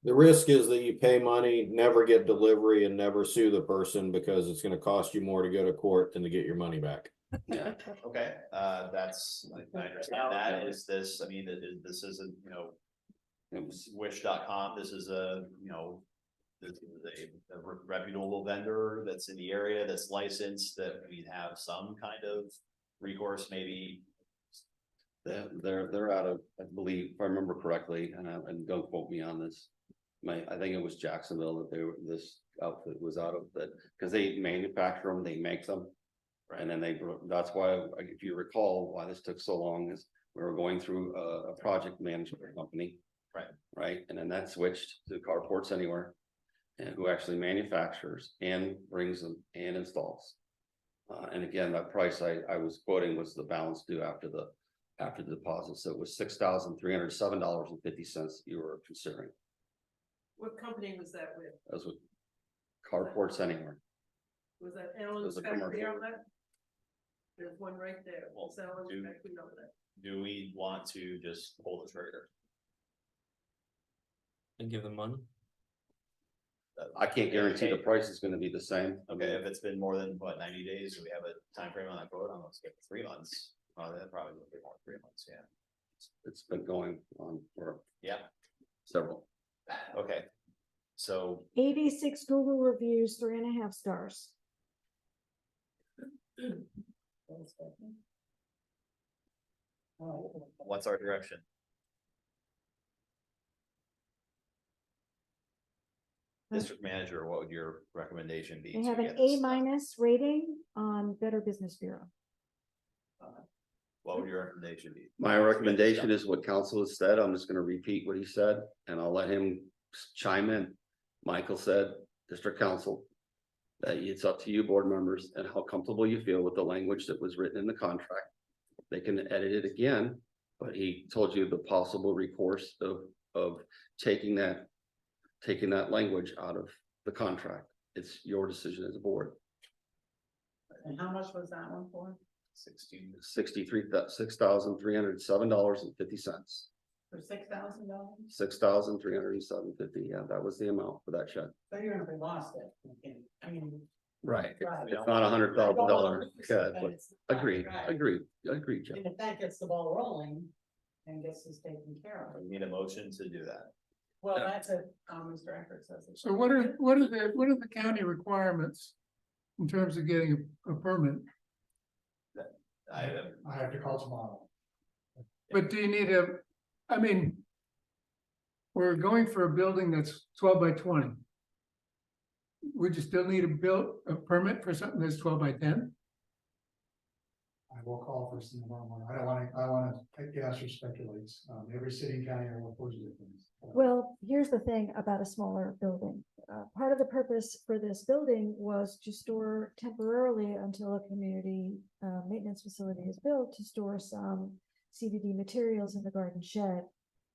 The risk is that you pay money, never get delivery, and never sue the person because it's gonna cost you more to go to court than to get your money back. Yeah. Okay, that's, I understand that. Is this, I mean, this isn't, wish.com, this is this is a reputable vendor that's in the area, that's licensed, that we have some kind of recourse, maybe They're out of, I believe, if I remember correctly, and don't quote me on this. I think it was Jacksonville that this outfit was out of that, because they manufacture them, they make them. And then that's why, if you recall, why this took so long is we were going through a project management company. Right, and then that switched to Carports Anywhere. And who actually manufactures and brings them and installs. And again, that price I was quoting was the balance due after the deposit, so it was $6,307.50 you were considering. What company was that with? That was with Carports Anywhere. Was that It Alan's was a factory commercial. outlet? There's one right there. Well, It's Alan's do- factory outlet. Do we want to just pull the trigger? And give them money? I can't guarantee the price is gonna be the same. Okay, if it's been more than, what, 90 days, do we have a time frame on that quote? I'm gonna skip 3 months. That probably would be more, 3 months, yeah. It's been going on for Yeah, several. okay. So 86 Google reviews, 3.5 stars. what's our direction? District manager, what would your recommendation be? They to have an get this A- done? rating on Better Business Bureau. What would your recommendation be? My recommendation is what council has said. I'm just gonna repeat what he said and I'll let him chime in. Michael said, district council, that it's up to you, board members, and how comfortable you feel with the language that was written in the contract. They can edit it again, but he told you the possible recourse of taking that language out of the contract. It's your decision as a board. And how much was that one for? 6,307.50. For $6,000? $6,307.50. Yeah, that was the amount for that check. So you're gonna be lost it. I mean. Right. Right. It's not $100,000 cut, but it's not, agreed, right. agreed, Jeff. And if that gets the ball rolling and gets this taken care of, We need a motion to do that. well, that's it, Mr. Eckert says. So what are the county requirements in terms of getting a permit? I have to call tomorrow. But do you need we're going for a building that's 12 by 20. Would you still need a permit for something that's 12 by 10? I will call first thing tomorrow morning. I wanna take gas or speculates. Every city and county will force different. Well, here's the thing about a smaller building. Part of the purpose for this building was to store temporarily until a community maintenance facility is built, to store some CDD materials in the garden shed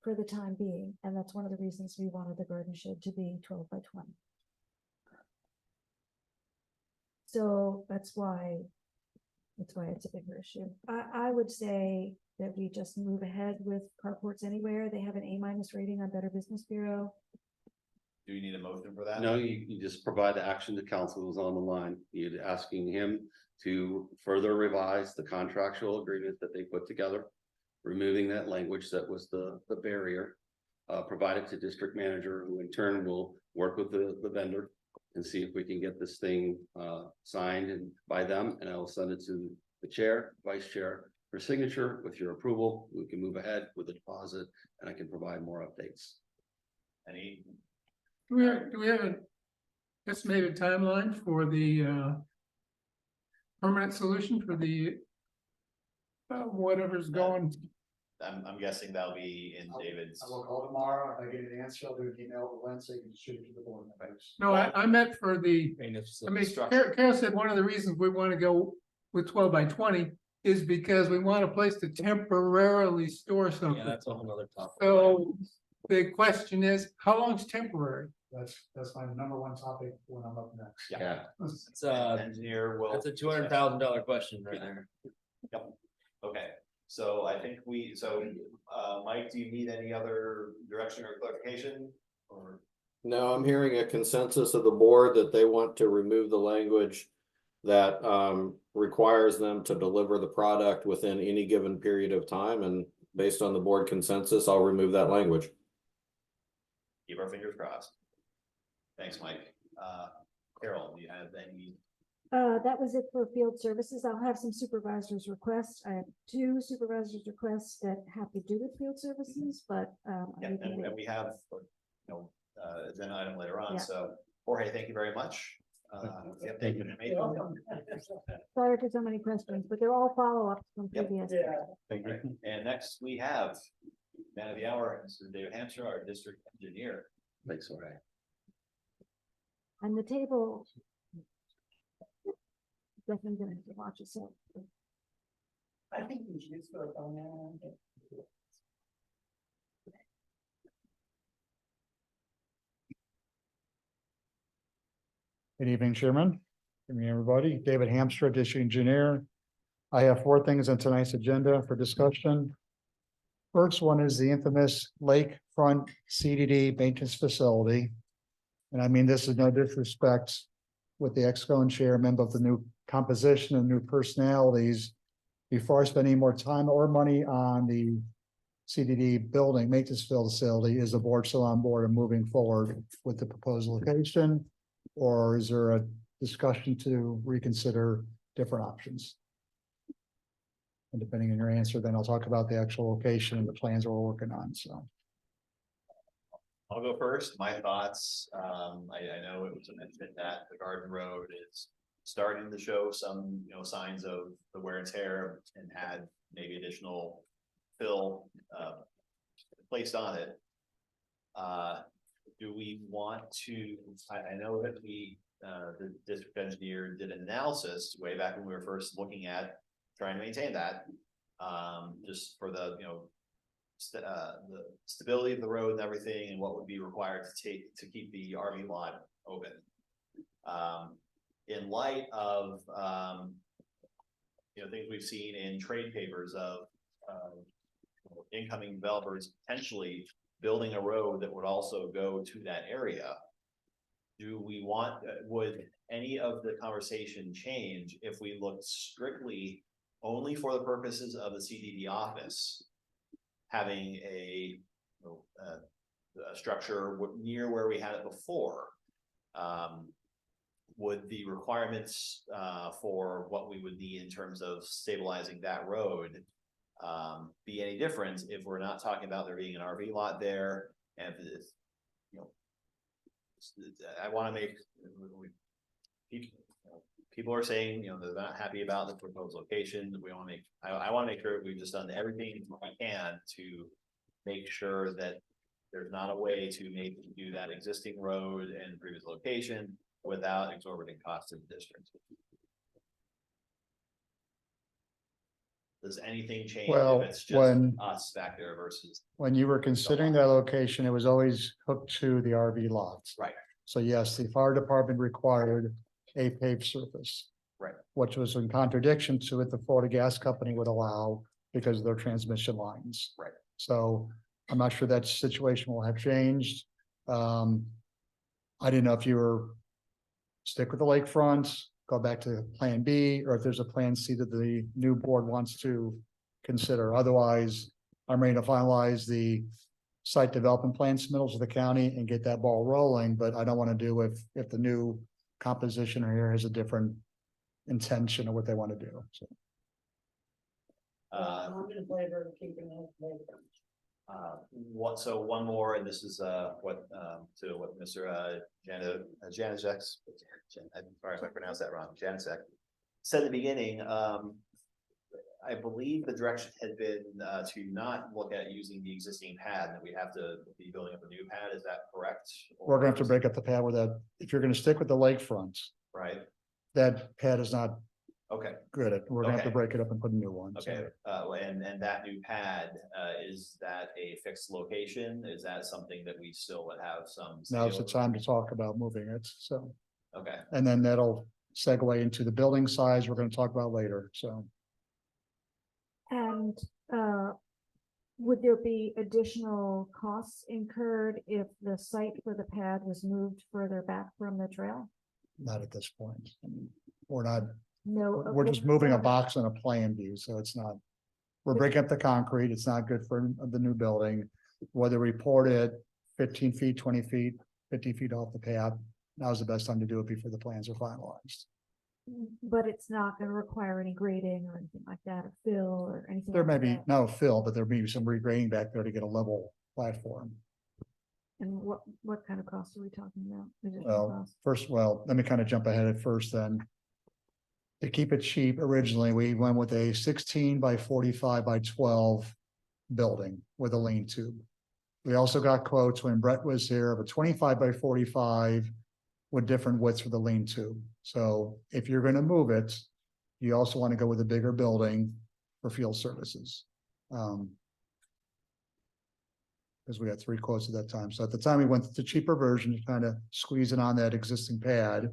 for the time being. And that's one of the reasons we wanted the garden shed to be 12 by 20. So that's why it's a bigger issue. I would say that we just move ahead with Carports Anywhere. They have an A- rating on Better Business Bureau. Do you need a motion for that? No, you just provide the action to council who's on the line. You're asking him to further revise the contractual agreement that they put together. Removing that language that was the barrier. Provide it to district manager, who in turn will work with the vendor. And see if we can get this thing signed and by them, and I will send it to the chair, vice chair for signature. With your approval, we can move ahead with the deposit and I can provide more updates. Any, Do we have an estimated timeline for the permanent solution for the whatever's going? I'm guessing that'll be in David's. I will call tomorrow. If I get an answer, I'll do an email to Wednesday and distribute to the board members. No, I meant for the, Carol said one of the reasons we want to go with 12 by 20 is because we want a place to temporarily store Yeah, something. that's a whole nother topic. So the question is, how long's temporary? That's my number one topic when I'm up next. Yeah. It's Engineer will. that's a $200,000 question right there. Yep, okay, so I think Mike, do you need any other direction or clarification? Or, No, I'm hearing a consensus of the board that they want to remove the language that requires them to deliver the product within any given period of time, and based on the board consensus, I'll remove that language. keep our fingers crossed. Thanks, Mike. Carol, do you have any That was it for field services. I'll have some supervisors requests. I have 2 supervisors requests that have to do with field services, but, I Yeah, need to and wait. we have, agenda item later on, Yeah. so Jorge, thank you very much. Yeah, thank you. Sorry for so many questions, but they're all follow-ups from Yep. previous. Thank you. And next we have man of the hour, Mr. David Hampshire, our district engineer. Thanks, all right. And the table. Definitely gonna have to watch it, so. I think we should just vote on that. Good evening, Chairman. Good evening, everybody. David Hamstra, District Engineer. I have 4 things on tonight's agenda for discussion. First one is the infamous lakefront CDD maintenance facility. And I mean, this is no disrespect with the ex-con chairman, but the new composition and new personalities. Before I spend any more time or money on the CDD building maintenance facility, is the board still on board and moving forward with the proposed location? Or is there a discussion to reconsider different options? And depending on your answer, then I'll talk about the actual location and the plans we're working on, so. I'll go first. My thoughts, I know it was mentioned that the Garden Road is starting to show some, signs of the wear and tear and had maybe additional fill, placed on it. Do we want to, I know that the district engineer did an analysis way back when we were first looking at trying to maintain that. Just for the, the stability of the road and everything and what would be required to keep the RV lot open. In light of, things we've seen in trade papers of, incoming developers potentially building a road that would also go to that area. Do we want, would any of the conversation change if we looked strictly only for the purposes of the CDD office, having a structure near where we had it before? Would the requirements for what we would need in terms of stabilizing that road be any different if we're not talking about there being an RV lot there? And if it's, I want to make people are saying, they're not happy about the proposed location. We want to make, I want to make sure we've just done everything we can to make sure that there's not a way to maybe do that existing road and previous location without exorbitant costs to the district. Does anything change Well, if it's just when- us back there versus? When you were considering that location, it was always hooked to the RV lots. Right. So yes, the fire department required a paved surface. Right. Which was in contradiction to what the Florida Gas Company would allow because of their transmission lines. Right. So I'm not sure that situation will have changed. I didn't know if you were stick with the lakefront, go back to plan B, or if there's a plan C that the new board wants to consider. Otherwise, I'm ready to finalize the site development plan submittals to the county and get that ball rolling, but I don't want to do if the new composition here has a different intention of what they want to do, so. I'm in favor of keeping it. So one more, and this is to what Mr. Janacek, I'm sorry if I pronounced that wrong, Janacek said at the beginning. I believe the direction had been to not look at using the existing pad, that we have to be building up a new pad. Is that correct? We're gonna have to break up the pad with that. If you're gonna stick with the lakefront, Right. that pad is not Okay. good at, we're gonna have to Okay. break it up and put a new one. so. Okay. And that new pad, is that a fixed location? Is that something that we still would have some? say Now's the over? time to talk about moving it, so. Okay. And then that'll segue into the building size we're gonna talk about later, so. And would there be additional costs incurred if the site for the pad was moved further back from the trail? Not at this point. I mean, we're not, No. we're okay, just moving a so- box on a plan view, so it's not. We're breaking up the concrete. It's not good for the new building. Whether we poured it 15 feet, 20 feet, 50 feet off the pad, now's the best time to do it before the plans are finalized. But it's not gonna require any grading or anything like that, or fill or anything. There may like be, that. no fill, but there may be some regrading back there to get a level platform. And what kind of cost are we talking about? Additional Well, cost? first, well, let me kind of jump ahead at first then. To keep it cheap, originally, we went with a 16 by 45 by 12 building with a lean-to. We also got quotes when Brett was here of a 25 by 45 with different widths for the lean-to. So if you're gonna move it, you also want to go with a bigger building for field services. Because we got 3 quotes at that time. So at the time, we went to the cheaper version to kind of squeeze it on that existing pad.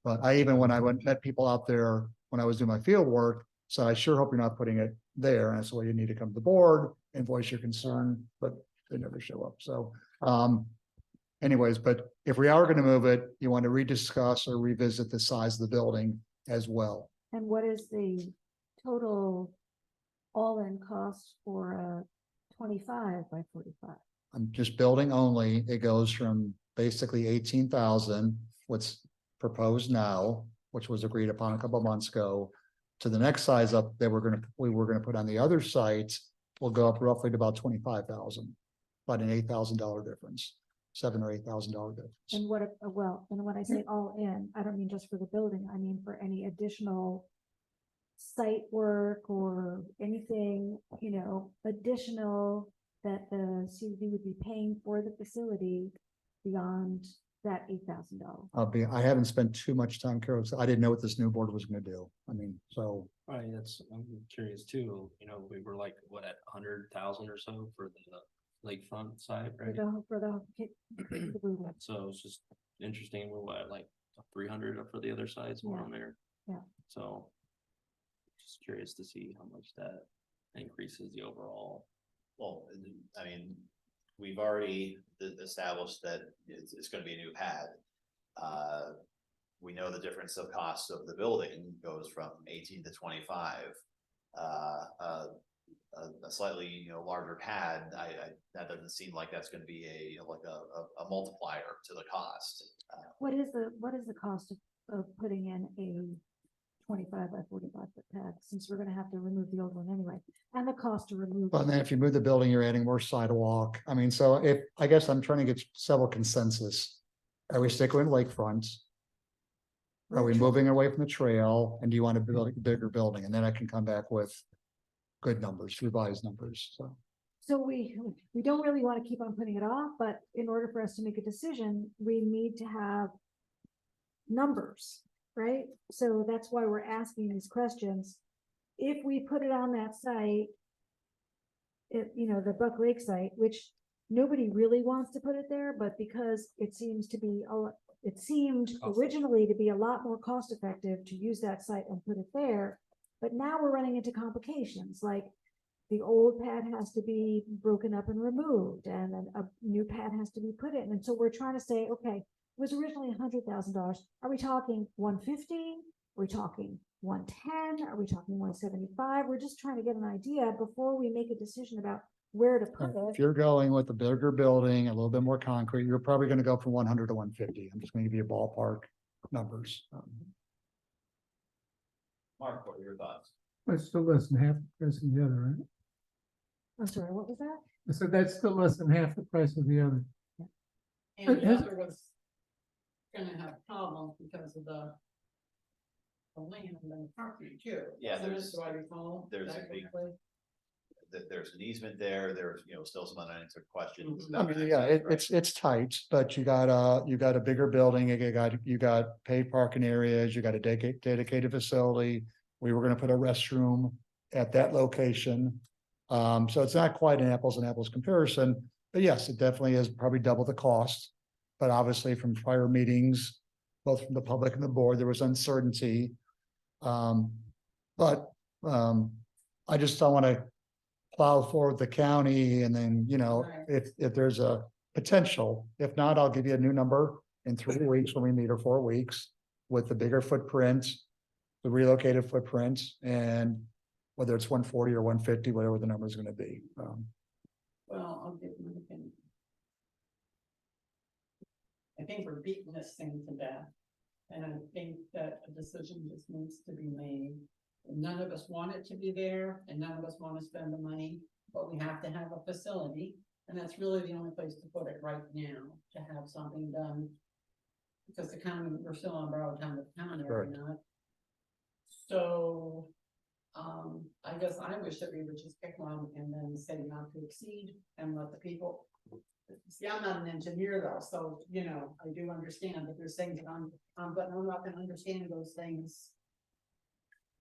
But when I met people out there, when I was doing my field work, so I sure hope you're not putting it there. And that's why you need to come to the board and voice your concern, but they never show up. So, anyways, but if we are going to move it, you want to rediscuss or revisit the size of the building as well. And what is the total all-in cost for a 25 by 45? I'm just building only. It goes from basically 18,000, what's proposed now, which was agreed upon a couple of months ago, to the next size up that we were gonna put on the other site will go up roughly to about 25,000, about an $8,000 difference, $7,000 or $8,000 difference. And and when I say all in, I don't mean just for the building, I mean for any additional site work or anything, additional that the CDD would be paying for the facility beyond that $8,000. I haven't spent too much time, Carol, so I didn't know what this new board was gonna do. I mean, so. Right, I'm curious too, we were like, what, at 100,000 or so for the lakefront side, right? For the blue one. So it's just interesting, we're what, like 300 for the other sides more on there? Yeah. So. Just curious to see how much that increases the overall. Well, I mean, we've already established that it's gonna be a new pad. We know the difference of cost of the building goes from 18 to 25. A slightly, larger pad, that doesn't seem like that's gonna be a multiplier to the cost. What is the cost of putting in a 25 by 45 foot pad, since we're gonna have to remove the old one anyway, and the cost to remove. But then if you move the building, you're adding more sidewalk. I mean, so I guess I'm trying to get several consensus. Are we sticking with lakefront? Are we moving away from the trail? And do you want to build a bigger building? And then I can come back with good numbers, revised numbers, so. So we don't really want to keep on putting it off, but in order for us to make a decision, we need to have numbers, right? So that's why we're asking these questions. If we put it on that site, the Buck Lake site, which nobody really wants to put it there, but because it seemed originally to be a lot more cost effective to use that site and put it there. But now we're running into complications, like the old pad has to be broken up and removed, and then a new pad has to be put in. And so we're trying to say, okay, it was originally $100,000. Are we talking 150? Are we talking 110? Are we talking 175? We're just trying to get an idea before we make a decision about where to put If it. you're going with a bigger building, a little bit more concrete, you're probably gonna go from 100 to 150. I'm just gonna give you ballpark numbers. Mark, what are your thoughts? That's still less than half the price of the other, right? I'm sorry, what was that? I said that's still less than half the price of the other. And the other was gonna have problems because of the land and the property too. Yeah, Do I recall there's that a big- correctly? There's an easement there, there's, still some unanswered questions. I about mean, yeah, access, right? it's tight, but you got a bigger building, you got paid parking areas, you got a dedicated facility. We were gonna put a restroom at that location. So it's not quite an apples and apples comparison, but yes, it definitely is probably double the cost. But obviously from prior meetings, both from the public and the board, there was uncertainty. But I just don't want to plow forward the county and then, Right. if there's a potential, if not, I'll give you a new number in 3 weeks when we meet, or 4 weeks, with the bigger footprint, the relocated footprint, and whether it's 140 or 150, whatever the number is going to be. Well, I'll give my opinion. I think we're beating this thing to death. And I think that a decision just needs to be made. None of us want it to be there and none of us want to spend the money, but we have to have a facility. And that's really the only place to put it right now, to have something done. Because the county, we're still on borrowed time with the county, are we not? So, I guess I wish that we would just pick one and then say not to exceed and let the people. See, I'm not an engineer though, so, you know, I do understand that there's things that but I'm not gonna understand those things.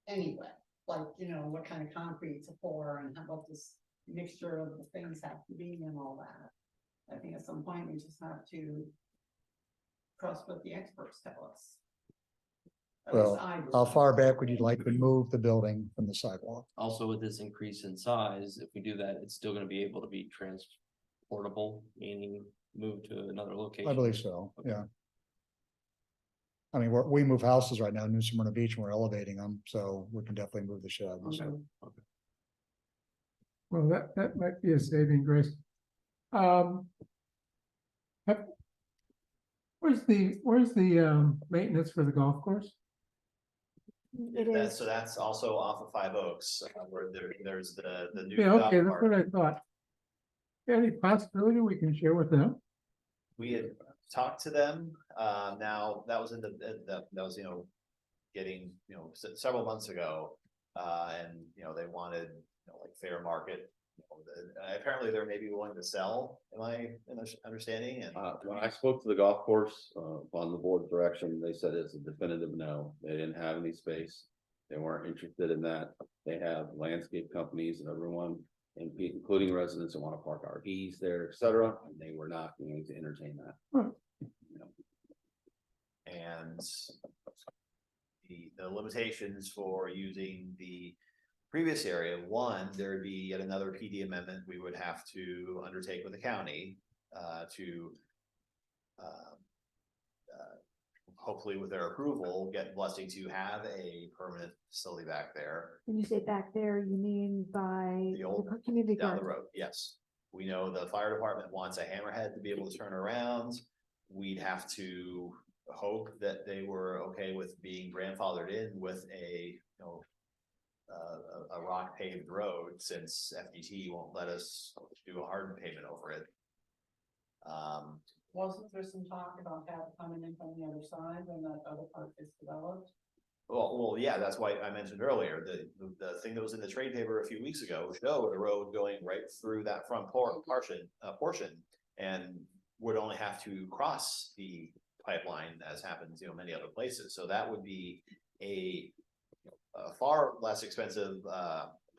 Anyway, like, you know, what kind of concrete to pour and what this mixture of the things have to be and all that. I think at some point we just have to trust what the experts tell us. At least Well, I do. how far back would you like to move the building from the sidewalk? Also with this increase in size, if we do that, it's still gonna be able to be transportable, meaning move to another location. I believe so, yeah. I mean, we move houses right now in New Smyrna Beach and we're elevating them, so we can definitely move the shed. So. Well, that might be a saving grace. Where's the maintenance for the golf course? It is. So that's also off of Five Oaks, where there's the new. Yeah, dog okay, that's park. what I thought. Any possibility we can share with them? We had talked to them, now that was that was, getting, several months ago. And, they wanted, like fair market. Apparently they're maybe willing to sell, am I understanding? And When I spoke to the golf course, on the board direction, they said it's a definitive no. They didn't have any space. They weren't interested in that. They have landscape companies and everyone, including residents that want to park RVs there, et cetera, and they were not going to entertain that. And the limitations for using the previous area, one, there would be yet another PD amendment we would have to undertake with the county to hopefully with their approval, get blessing to have a permanent facility back there. When you say back there, you mean by The old community down the garden? road, yes. We know the fire department wants a hammerhead to be able to turn around. We'd have to hope that they were okay with being grandfathered in with a rock paved road, since FDT won't let us do a hardened pavement over it. Wasn't there some talk about that coming in from the other side when that other part is developed? Well, yeah, that's why I mentioned earlier, the thing that was in the trade paper a few weeks ago showed a road going right through that front portion and would only have to cross the pipeline, as happens, many other places. So that would be a far less expensive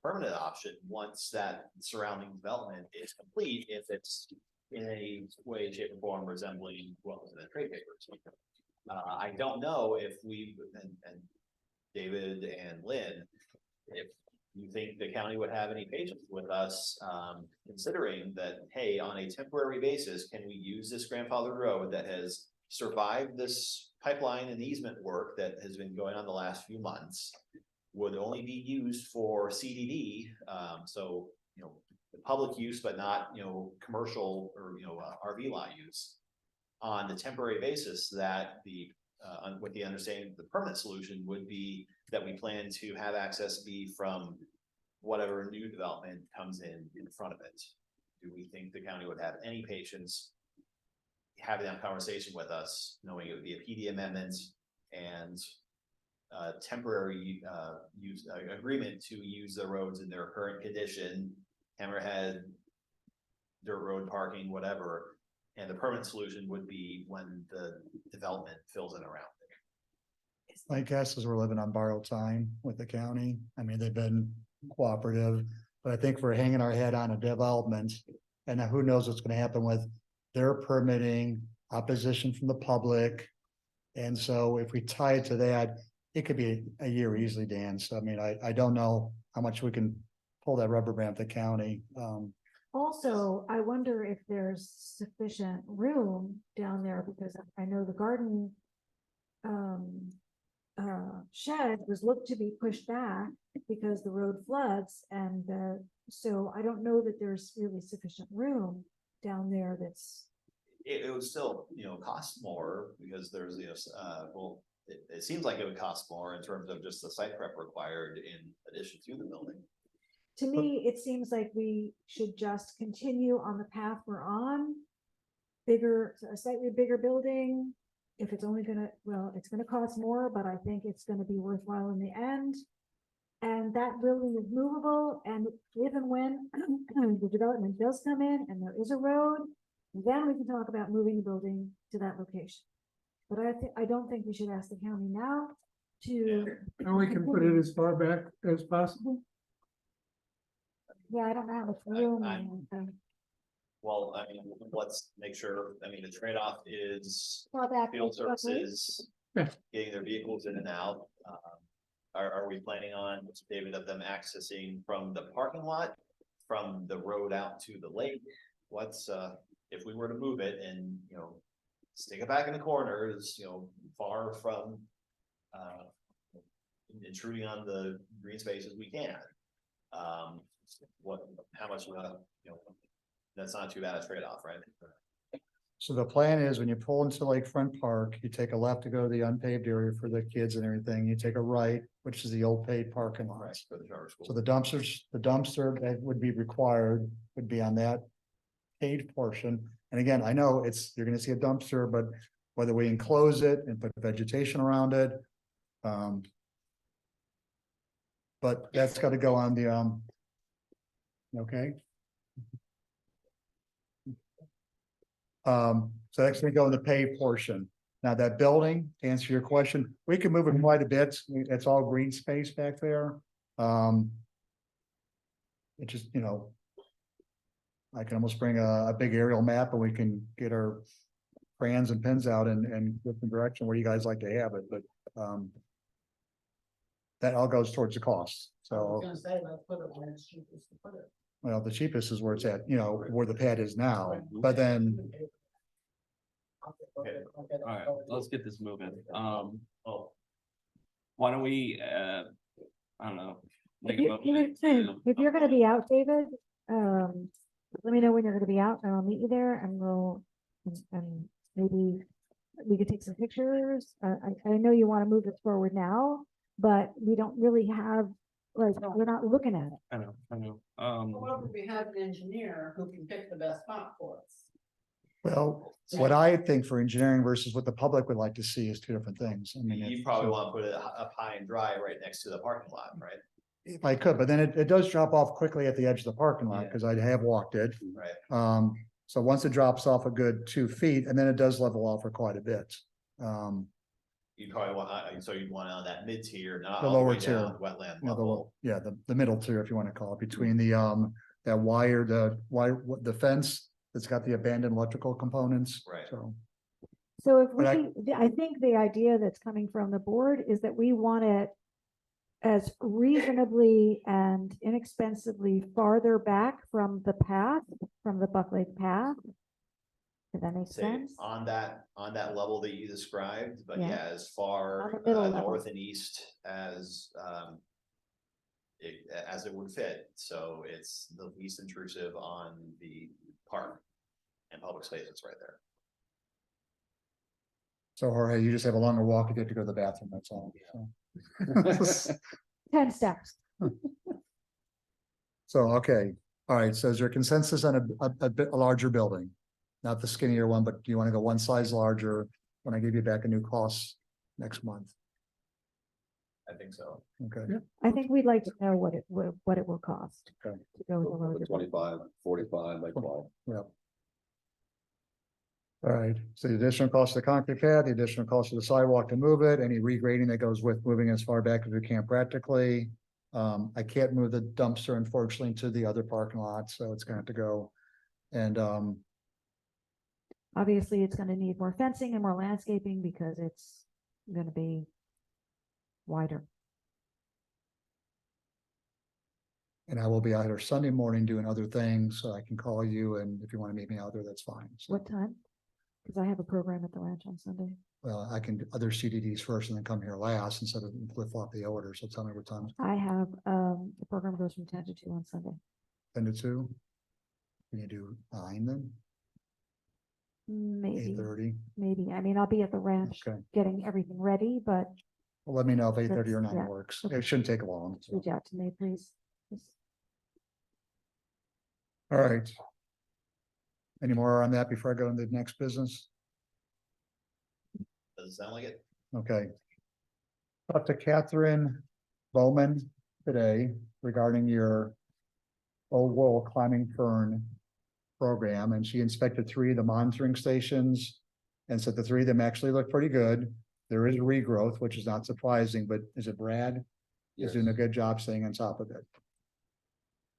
permanent option once that surrounding development is complete, if it's in a way, shape, or form resembling what was in the trade papers. I don't know if we and David and Lynn, if you think the county would have any patience with us, considering that, hey, on a temporary basis, can we use this grandfathered road that has survived this pipeline and easement work that has been going on the last few months, would only be used for CDD, so, public use, but not, commercial or, RV lot use on the temporary basis, that with the understanding the permanent solution would be that we plan to have access be from whatever new development comes in front of it. Do we think the county would have any patience having that conversation with us, knowing it would be a PD amendment and temporary use agreement to use the roads in their current condition, hammerhead, dirt road parking, whatever, and the permanent solution would be when the development fills in around it. My guess is we're living on borrowed time with the county. I mean, they've been cooperative, but I think we're hanging our head on a development. And who knows what's going to happen with their permitting, opposition from the public. And so if we tie it to that, it could be a year easily, Dan. So I mean, I don't know how much we can pull that rubber band at the county. Also, I wonder if there's sufficient room down there, because I know the garden shed was looked to be pushed back because the road floods, and so I don't know that there's really sufficient room down there. That's It would still, cost more because there's it seems like it would cost more in terms of just the site prep required in addition to the building. To me, it seems like we should just continue on the path we're on. A slightly bigger building, if it's only gonna, well, it's gonna cost more, but I think it's gonna be worthwhile in the end. And that building is movable, and even when the development does come in and there is a road, then we can talk about moving the building to that location. But I don't think we should ask the county now to. And we can put it as far back as possible. Yeah, I don't know how much room. Well, I mean, let's make sure, I mean, the trade-off is Far back. field services, Yeah. getting their vehicles in and out. Are we planning on, David, of them accessing from the parking lot, from the road out to the lake? What's, if we were to move it and, you know, stick it back in the corners, you know, far from intruding on the green spaces we can. How much, you know, that's not too bad a trade-off, right? So the plan is when you pull into Lakefront Park, you take a left to go to the unpaved area for the kids and everything. You take a right, which is the old paid parking Right, lots. for the charter school. So the dumpster that would be required would be on that paid portion. And again, I know you're gonna see a dumpster, but whether we enclose it and put vegetation around it. But that's gotta go on the, okay. So that's gonna go in the paved portion. Now that building, to answer your question, we can move it quite a bit. It's all green space back there. It just, you know. I can almost bring a big aerial map and we can get our crayons and pens out and get the direction where you guys like to have it, but, that all goes towards the cost, I was so, gonna say, let's put it where it's cheapest to put it. well, the cheapest is where it's at, you know, where the pad is now, but then. All right, let's get this moving. Why don't we, I don't know. make a motion to- If you're gonna be out, David, let me know when you're gonna be out and I'll meet you there and and maybe we could take some pictures. I know you want to move this forward now, but we don't really have, like, we're not looking at it. I know. However, we have an engineer who can pick the best spot for us. Well, what I think for engineering versus what the public would like to see is two different things. I mean, You probably want to put it up high and dry right next to the parking lot, right? if I could, but then it does drop off quickly at the edge of the parking lot, Yeah. because I have walked it. Right. So once it drops off a good 2 feet, and then it does level off for quite a bit. You probably want, so you'd want on that mid-tier, not The all the lower way tier. down wetland You know, level. the middle tier, if you want to call it, between the, that wire, the fence that's got the abandoned electrical components. Right. So, So if we, But I think the idea that's coming from the board is that we want it as reasonably and inexpensively farther back from the path, from the Buck Lake path. Does that make Say sense? on that level that you described, but Yeah. yeah, as far On the middle level. north and east as it would fit, so it's the least intrusive on the park and public spaces right there. so Jorge, you just have a longer walk to get to go to the bathroom, that's all. So. 10 steps. So, okay, all right, so is there consensus on a bit larger building? Not the skinnier one, but do you want to go one size larger when I give you back a new cost next month? I think so. Okay, I think we'd like to know what it will cost. Okay. To go with a larger. 25, 45 by 12. yeah. All right, so the additional cost of the concrete pad, the additional cost of the sidewalk to move it, any regrading that goes with moving as far back as we can practically. I can't move the dumpster unfortunately to the other parking lot, so it's gonna have to go. And, Obviously, it's gonna need more fencing and more landscaping because it's gonna be wider. and I will be out here Sunday morning doing other things, so I can call you, and if you want to meet me out there, that's fine. So, What time? Because I have a program at the ranch on Sunday. well, I can do other CDDs first and then come here last instead of flip-flop the order, so tell me what time. I have, the program goes from 10 to 2 on Sunday. 10 to 2? Can you do 9 then? Maybe, 8:30. maybe. I mean, I'll be at the ranch Okay. getting everything ready, but Well, let me know if 8:30 or That's- 9 yeah. works. It shouldn't take long. so. reach out to me, please. Just- All right. Any more on that before I go into the next business? Does it sound like it? Okay. Talked to Catherine Bowman today regarding your Old World Climbing Fern program, and she inspected 3 of the monitoring stations and said the 3 of them actually look pretty good. There is regrowth, which is not surprising, but is it Brad? Is doing a good job staying on top of it.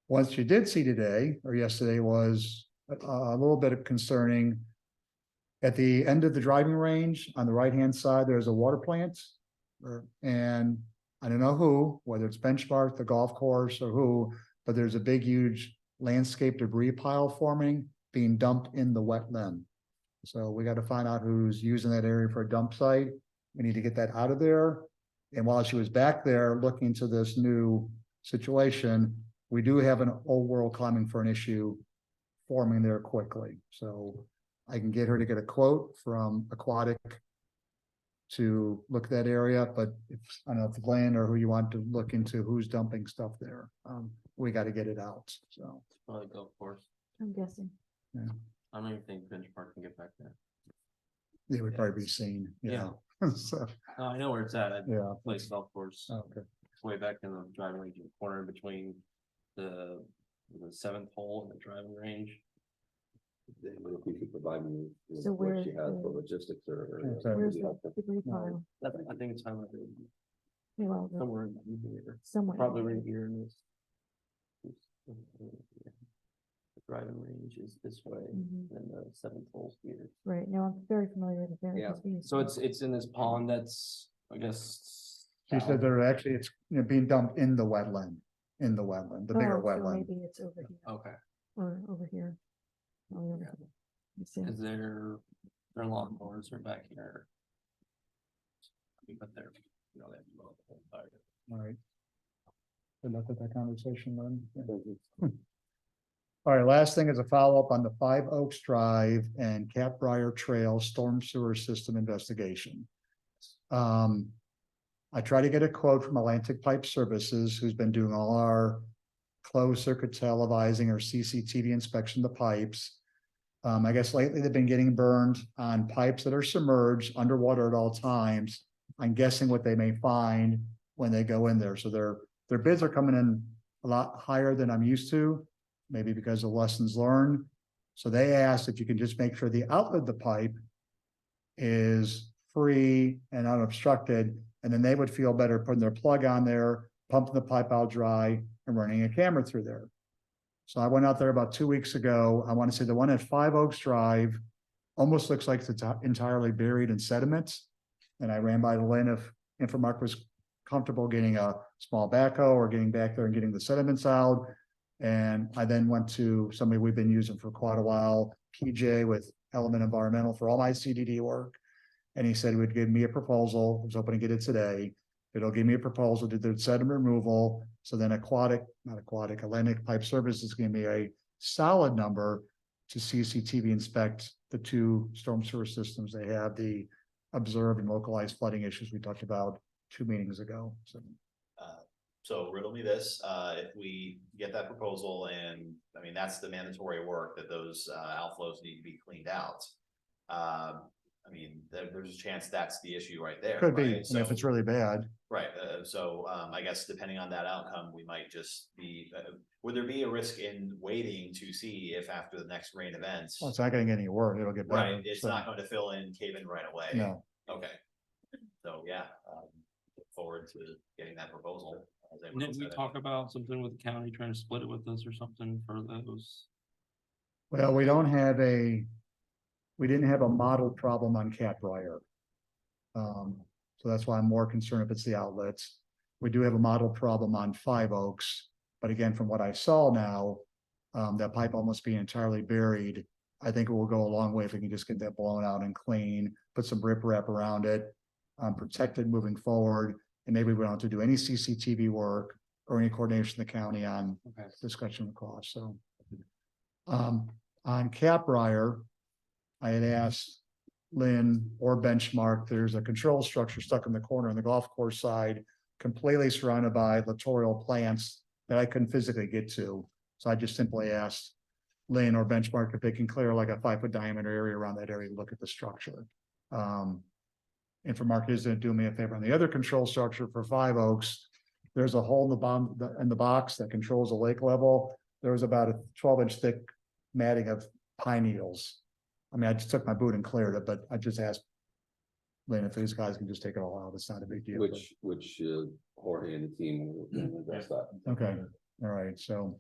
What you did see today or yesterday was a little bit of concerning. At the end of the driving range, on the right-hand side, there's a water plant. And I don't know who, whether it's Benchmark, the golf course, or who, but there's a big, huge landscape debris pile forming, being dumped in the wetland. So we got to find out who's using that area for a dump site. We need to get that out of there. And while she was back there looking to this new situation, we do have an Old World Climbing Fern issue forming there quickly. So I can get her to get a quote from Aquatic to look at that area, but if, I don't know if Glenn or who you want to look into who's dumping stuff there, we got to get it out, so. Probably golf course. I'm guessing. I don't even think Benchmark can get back there. They would probably be seen, yeah. So, No, I know where it's at. I yeah, place golf course. okay, It's way back in the driving range, in the corner between the 7th hole and the driving range. If you could provide me with So what where's she has for the- logistics or. Okay. Where's the debris No. pile? I think it's time Well, the- somewhere in here, somewhere. probably right here in this. The driving range is this way, Mhm. and the 7th hole's here. Right, no, I'm very familiar with it. there, Yeah, because we used so to- it's in this pond that's, I guess. she said they're actually, it's, being dumped in the wetland, the bigger Oh, so wetland. maybe it's over here Okay, or over here. Oh, over Yeah. here. Let's see. cause their lawnmowers are back here. But they're, they have to mow the whole entire. All right. Good luck with that conversation, then. All right, last thing is a follow-up on the 5 Oaks Drive and Cat Briar Trail Storm Sewer System investigation. I tried to get a quote from Atlantic Pipe Services, who's been doing all our closed circuit televising or CCTV inspection of the pipes. I guess lately they've been getting burned on pipes that are submerged underwater at all times. I'm guessing what they may find when they go in there. So their bids are coming in a lot higher than I'm used to, maybe because of lessons learned. So they asked if you can just make sure the outlet of the pipe is free and unobstructed, and then they would feel better putting their plug on there, pumping the pipe out dry, and running a camera through there. So I went out there about 2 weeks ago. I want to say the one at 5 Oaks Drive almost looks like it's entirely buried in sediment. And I ran by the lane if Infomark was comfortable getting a small backhoe or getting back there and getting the sediments out. And I then went to somebody we've been using for quite a while, PJ with Element Environmental, for all my CDD work. And he said he would give me a proposal. I was hoping to get it today. It'll give me a proposal to do sediment removal. So then Atlantic Pipe Services give me a solid number to CCTV inspect the 2 storm sewer systems. They have the observed and localized flooding issues we talked about 2 meetings ago. So riddle me this, if we get that proposal, and I mean, that's the mandatory work that those outflows need to be cleaned out. I mean, there's a chance that's the issue right there. Could be, right? and if it's really bad. Right, so I guess depending on that outcome, we might just be, would there be a risk in waiting to see if after the next rain events? Well, it's not getting any worse. It'll get better. Right, it's so, not going to fill in, cave in right away. No. Okay. So, yeah, look forward to getting that proposal. Didn't we talk about something with the county trying to split it with us or something for those? Well, we didn't have a model problem on Cat Briar. So that's why I'm more concerned if it's the outlets. We do have a model problem on 5 Oaks, but again, from what I saw now, that pipe almost being entirely buried, I think it will go a long way if we can just get that blown out and clean, put some riprap around it, protect it moving forward, and maybe we don't have to do any CCTV work or any coordination with the county on discussion of costs. So on Cat Briar, I had asked Lynn or Benchmark, there's a control structure stuck in the corner on the golf course side, completely surrounded by littoral plants that I couldn't physically get to. So I just simply asked Lynn or Benchmark if they can clear like a 5-foot diameter area around that area to look at the structure. And for Mark is to do me a favor on the other control structure for Five Oaks, there's a hole in the bottom in the box that controls the lake level. There was about a 12-inch thick matting of pine needles. I mean, I just took my boot and cleared it, but I just asked Lynn if these guys can just take it all out. It's not a big deal. Which Jorge and the team will address that. Okay, all right, so.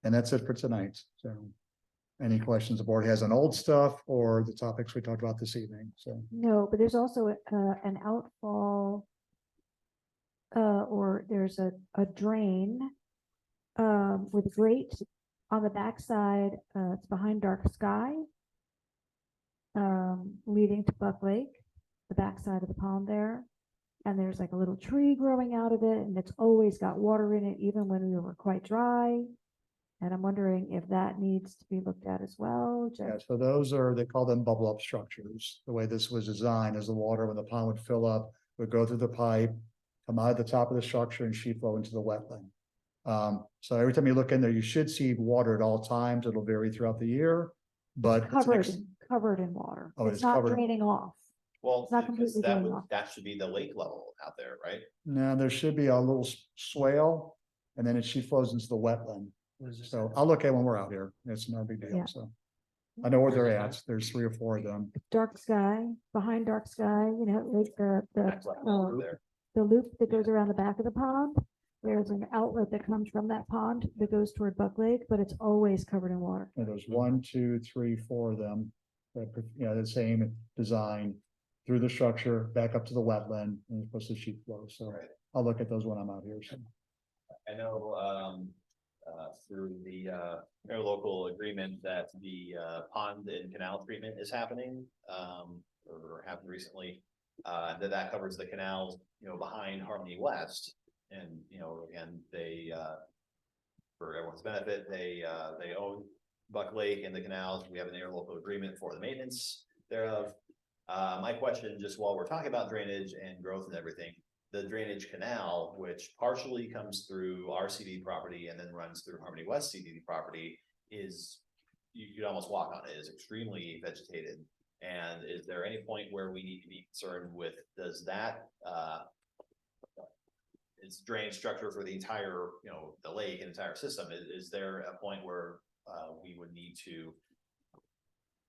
And that's it for tonight, so. Any questions the board has on old stuff or the topics we talked about this evening, so. No, but there's also an outfall. Or there's a drain. With grate on the backside, it's behind Dark Sky. Leading to Buck Lake, the backside of the pond there. And there's like a little tree growing out of it, and it's always got water in it, even when we were quite dry. And I'm wondering if that needs to be looked at as well. Yeah, so those are, they call them bubble up structures. The way this was designed is the water, when the pond would fill up, would go through the pipe, come out of the top of the structure and sheet flow into the wetland. So every time you look in there, you should see water at all times. It'll vary throughout the year, but Covered in water. Oh, It's it's not covered. draining off. Well, It's not because completely that going would, off. that should be the lake level out there, right? now there should be a little swale and then it sheet flows into the wetland. So I'll look at it when we're out here. It's no big deal, Yeah. so. I know where they're at. There's 3 or 4 of them. Dark Sky, behind Dark Sky, you know, like That's like over there. the loop that goes around the back of the pond. There's an outlet that comes from that pond that goes toward Buck Lake, but it's always covered in water. And there's 1, 2, 3, 4 of them. That, you know, the same design through the structure, back up to the wetland and it's supposed to sheet flow. So Right. I'll look at those when I'm out here. So. I know, through the, interlocal agreement that the, pond and canal treatment is happening, or happened recently. That covers the canals, you know, behind Harmony West. And, you know, again, they, for everyone's benefit, they own Buck Lake and the canals. We have an interlocal agreement for the maintenance thereof. My question, just while we're talking about drainage and growth and everything, the drainage canal, which partially comes through our CD property and then runs through Harmony West CD property, is, you could almost walk on it, is extremely vegetated. And is there any point where we need to be concerned with, does that, it's drainage structure for the entire, you know, the lake and entire system, is there a point where, we would need to,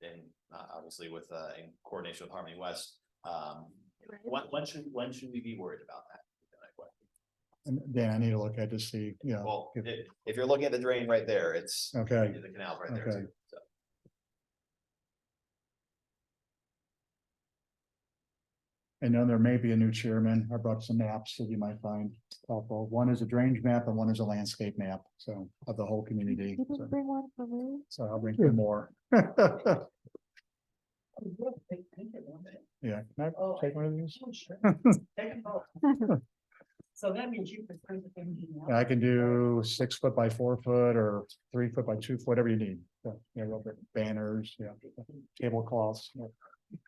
and obviously with, in coordination with Harmony West, when should we be worried about that? And Dan, I need to look at to see, you know. Well, if you're looking at the drain right there, it's. Okay. The canal's right there Okay. too, so. And then there may be a new chairman. I brought some maps that you might find helpful. One is a drainage map and one is a landscape map, so of the whole community. You So, didn't bring one for me? so I'll bring you more. Yeah, can I take one of these? So that means you could print everything out. I can do 6 foot by 4 foot or 3 foot by 2 foot, whatever you need. So, yeah, rubber banners, yeah, tablecloths. Yeah.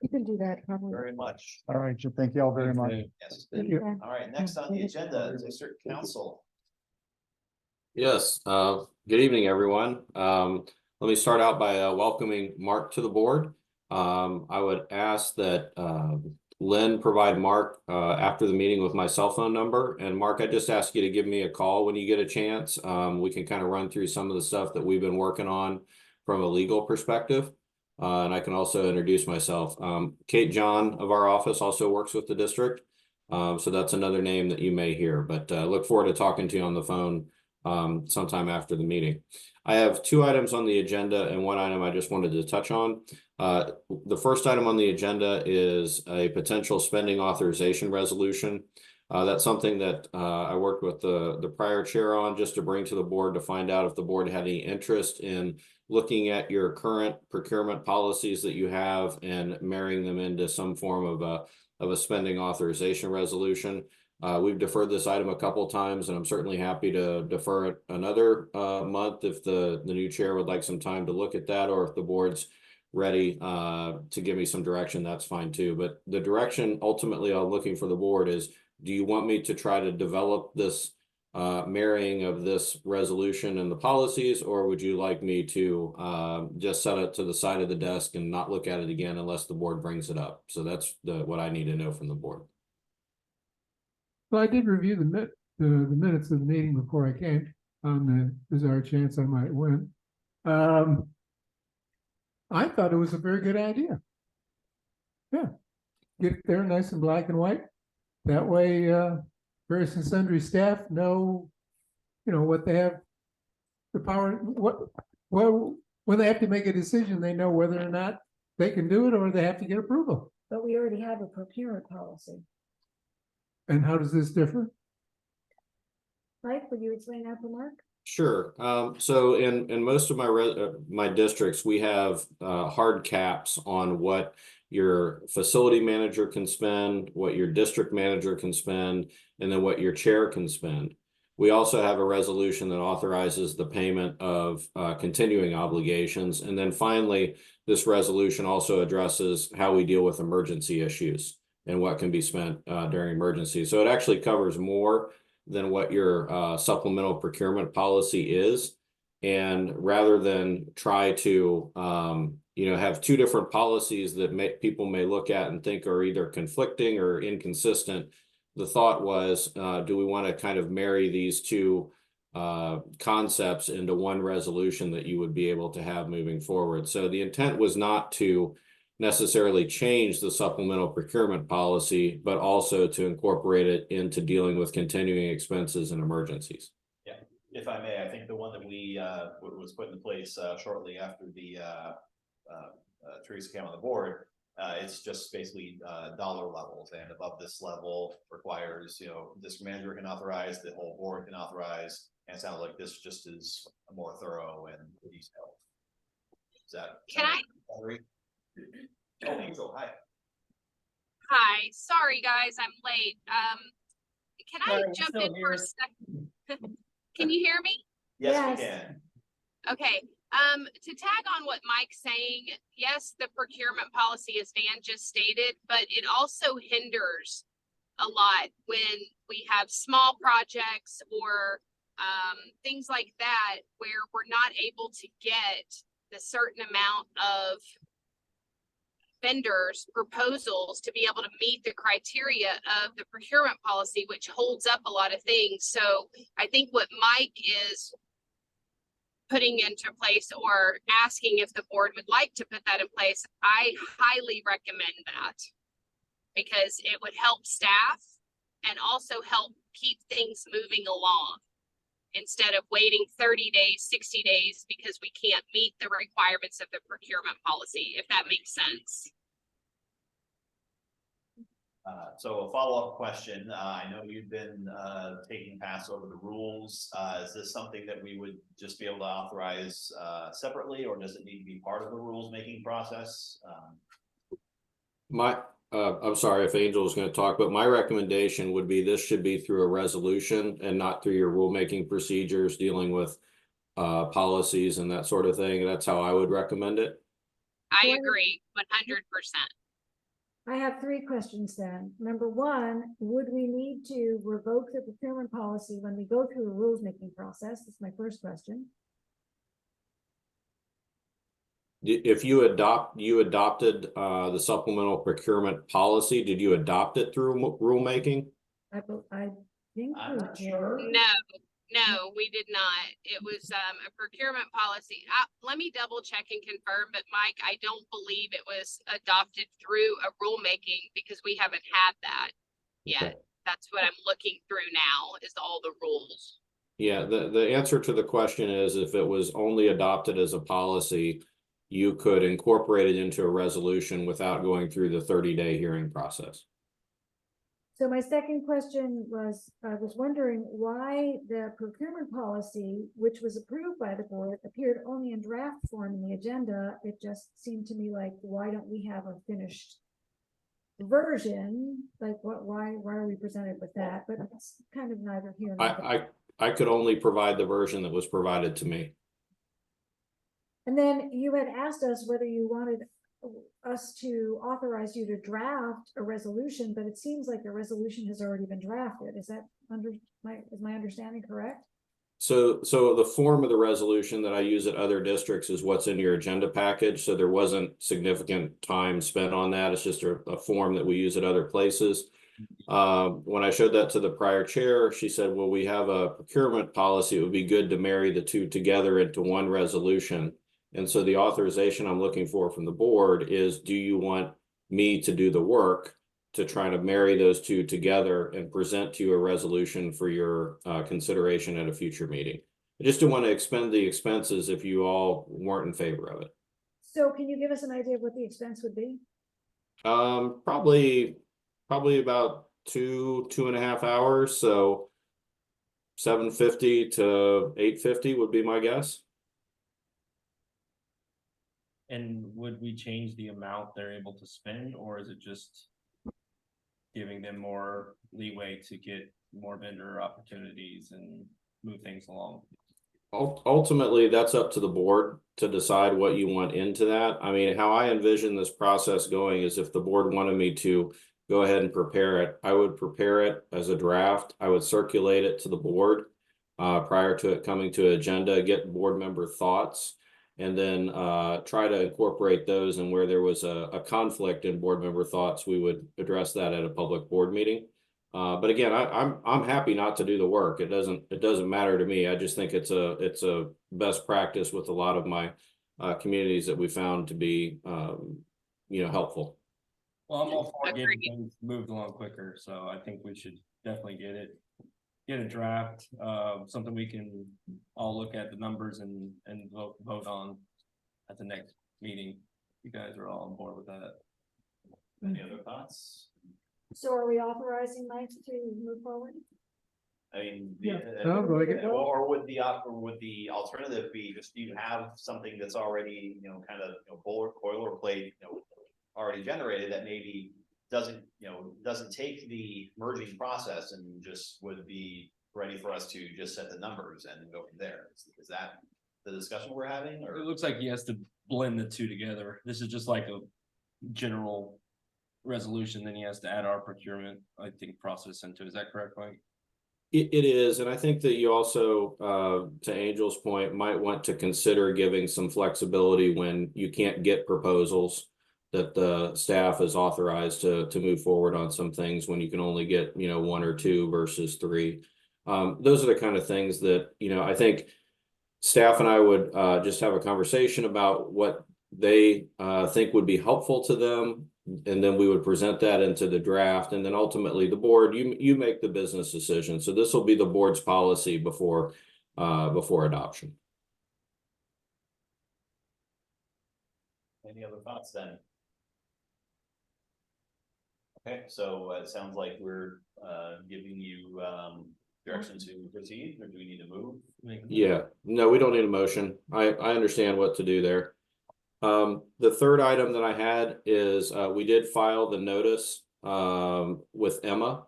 You can do that probably. Very much. All right, so thank you all very much. Yes. Thank you. All right, next on the agenda, District Council. Yes, good evening, everyone. Let me start out by welcoming Mark to the board. I would ask that Lynn provide Mark after the meeting with my cell phone number. And Mark, I just ask you to give me a call when you get a chance. We can kind of run through some of the stuff that we've been working on from a legal perspective. And I can also introduce myself. Kate John of our office also works with the district. So that's another name that you may hear, but look forward to talking to you on the phone sometime after the meeting. I have 2 items on the agenda and 1 item I just wanted to touch on. The first item on the agenda is a potential spending authorization resolution. That's something that I worked with the prior chair on, just to bring to the board to find out if the board had any interest in looking at your current procurement policies that you have and marrying them into some form of a spending authorization resolution. We've deferred this item a couple of times, and I'm certainly happy to defer it another month if the new chair would like some time to look at that, or if the board's ready to give me some direction, that's fine too. But the direction ultimately I'm looking for the board is, do you want me to try to develop this marrying of this resolution and the policies, or would you like me to just set it to the side of the desk and not look at it again unless the board brings it up? So that's what I need to know from the board. Well, I did review the minutes of the meeting before I came on the bizarre chance I might win. I thought it was a very good idea. Yeah, get it there nice and black and white. That way, various and sundry staff know, what they have the power, when they have to make a decision, they know whether or not they can do it or they have to get approval. But we already have a procurement policy. And how does this differ? Mike, would you explain that for Mark? Sure. So in most of my districts, we have hard caps on what your facility manager can spend, what your district manager can spend, and then what your chair can spend. We also have a resolution that authorizes the payment of continuing obligations. And then finally, this resolution also addresses how we deal with emergency issues and what can be spent during emergencies. So it actually covers more than what your supplemental procurement policy is. And rather than try to, have two different policies that people may look at and think are either conflicting or inconsistent, the thought was, do we want to kind of marry these two concepts into one resolution that you would be able to have moving forward? So the intent was not to necessarily change the supplemental procurement policy, but also to incorporate it into dealing with continuing expenses and emergencies. Yeah, if I may, I think the one that we was put into place shortly after the Teresa came on the board, it's just basically dollar levels, and above this level requires, district manager can authorize, the whole board can authorize, and it sounds like this just is more thorough and detailed. Is that? Can I? Oh, Angel, hi. Hi, sorry guys, I'm late. Can I jump in for a second? Can you hear me? Yes, we can. Okay, to tag on what Mike's saying, yes, the procurement policy, as Dan just stated, but it also hinders a lot when we have small projects or things like that, where we're not able to get the certain amount of vendors proposals to be able to meet the criteria of the procurement policy, which holds up a lot of things. So I think what Mike is putting into place, or asking if the board would like to put that in place, I highly recommend that, because it would help staff and also help keep things moving along, instead of waiting 30 days, 60 days, because we can't meet the requirements of the procurement policy, if that makes sense. So a follow-up question. I know you've been taking pass over the rules. Is this something that we would just be able to authorize separately, or does it need to be part of the rules making process? I'm sorry if Angel is going to talk, but my recommendation would be this should be through a resolution and not through your rulemaking procedures dealing with policies and that sort of thing. That's how I would recommend it. I agree 100%. I have three questions then. Number one, would we need to revoke the procurement policy when we go through a rules making process? That's my first question. If you adopted the supplemental procurement policy, did you adopt it through rulemaking? I think I'm not sure. No, we did not. It was a procurement policy. Let me double check and confirm, but Mike, I don't believe it was adopted through a rulemaking, because we haven't had that yet. Okay. That's what I'm looking through now, is all the rules. Yeah, the answer to the question is, if it was only adopted as a policy, you could incorporate it into a resolution without going through the 30-day hearing process. So my second question was, I was wondering why the procurement policy, which was approved by the board, appeared only in draft form in the agenda. It just seemed to me like, why don't we have a finished version? Like, why are we presented with that? But it's kind of neither here nor there. I could only provide the version that was provided to me. And then you had asked us whether you wanted us to authorize you to draft a resolution, but it seems like the resolution has already been drafted. Is that is my understanding correct? So the form of the resolution that I use at other districts is what's in your agenda package. So there wasn't significant time spent on that. It's just a form that we use at other places. When I showed that to the prior chair, she said, well, we have a procurement policy. It would be good to marry the two together into one resolution. And so the authorization I'm looking for from the board is, do you want me to do the work to try to marry those two together and present to you a resolution for your consideration at a future meeting? I just don't want to expend the expenses if you all weren't in favor of it. So can you give us an idea of what the expense would be? Probably about 2.5 hours. So 750 to 850 would be my guess. And would we change the amount they're able to spend, or is it just giving them more leeway to get more vendor opportunities and move things along? Ultimately, that's up to the board to decide what you want into that. I mean, how I envision this process going is, if the board wanted me to go ahead and prepare it, I would prepare it as a draft. I would circulate it to the board prior to it coming to agenda, get board member thoughts, and then try to incorporate those. And where there was a conflict in board member thoughts, we would address that at a public board meeting. But again, I'm happy not to do the work. It doesn't matter to me. I just think it's a best practice with a lot of my communities that we found to be helpful. Well, I'm all for getting things moved along quicker, so I think we should definitely get a draft, something we can all look at the numbers and vote on at the next meeting. You guys are all on board with that. Any other thoughts? So are we authorizing Mike to move forward? I mean, sounds like it. or would the alternative be just, you have something that's already, kind of, boilerplate, already generated, that maybe doesn't take the merging process and just would be ready for us to just set the numbers and go from there. Is that the discussion we're having? Or It looks like he has to blend the two together. This is just like a general resolution, then he has to add our procurement, I think, process into it. Is that correct, Mike? It is, and I think that you also, to Angel's point, might want to consider giving some flexibility when you can't get proposals, that the staff is authorized to move forward on some things when you can only get, 1 or 2 versus 3. Those are the kind of things that, I think staff and I would just have a conversation about what they think would be helpful to them. And then we would present that into the draft, and then ultimately the board, you make the business decision. So this will be the board's policy before adoption. any other thoughts then? Okay, so it sounds like we're giving you direction to proceed, or do we need to move? Yeah, no, we don't need a motion. I understand what to do there. The third item that I had is we did file the notice with Emma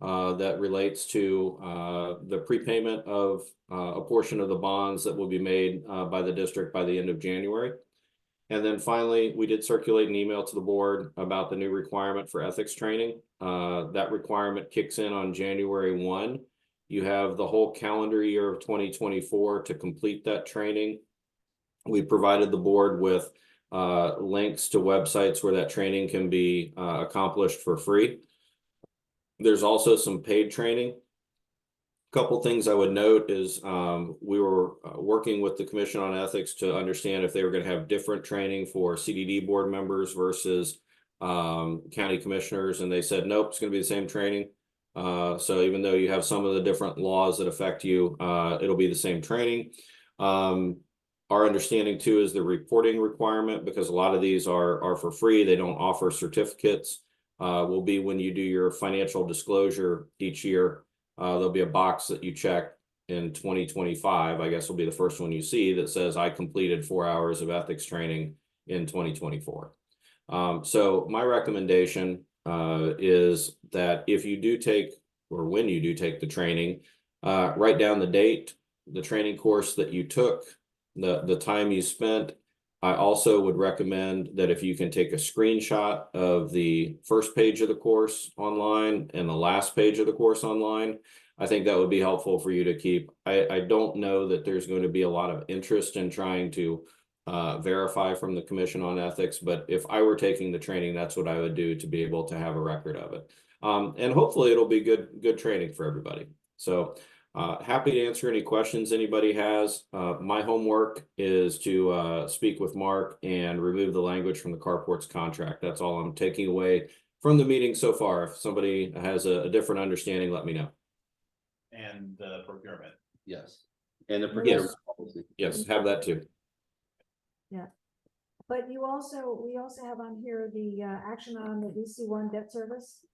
that relates to the prepayment of a portion of the bonds that will be made by the district by the end of January. And then finally, we did circulate an email to the board about the new requirement for ethics training. That requirement kicks in on January 1. You have the whole calendar year of 2024 to complete that training. We provided the board with links to websites where that training can be accomplished for free. There's also some paid training. Couple things I would note is we were working with the Commission on Ethics to understand if they were going to have different training for CDD board members versus county commissioners, and they said nope, it's going to be the same training. So even though you have some of the different laws that affect you, it'll be the same training. Our understanding too is the reporting requirement, because a lot of these are for free. They don't offer certificates. Will be when you do your financial disclosure each year. There'll be a box that you check in 2025. I guess will be the first one you see that says I completed 4 hours of ethics training in 2024. So my recommendation is that if you do take, or when you do take the training, write down the date, the training course that you took, the time you spent, I also would recommend that if you can take a screenshot of the first page of the course online and the last page of the course online, I think that would be helpful for you to keep. I don't know that there's going to be a lot of interest in trying to verify from the Commission on Ethics, but if I were taking the training, that's what I would do to be able to have a record of it. And hopefully it'll be good training for everybody. So happy to answer any questions anybody has. My homework is to speak with Mark and remove the language from the carports contract. That's all I'm taking away from the meeting so far. If somebody has a different understanding, let me know. And the procurement. Yes. And the Yes. procurement policy. Yes, have that too. Yeah. But we also have on here the action on the DC1 debt service.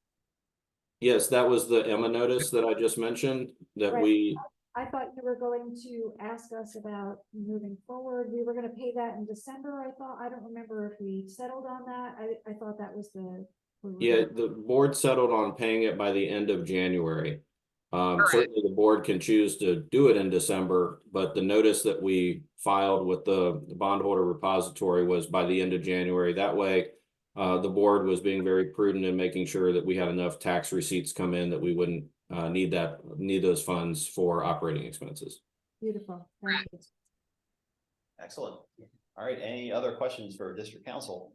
Yes, that was the Emma notice that I just mentioned that Right. I thought you were going to ask us about moving forward. We were going to pay that in December, I thought. I don't remember if we settled on that. I thought that was Yeah, the board settled on paying it by the end of January. Certainly the board can choose to do it in December, but the notice that we filed with the bondholder repository was by the end of January. That way, the board was being very prudent in making sure that we had enough tax receipts come in that we wouldn't need those funds for operating expenses. Beautiful. Thank you. Excellent. All right, any other questions for district council?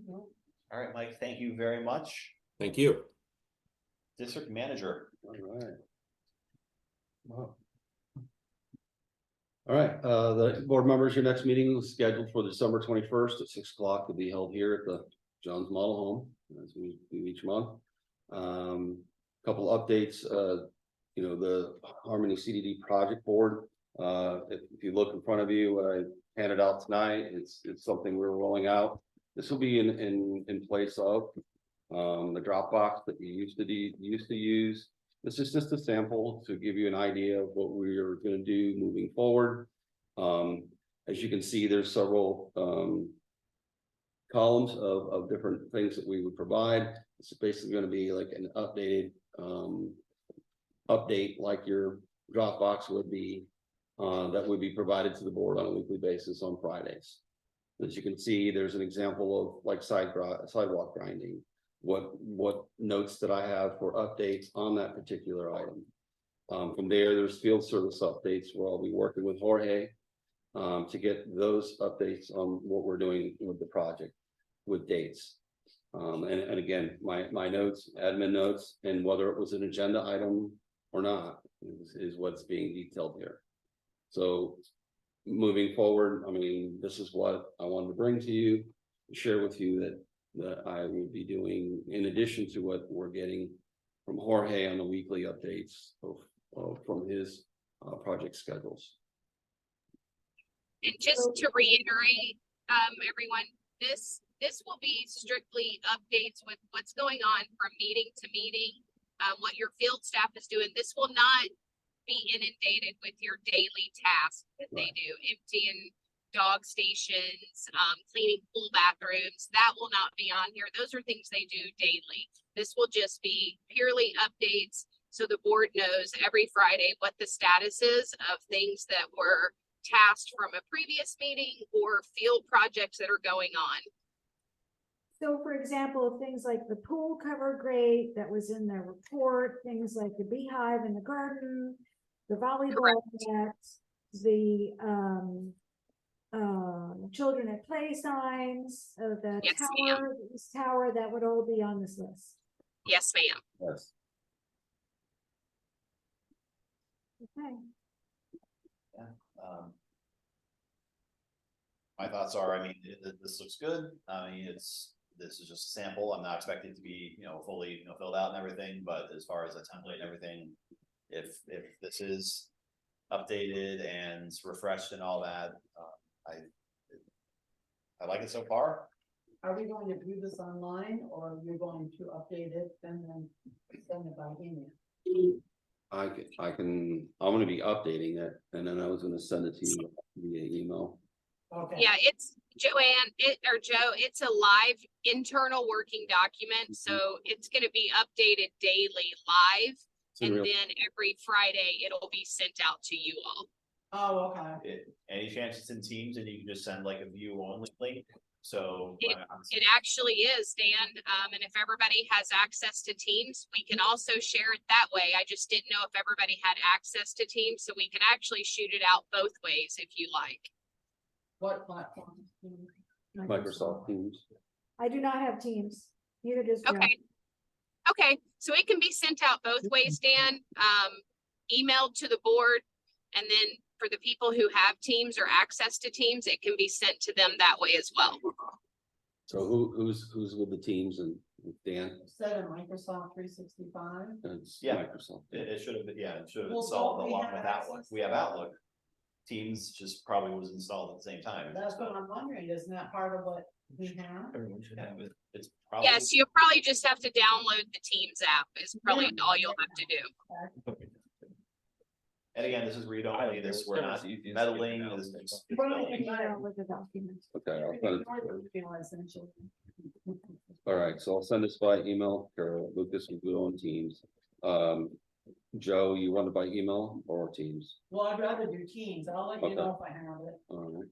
All right, Mike, thank you very much. Thank you. District manager. All right. Wow. All right, the board members, your next meeting is scheduled for December 21st at 6 o'clock to be held here at the Jones Model Home, as we do each month. Couple updates, the Harmony CDD project board. If you look in front of you, what I handed out tonight, it's something we're rolling out. This will be in place of the Dropbox that you used to use. This is just a sample to give you an idea of what we are going to do moving forward. As you can see, there's several columns of different things that we would provide. It's basically going to be like an updated update like your Dropbox would be, that would be provided to the board on a weekly basis on Fridays. As you can see, there's an example of like sidewalk grinding. What notes that I have for updates on that particular item. From there's field service updates where I'll be working with Jorge to get those updates on what we're doing with the project with dates. And again, my notes, admin notes, and whether it was an agenda item or not is what's being detailed here. So moving forward, I mean, this is what I wanted to bring to you, share with you that I will be doing in addition to what we're getting from Jorge on the weekly updates from his project schedules. And just to reiterate, everyone, this will be strictly updates with what's going on from meeting to meeting, what your field staff is doing. This will not be inundated with your daily tasks that they do, emptying dog stations, cleaning pool bathrooms. That will not be on here. Those are things they do daily. This will just be purely updates, so the board knows every Friday what the status is of things that were tasked from a previous meeting or field projects that are going on. So for example, things like the pool cover grate that was in the report, things like the beehive in the garden, the volleyball net, the children at play signs, the tower, this tower, that would all be on this list. Yes, ma'am. Yes. Okay. My thoughts are, I mean, this looks good. I mean, this is just a sample. I'm not expecting it to be, fully, filled out and everything, but as far as a template and everything, if this is updated and refreshed and all that, I like it so far. Are we going to view this online, or are we going to update it and then send it by email? I'm going to be updating it, and then I was going to send it to you via email. Okay. Yeah, it's Joanne, Joe, it's a live internal working document. So it's going to be updated daily live. And then every Friday it'll be sent out to you all. Oh, okay. Any chance it's in Teams and you can just send like a view only link? So. It actually is, Dan. And if everybody has access to Teams, we can also share it that way. I just didn't know if everybody had access to Teams, so we could actually shoot it out both ways if you like. What platform? Microsoft Teams. I do not have Teams, neither does Jen. Okay. Okay, so it can be sent out both ways, Dan, emailed to the board. And then for the people who have Teams or access to Teams, it can be sent to them that way as well. So who's with the Teams and Dan? Set in Microsoft 365. It's Yeah. Microsoft. It should have been, yeah, it should have Well, installed don't we along have with Outlook. access We to have that? Outlook. Teams just probably was installed at the same time. That's what I'm wondering, isn't that part of what we have? Everyone should have it. It's probably. Yes, you'll probably just have to download the Teams app is probably all you'll have to do. And again, this is read only, this, we're not meddling, this is. With the documents. Okay, I'll send it. All right, so I'll send this by email. Carol, Lucas will do it on Teams. Joe, you want it by email or Teams? Well, I'd rather do Teams. I'll let you know if I have it. All right.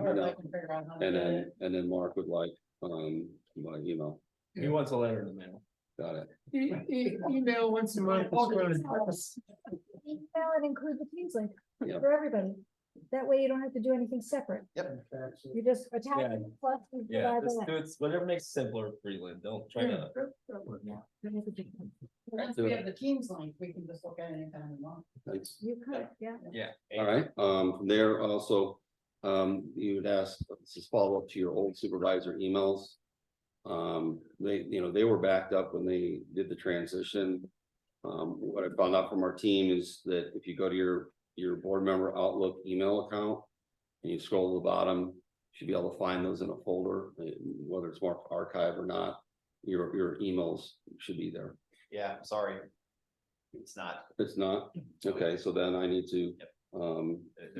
Or if I can figure out how to And get then, it. and then Mark would like, by email. He wants a letter in the mail. Got it. Email once a month. is fine. Email and include the Teams link Yeah. for everybody. That way you don't have to do anything separate. Yep. You just attach Yeah. it, plus you Yeah, provide the just link. do it, whatever makes it simpler for you, Lynn. Don't try to. Yeah, don't have to do it. Once we have the Teams link, we can just look at it anytime we want. Thanks. You could, yeah. Yeah. All right, from there also, you would ask, this is follow up to your old supervisor emails. They were backed up when they did the transition. What I found out from our team is that if you go to your board member Outlook email account and you scroll to the bottom, you should be able to find those in a folder, whether it's marked archive or not, your emails should be there. Yeah, sorry. It's not. It's not? Okay, so then I need to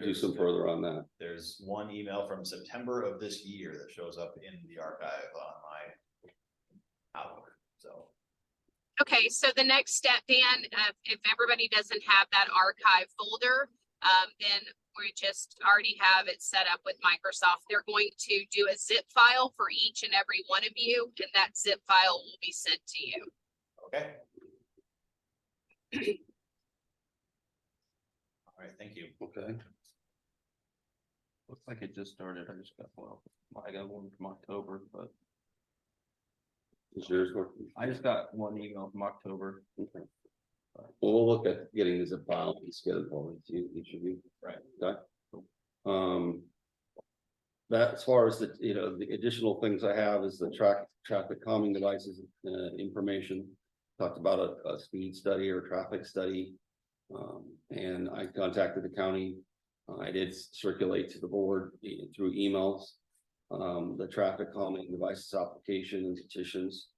do some further on that. There's one email from September of this year that shows up in the archive on my Outlook, so. Okay, so the next step, Dan, if everybody doesn't have that archive folder, then we just already have it set up with Microsoft. They're going to do a zip file for each and every one of you, and that zip file will be sent to you. Okay. All right, thank you. Okay. Looks like it just started. I got one from October, but Is yours working? I just got one email from October. Okay. Well, we'll look at getting the zip file and get it forward to each of you. Right. Okay. That as far as the additional things I have is the traffic calming devices, information. Talked about a speed study or traffic study. And I contacted the county. I did circulate to the board through emails. The traffic calming devices application and petitions.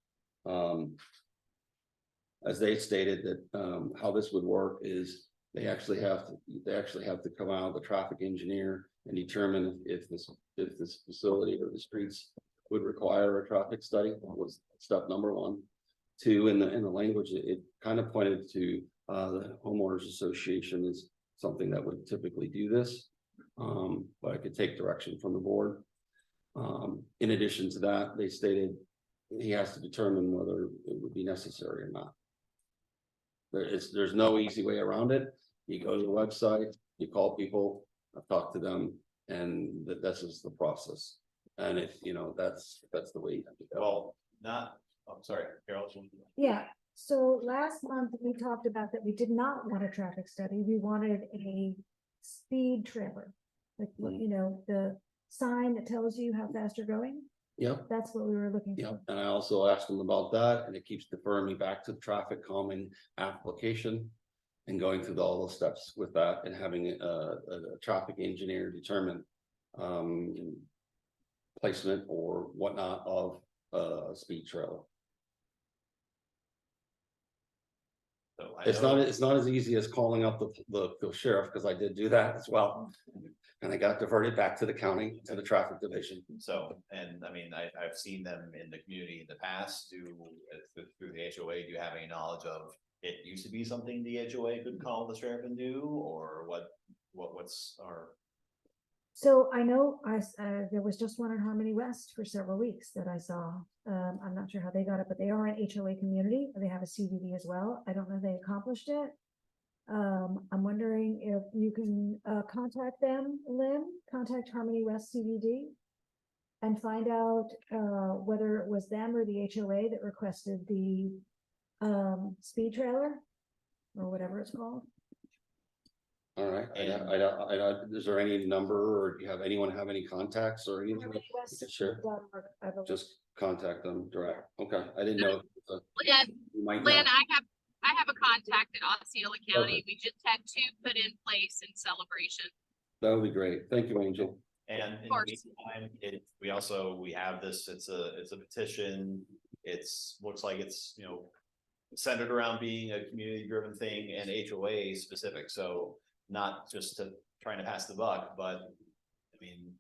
As they stated that, how this would work is they actually have to come out, the traffic engineer, and determine if this facility or the streets would require a traffic study. That was step number one. Two, in the language, it kind of pointed to the homeowners association is something that would typically do this. But I could take direction from the board. In addition to that, they stated he has to determine whether it would be necessary or not. There's no easy way around it. You go to the website, you call people, talk to them, and this is the process. And if, that's the way you have to go. Well, I'm sorry, Carol. Yeah, so last month we talked about that we did not want a traffic study. We wanted a speed trailer. Like, the sign that tells you how fast you're going. Yep. That's what we were looking Yeah, for. and I also asked them about that, and it keeps deferring me back to the traffic calming application. And going through all the steps with that and having a traffic engineer determine placement or whatnot of a speed trailer. So It's not as easy as calling up the sheriff, because I did do that as well. And I got diverted back to the county, to the traffic division. So, and I mean, I've seen them in the community in the past through the HOA. Do you have any knowledge of it used to be something the HOA could call the sheriff and do, or what's our? So I know there was just one in Harmony West for several weeks that I saw. I'm not sure how they got it, but they are an HOA community. They have a CDD as well. I don't know if they accomplished it. I'm wondering if you can contact them, Lynn, contact Harmony West CDD and find out whether it was them or the HOA that requested the speed trailer or whatever it's called. All right, is there any number, or do you have anyone have any contacts or anything? Sure, just contact them direct. Okay, I didn't know. Lynn, I have a contact in Osceola County. We just had 2 put in place in Celebration. That would be great. Thank you, Angel. And in the meantime, we have this, it's a petition. Looks like it's, centered around being a community driven thing and HOA specific. So not just trying to pass the buck, but I mean,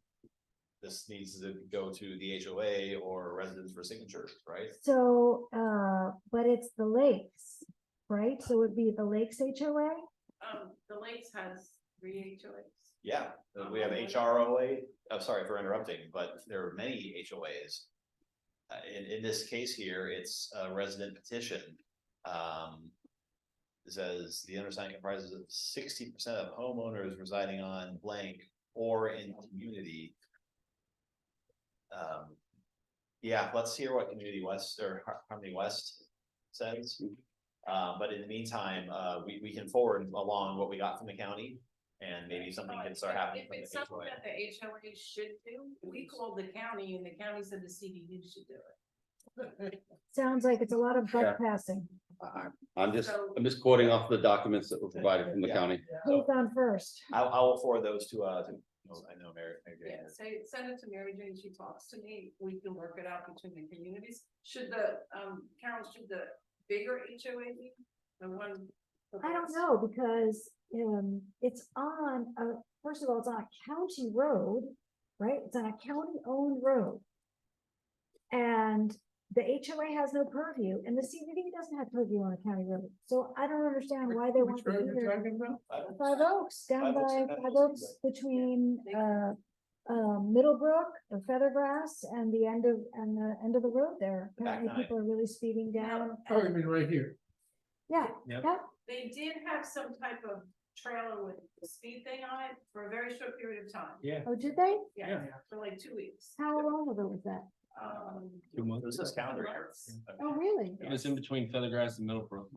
this needs to go to the HOA or residents for signatures, right? So, but it's the lakes, right? So it'd be the lakes HOA? The Lakes has 3 HOAs. Yeah, we have HROA. I'm sorry for interrupting, but there are many HOAs. In this case here, it's a resident petition. It says the undersigned comprises of 60% of homeowners residing on blank or in community. Yeah, let's hear what Community West or Harmony West says. But in the meantime, we can forward along what we got from the county, and maybe something can start happening. If it's something that the HOA should do, we called the county and the county said the CDD should do it. Sounds like it's a lot of buck passing. I'm just quoting off the documents that were provided from the county. Who's on first? I will forward those to I know Mary. Yeah, send it to Mary Jane. She talks to me. We can work it out between the communities. Should the Carol, should the bigger HOA be the one? I don't know, because it's on first of all, it's on a county road, right? It's on a county owned road. And the HOA has no purview, and the CBD doesn't have purview on a county road. So I don't understand why they want to do it. 5 Oaks, down by 5 Oaks between Middlebrook or Feathergrass and the end of the road there. Apparently people are really speeding down. Oh, you mean right here? Yeah, Yep. yeah. They did have some type of trailer with the speed thing on it for a very short period of time. Yeah. Oh, did they? Yeah, for like 2 weeks. How long ago was that? 2 months. This is calendar year. Oh, really? It was in between Feathergrass and Middlebrook.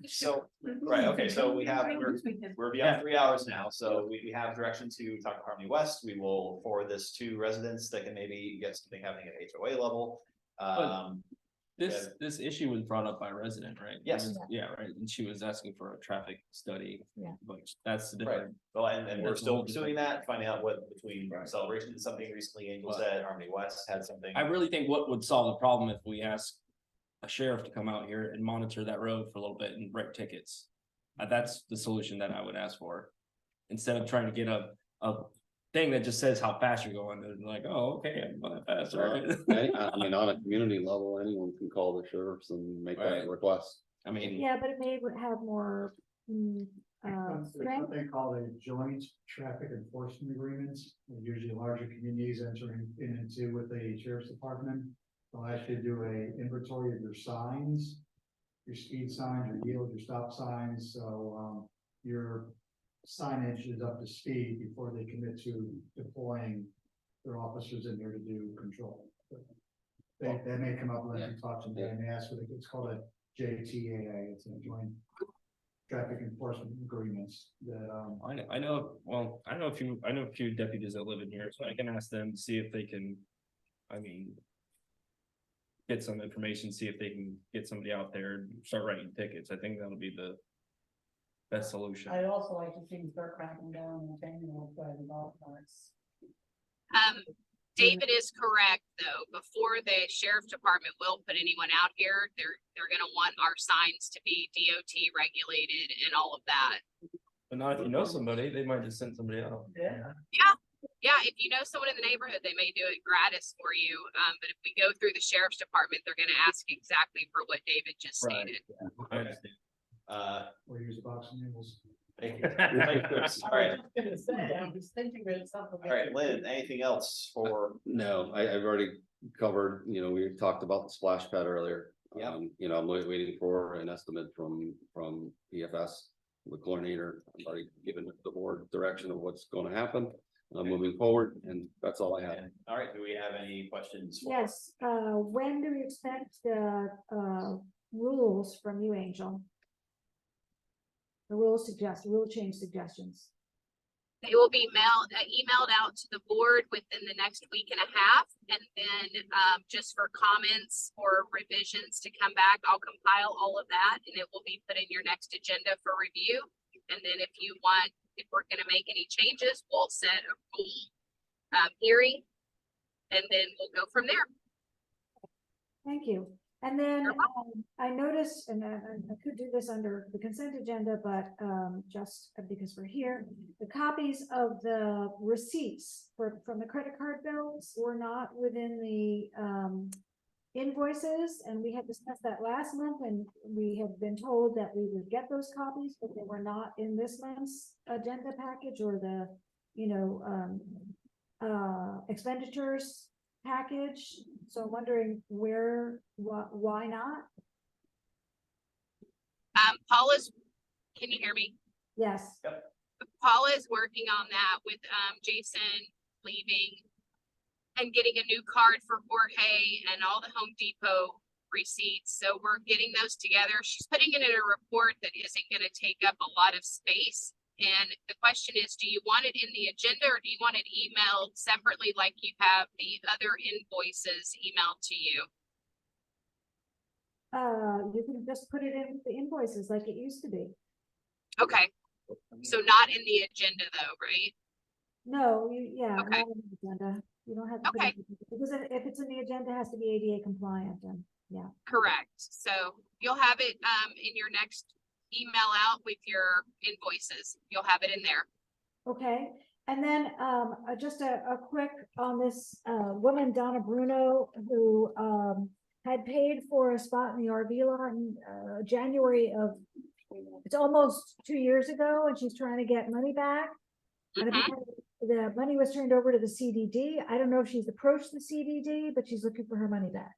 So, right, okay, so we're beyond 3 hours now, so we have direction to talk to Harmony West. We will forward this to residents that can maybe get something happening at HOA level. This issue was brought up by a resident, right? Yes. Yeah, right, and she was asking for a traffic study. Yeah. But that's the Right, different. well, and we're That's still a whole pursuing that, finding out what between Right. Celebration did something recently, Angel But- said, Harmony West had something. I really think what would solve the problem if we ask a sheriff to come out here and monitor that road for a little bit and write tickets. That's the solution that I would ask for. Instead of trying to get a thing that just says how fast you're going, and like, oh, okay, I'm going that fast, all right? I mean, on a community level, anyone can call the sheriffs and make Right. that request. I mean, Yeah, but it may have more There's strength. what they call the joint traffic enforcement agreements, usually larger communities entering into with the sheriff's department. They'll ask you to do a inventory of your signs, your speed signs, your yield, your stop signs, so your signage is up to speed before they commit to deploying their officers in there to do control. That may come up when you talk to them and ask for it's called a JTAA, it's a joint traffic enforcement agreements that I know a few deputies that live in here, so I can ask them to see if they can, get some information, see if they can get somebody out there and start writing tickets. I think that'll be the best solution. I'd also like to see start cracking down on tangle by the golf carts. David is correct, though. Before the sheriff department will put anyone out here, they're gonna want our signs to be DOT regulated and all of that. But not if you know somebody, they might just send somebody out. Yeah. Yeah, if you know someone in the neighborhood, they may do it gratis for you. But if we go through the sheriff's department, they're gonna ask exactly for what David just Right. stated. I understand. Or use a box of noodles. Thank you. Thank you, Chris. All right, I was gonna say, I was thinking of something. all right, Lynn, anything else for? No, I've already covered, we talked about the splash pad earlier. Yeah. I'm waiting for an estimate from EFS, the chlorinator. I've already given the board direction of what's gonna happen, moving forward, and that's all I have. All right, do we have any questions? for- Yes, when do we expect the rules from you, Angel? The rule change suggestions. They will be emailed out to the board within the next week and a half. And then just for comments or revisions to come back, I'll compile all of that and it will be put in your next agenda for review. And then if we're gonna make any changes, we'll set a rule hearing and then we'll go from there. Thank you. And then I noticed, and I could do this under the consent agenda, but just because we're here, the copies of the receipts from the credit card bills were not within the invoices, and we had discussed that last month, and we had been told that we would get those copies, but they were not in this month's agenda package or the, expenditures package. So I'm wondering why not? Can you hear me? Yes. Paula is working on that with Jason leaving and getting a new card for Jorge and all the Home Depot receipts. So we're getting those together. She's putting it in a report that isn't going to take up a lot of space. And the question is, do you want it in the agenda or do you want it emailed separately like you have the other invoices emailed to you? You can just put it in the invoices like it used to be. Okay. So not in the agenda though, right? No, Okay. not on the agenda. You don't have to. Okay. Because if it's in the agenda, it has to be ADA compliant, and yeah. Correct. So you'll have it in your next email out with your invoices. You'll have it in there. Okay, and then just a quick on this woman, Donna Bruno, who had paid for a spot in the RV lot in January of, it's almost 2 years ago, and she's trying to get money back. And apparently the money was turned over to the CDD. I don't know if she's approached the CDD, but she's looking for her money back.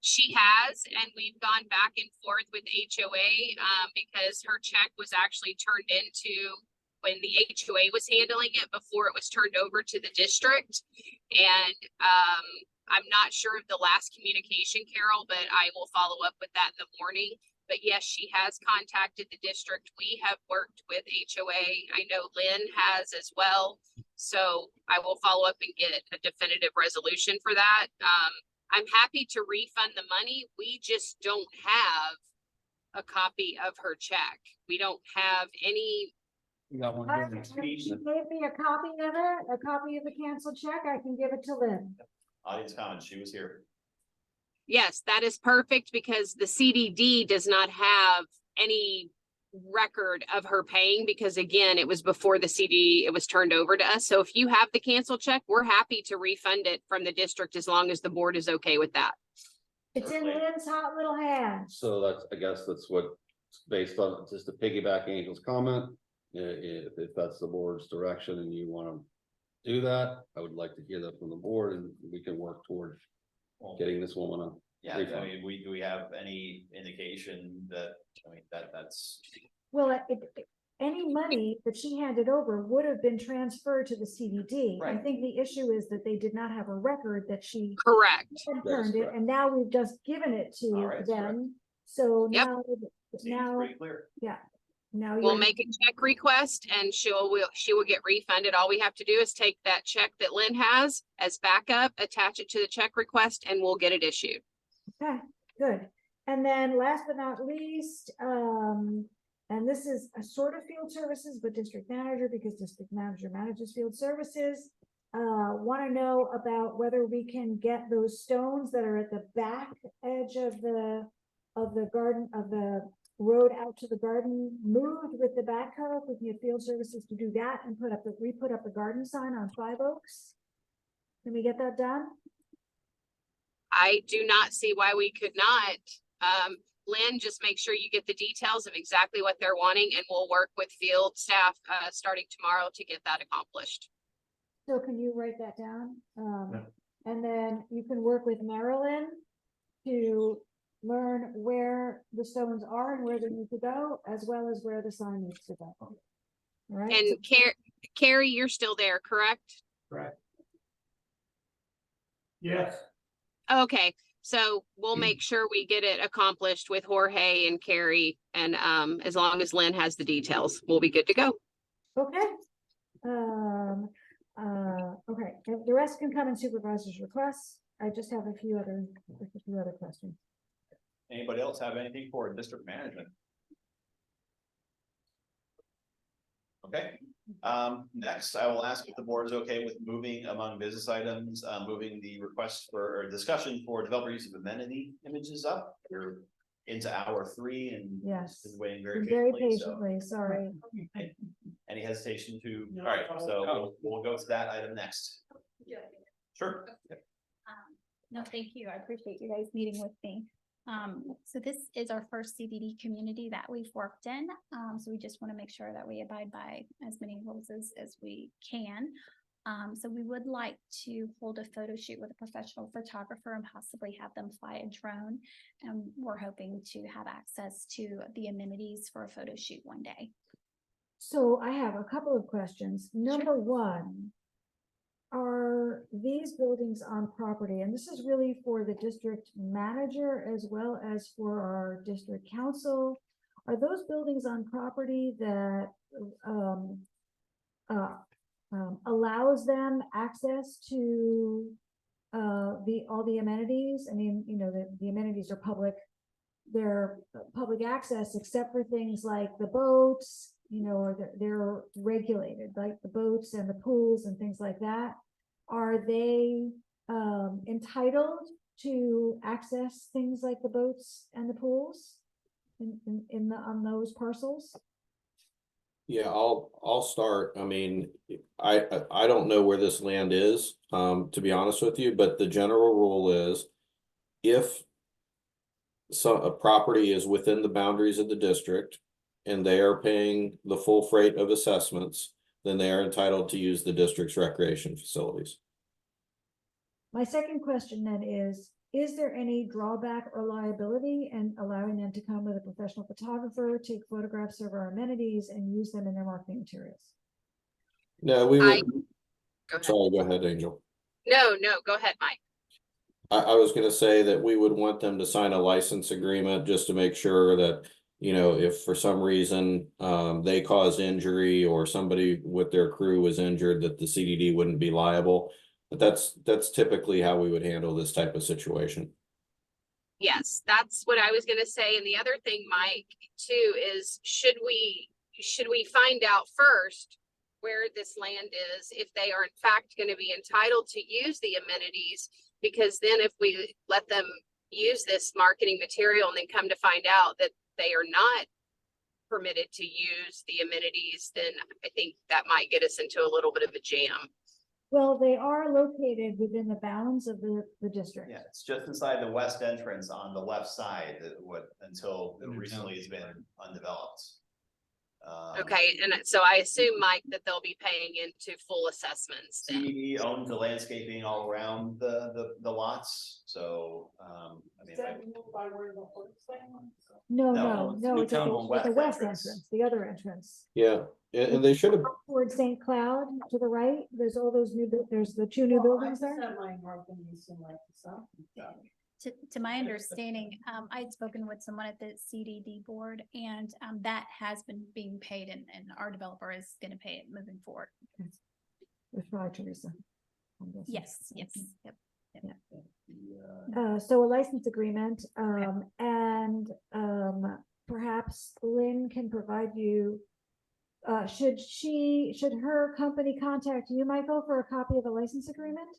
She has, and we've gone back and forth with HOA because her check was actually turned into when the HOA was handling it before it was turned over to the district. And I'm not sure of the last communication, Carol, but I will follow up with that in the morning. But yes, she has contacted the district. We have worked with HOA. I know Lynn has as well. So I will follow up and get a definitive resolution for that. I'm happy to refund the money. We just don't have a copy of her check. We don't have any. You got one She here. gave me a copy of it, a copy of the canceled check. I can give it to Lynn. Audience comments, she was here. Yes, that is perfect because the CDD does not have any record of her paying because again, it was before the CD, it was turned over to us. So if you have the canceled check, we're happy to refund it from the district as long as the board is okay with that. It's in Lynn's hot little hands. So I guess that's what, based on, just to piggyback Angel's comment, if that's the board's direction and you want to do that, I would like to hear that from the board and we can work toward getting this woman a Yeah, refund. I mean, do we have any indication that, that's. Well, any money that she handed over would have been transferred to the CDD. I Right. think the issue is that they did not have a record that she Correct. had That is turned it, correct. and now we've just given it to All right, that's correct. them. So Yep. Seems now, pretty clear. yeah, now We'll you're, make a check request and she will get refunded. All we have to do is take that check that Lynn has as backup, attach it to the check request, and we'll get it issued. okay, good. And then last but not least, and this is a sort of field services, but district manager, because district manager manages field services. Want to know about whether we can get those stones that are at the back edge of the of the garden, of the road out to the garden moved with the backhoe, if we can get field services to do that and put up the garden sign on 5 Oaks? Can we get that done? I do not see why we could not. Lynn, just make sure you get the details of exactly what they're wanting and we'll work with field staff, starting tomorrow to get that accomplished. So can you write that down? And then you can work with Marilyn to learn where the stones are and where they need to go, as well as where the sign needs to go. All right? And Carrie, you're still there, correct? Correct. Yes. Okay, so we'll make sure we get it accomplished with Jorge and Carrie, and as long as Lynn has the details, we'll be good to go. Okay. Okay, and the rest can come in supervisor's requests. I just have a few other questions. Anybody else have anything for district management? Okay, next I will ask if the board is okay with moving among business items, moving the request for or discussion for developer use of amenity images up. We're into hour 3 and Yes. been waiting Very very patiently, sorry. Any hesitation to, all right, so we'll go to that item next. Sure. No, thank you. I appreciate you guys meeting with me. So this is our first CDD community that we've worked in. So we just want to make sure that we abide by as many rules as we can. So we would like to hold a photo shoot with a professional photographer and possibly have them fly a drone. And we're hoping to have access to the amenities for a photo shoot one day. So I have a couple of questions. Number one, are these buildings on property? And this is really for the district manager as well as for our district council. Are those buildings on property that allows them access to all the amenities? I mean, you know, the amenities are public. They're public access except for things like the boats, you know, or they're regulated, like the boats and the pools and things like that. Are they entitled to access things like the boats and the pools on those parcels? Yeah, I'll start. I mean, I don't know where this land is, to be honest with you, but the general rule is if a property is within the boundaries of the district and they are paying the full freight of assessments, then they are entitled to use the district's recreation facilities. My second question then is there any drawback or liability in allowing them to come with a professional photographer, take photographs of our amenities and use them in their marketing materials? No, we would. Sorry, go ahead, Angel. No, go ahead, Mike. I was gonna say that we would want them to sign a license agreement just to make sure that, you know, if for some reason they caused injury or somebody with their crew was injured, that the CDD wouldn't be liable. But that's typically how we would handle this type of situation. Yes, that's what I was gonna say. And the other thing, Mike, too, is should we find out first where this land is, if they are in fact going to be entitled to use the amenities, because then if we let them use this marketing material and then come to find out that they are not permitted to use the amenities, then I think that might get us into a little bit of a jam. Well, they are located within the bounds of the district. Yeah, it's just inside the west entrance on the left side until recently has been undeveloped. Okay, and so I assume, Mike, that they'll be paying into full assessments then. CDD owns the landscaping all around the lots, so I mean. No, it's at the west entrance. entrance, the other entrance. Yeah, and they should have. Towards St. Cloud to the right, there's all those there's the 2 new buildings there. To my understanding, I'd spoken with someone at the CDD board and that has been being paid and our developer is going to pay it moving forward. With Teresa. Yes, yep. So a license agreement, and perhaps Lynn can provide you, should her company contact you, Michael, for a copy of a license agreement?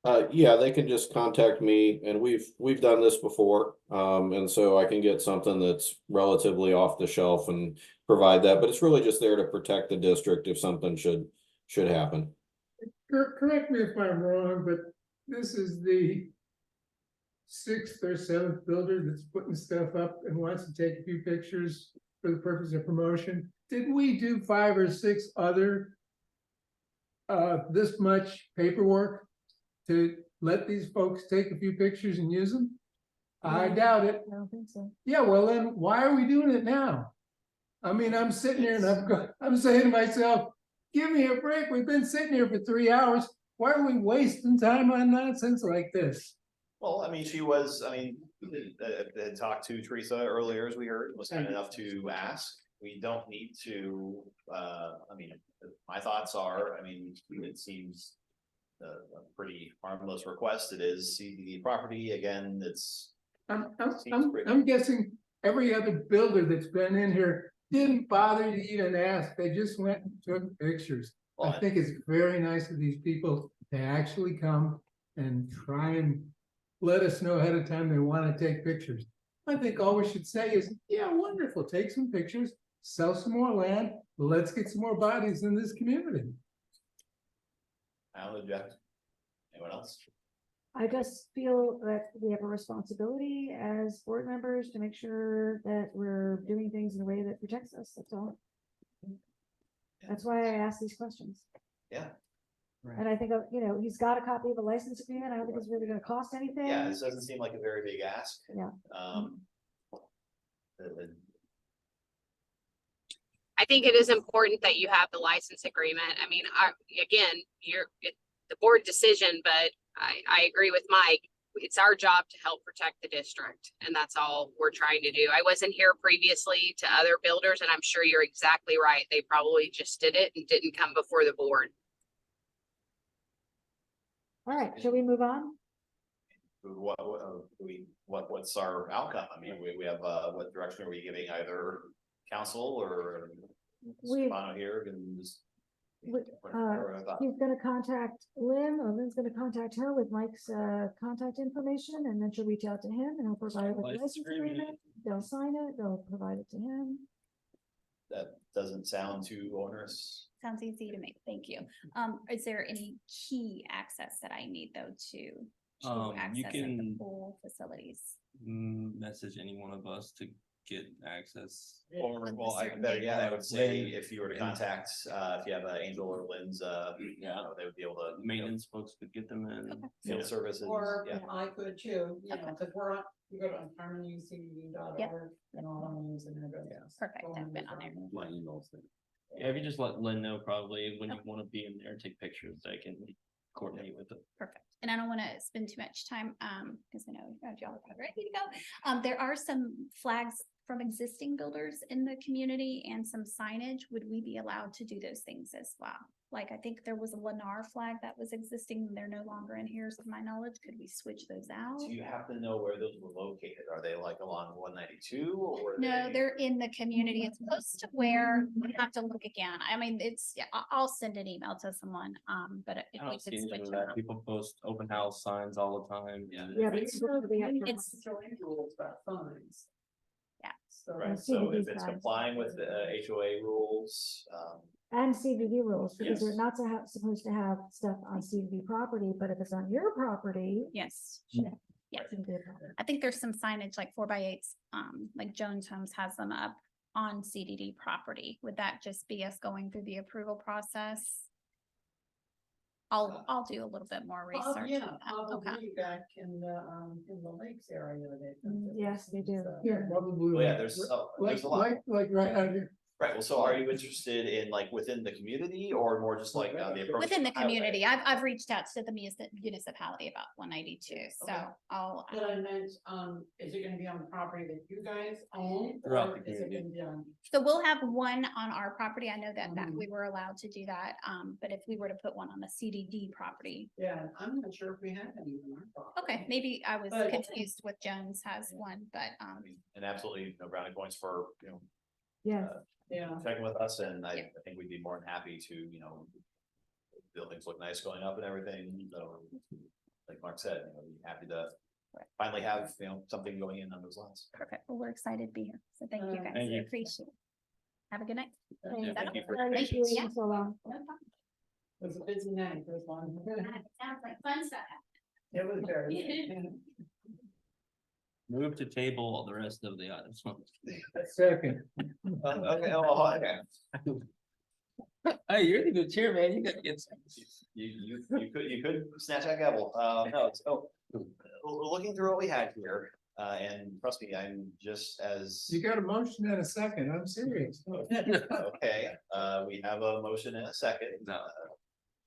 Yeah, they can just contact me and we've done this before. And so I can get something that's relatively off the shelf and provide that, but it's really just there to protect the district if something should happen. Correct me if I'm wrong, but this is the sixth or seventh builder that's putting stuff up and wants to take a few pictures for the purpose of promotion. Did we do 5 or 6 other this much paperwork to let these folks take a few pictures and use them? I doubt it. I don't think so. Yeah, well then, why are we doing it now? I mean, I'm sitting here and I'm saying to myself, give me a break. We've been sitting here for 3 hours. Why are we wasting time on nonsense like this? Well, I mean, had talked to Teresa earlier, as we heard, was kind enough to ask. We don't need to, I mean, my thoughts are, I mean, it seems a pretty harmless request. It is CBD property. Again, it's. I'm guessing every other builder that's been in here didn't bother to even ask. They just went and took pictures. Well, I think it's very nice of these people to actually come and try and let us know ahead of time they want to take pictures. I think all we should say is, yeah, wonderful, take some pictures, sell some more land, let's get some more bodies in this community. I don't object. Anyone else? I just feel that we have a responsibility as board members to make sure that we're doing things in a way that protects us. That's all. That's why I ask these questions. Yeah. And I think, you know, he's got a copy of a license agreement. I don't think it's really gonna cost anything. Yeah, this doesn't seem like a very big ask. Yeah. I think it is important that you have the license agreement. I mean, again, the board decision, but I agree with Mike. It's our job to help protect the district, and that's all we're trying to do. I wasn't here previously to other builders, and I'm sure you're exactly right. They probably just did it and didn't come before the board. All right, shall we move on? What's our outcome? I mean, we have, what direction are we giving either council or? Stefano here and just. He's gonna contact Lynn, or Lynn's gonna contact her with Mike's contact information, and then she'll reach out to him and he'll provide her with the license agreement. They'll sign it, they'll provide it to him. That doesn't sound too onerous. Sounds easy to make. Thank you. Is there any key access that I need though to access you like, can the full facilities? message any one of us to get access. Or, well, I would say if you were to contact, if you have Angel or Lynn's, they would be able to. Maintenance folks could get them in. Field services. Or Yeah. I could too, you know, because you go to harmonycd.org and all our names and everything. Perfect. I've been on there. My emails. Yeah, if you just let Lynn know probably when you want to be in there and take pictures, I can coordinate with it. Perfect. And I don't want to spend too much time, because I know y'all are probably ready to go. There are some flags from existing builders in the community and some signage. Would we be allowed to do those things as well? Like, I think there was a Lennar flag that was existing. They're no longer in here, to my knowledge. Could we switch those out? Do you happen to know where those were located? Are they like along 192 or? No, they're in the community. It's close to where we have to look again. I mean, it's, yeah, I'll send an email to someone, but if I we don't see could any switch of them that. out. People post open house signs all the time. Yeah, but it's probably have to- It's, Rules about fines. Yeah. So. Right, so if it's complying with the HOA rules, and CBD rules, because they're Yes. not supposed to have stuff on CBD property, but if it's on your property. yes. Yeah. Yeah. shouldn't be a problem. I think there's some signage like 4x8s, like Jones Homes has them up on CDD property. Would that just be us going through the approval process? I'll do a little bit more research. Yeah, on that. Okay. probably back in the lakes area. Yes, they do. Yeah, probably. well, yeah, there's a lot. Like right out here. Right, well, so are you interested in like within the community or more just like on the approach? Within the to highway? community, I've reached out to the municipality about 192, so Okay. I'll. But I meant, is it gonna be on property that you guys own? Throughout or the is it community. gonna be on- So we'll have one on our property. I know that Mhm. we were allowed to do that, but if we were to put one on the CDD property, Yeah, I'm not sure if we have any on our property. okay, maybe I was But- confused with Jones has one, but, I mean, and absolutely no brownie points for, Yes. Yeah. checking with us, and I Yeah. think we'd be more than happy to, buildings look nice going up and everything, so. like Mark said, you know, be happy to finally have, you know, something going in on those lines. Perfect. Well, we're excited to be here. So thank you guys. Thank you. Appreciate it. Have a good night. Yeah, thank you for- Sorry to Thank keep you. you waiting so long. No problem. It was a busy night, this one. Sounds like fun stuff. It was very. Move to table the rest of the items. Second. Okay, oh, okay. Hey, you're the good chair, man. You gotta get. You could snatch that gavel. No, it's, looking through what we had here, and trust me, I'm just as. You got a motion and a second. I'm serious. Okay, we have a motion in a second. No.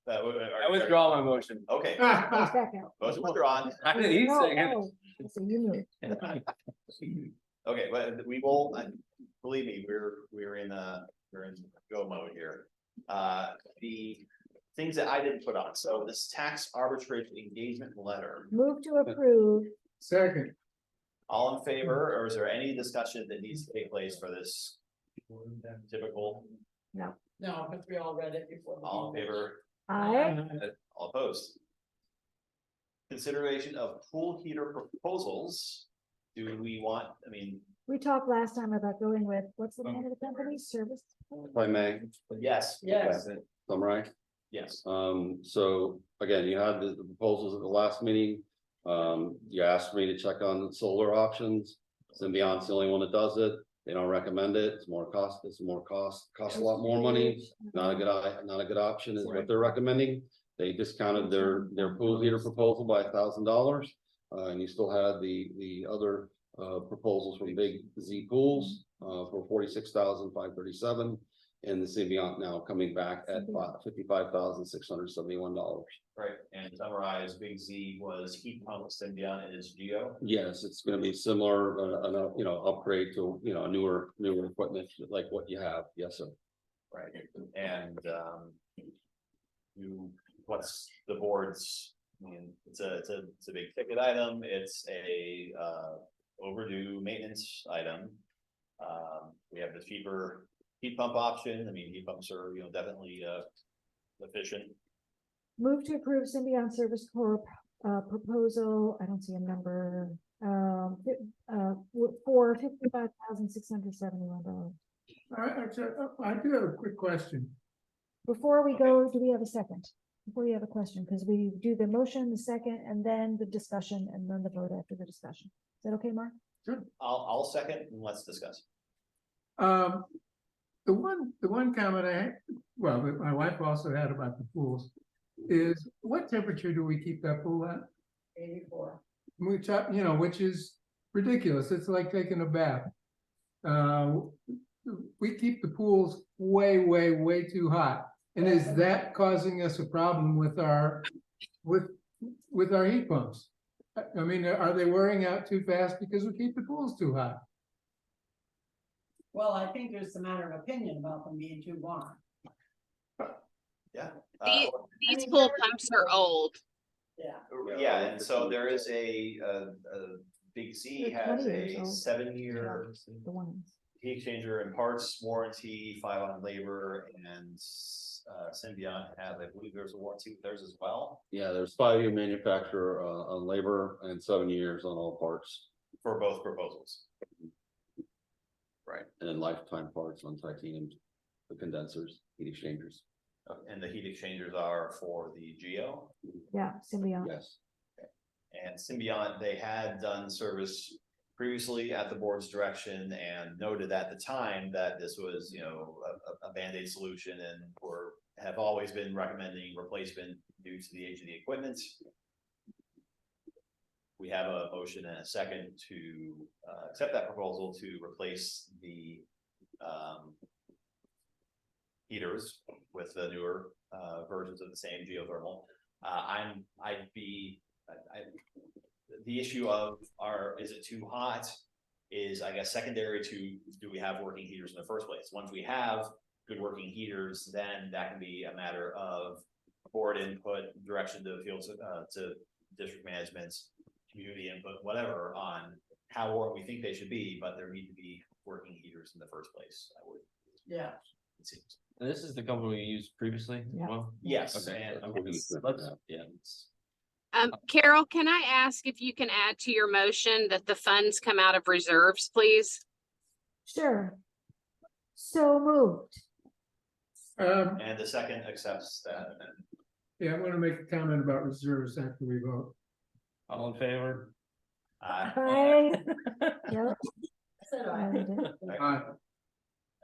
I I withdraw my motion. Okay, Second. motion withdrawn. I didn't even No, second. no. So you moved. Okay, but we will, believe me, we're in go mode here. The things that I didn't put on, so this tax arbitration engagement letter, Move to approve. Second. all in favor, or is there any discussion that needs to take place for this typical, No, because we all read it before. the all in meeting. favor, Aye. all opposed? Consideration of pool heater proposals, do we want, I mean, We talked last time about going with, what's the name of the company? Service? If I may, yes. Yes. summarize. Yes, So again, you had the proposals at the last meeting. You asked me to check on solar options. Symbiont's the only one that does it. They don't recommend it. It's costs a lot more money. Not a good option is what they're recommending. They discounted their pool heater proposal by $1,000. And you still had the other proposals from Big Z Pools for $46,537. And the Symbiont now coming back at $55,671. right, and summarize, Big Z was heat pump, Symbiont is Geo. Yes, it's gonna be similar, upgrade to, newer equipment like what you have. Yes, sir. Right, and what's the board's, I mean, it's a big ticket item, it's a overdue maintenance item. We have the cheaper heat pump option, I mean, heat pumps are, definitely efficient. Move to approve Symbiont Service Corp. Proposal, I don't see a number, for $55,671. I do have a quick question. Before we go, do we have a second? Before you have a question, because we do the motion, the second, and then the discussion, and then the vote after the discussion. Is that okay, Mark? I'll second and let's discuss. The one comment I had, well, that my wife also had about the pools is what temperature do we keep that pool at? 84. Which is ridiculous. It's like taking a bath. We keep the pools way too hot. And is that causing us a problem with our heat pumps? I mean, are they wearing out too fast because we keep the pools too hot? Well, I think there's a matter of opinion about them being too warm. Yeah. These pool pumps are old. Yeah. Yeah, and so there is a Big Z They're has 20 years a old. 7-year The ones. heat exchanger and parts warranty, 5 on labor, and Symbiont has, I believe there's a warranty with theirs as well. Yeah, there's 5-year manufacturer on labor and 7 years on all parts. For both proposals. Right, And then lifetime parts on titanium, the condensers, heat exchangers. and the heat exchangers are for the Geo. Yeah, Symbiont. Yes. And Symbiont, they had done service previously at the board's direction and noted at the time that this was, a Band-Aid solution and have always been recommending replacement due to the age of the equipment. We have a motion and a second to accept that proposal to replace the heaters with the newer versions of the same geothermal. The issue of is it too hot is, I guess, secondary to, do we have working heaters in the first place? Once we have good working heaters, then that can be a matter of board input, direction to the field, to district management's community input, whatever, on how warm we think they should be, but there need to be working heaters in the first place, I would. Yeah. It seems. And this is the company we used previously? as Yeah. well? Yes, Okay. and We're gonna- Let's Carol, can I ask if you can add to your motion that the funds come out of reserves, please? Sure. So moved. And the second accepts that. Yeah, I want to make a comment about reserves after we vote. All in favor? Aye. Yep.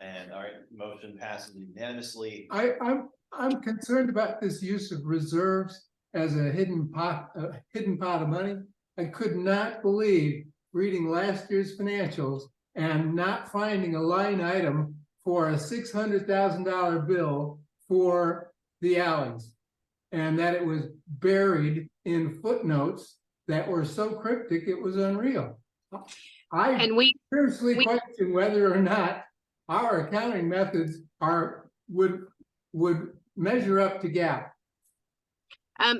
And all right, motion passes unanimously. I'm concerned about this use of reserves as a hidden pot of money. I could not believe reading last year's financials and not finding a line item for a $600,000 bill for the alleys. And that it was buried in footnotes that were so cryptic, it was unreal. I seriously question whether or not our accounting methods would measure up to GAAP.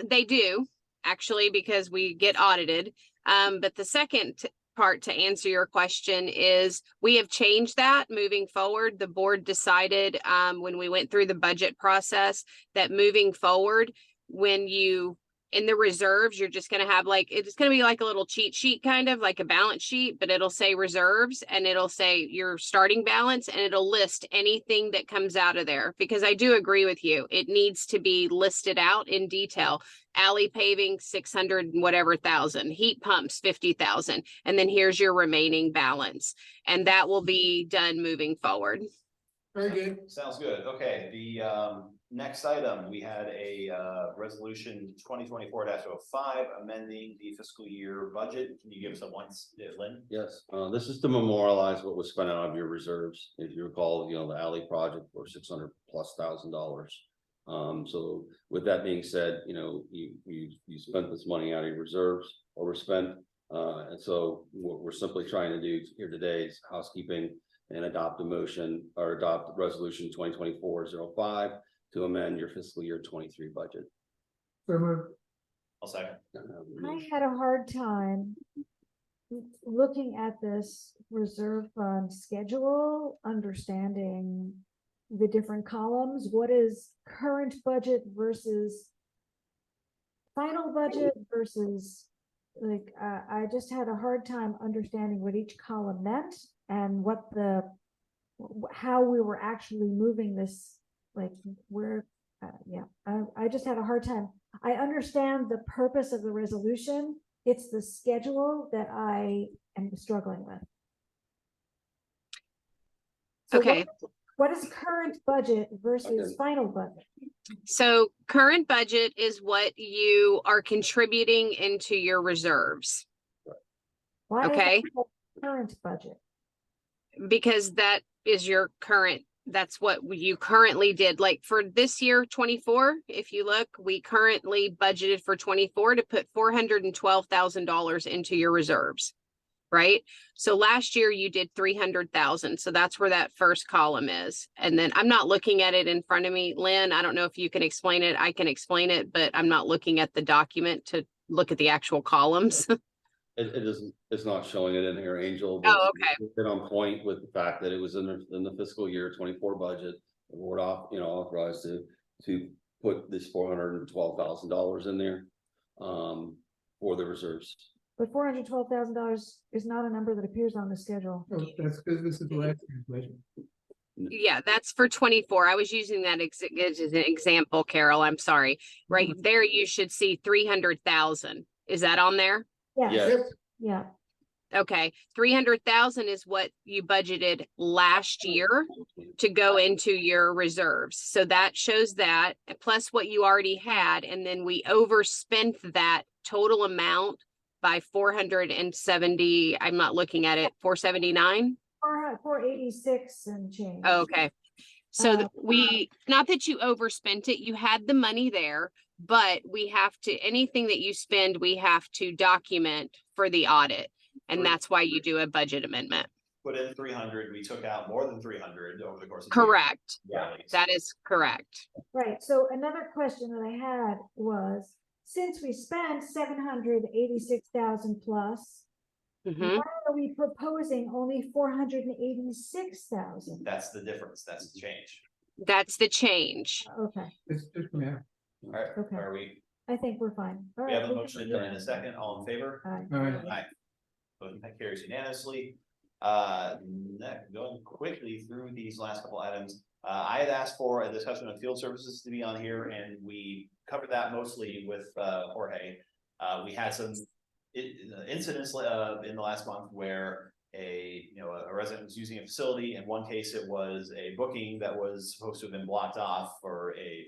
They do, actually, because we get audited. But the second part to answer your question is we have changed that moving forward. The board decided when we went through the budget process that moving forward, when you in the reserves, you're just going to have it's going to be like a little cheat sheet, kind of like a balance sheet, but it'll say reserves and it'll say your starting balance and it'll list anything that comes out of there. Because I do agree with you. It needs to be listed out in detail. Alley paving, 600 whatever thousand, heat pumps, 50,000. And then here's your remaining balance. And that will be done moving forward. Very good. Sounds good. Okay, the next item, we had a resolution 2024-05 amending the fiscal year budget. Can you give us a once, Lynn? Yes, this is to memorialize what was spent out of your reserves. If you recall, the alley project for $600,000+. So with that being said, you spent this money out of your reserves, overspent. And so what we're simply trying to do here today is housekeeping and adopt a motion or adopt resolution 2024-05 to amend your fiscal year 23 budget. I'll second. I had a hard time looking at this reserve fund schedule, understanding the different columns. What is current budget versus final budget versus I just had a hard time understanding what each column meant and how we were actually moving this, I just had a hard time. I understand the purpose of the resolution. It's the schedule that I am struggling with. So okay. What is current budget versus final budget? So current budget is what you are contributing into your reserves. Why okay. Is that current budget? Because that is your current, that's what you currently did. Like for this year, 24, if you look, we currently budgeted for 24 to put $412,000 into your reserves, right? So last year you did 300,000. So that's where that first column is. And then I'm not looking at it in front of me, Lynn. I don't know if you can explain it. I can explain it, but I'm not looking at the document to look at the actual columns. It isn't, it's not showing it in here, Angel. Oh, okay. It's been on point with the fact that it was in the fiscal year 24 budget. The board authorized to put this $412,000 in there for the reserves. But $412,000 is not a number that appears on the schedule. Oh, that's because this is the last year's budget. Yeah, that's for 24. I was using that as an example, Carol. I'm sorry. Right there, you should see 300,000. Is that on there? Yes. Yeah. Okay, 300,000 is what you budgeted last year to go into your reserves. So that shows that, plus what you already had, and then we overspent that total amount by 470. I'm not looking at it. 479. 486 and change. Okay. So not that you overspent it, you had the money there, but we have to, anything that you spend, we have to document for the audit. And that's why you do a budget amendment. Put in 300, we took out more than 300 over the course of correct. the year. That is correct. Right. So another question that I had was, since we spent 786,000 plus, why are we proposing only 486,000? That's the difference. That's the change. That's the change. Okay. It's just math. All right. Okay. Are we I think we're fine. All We right, have a can- motion and a second, all in favor? Aye. Aye. Motion carries unanimously. Going quickly through these last couple items. I had asked for a discussion of field services to be on here, and we covered that mostly with Jorge. We had some incidents in the last month where a resident was using a facility. In one case, it was a booking that was supposed to have been blocked off for a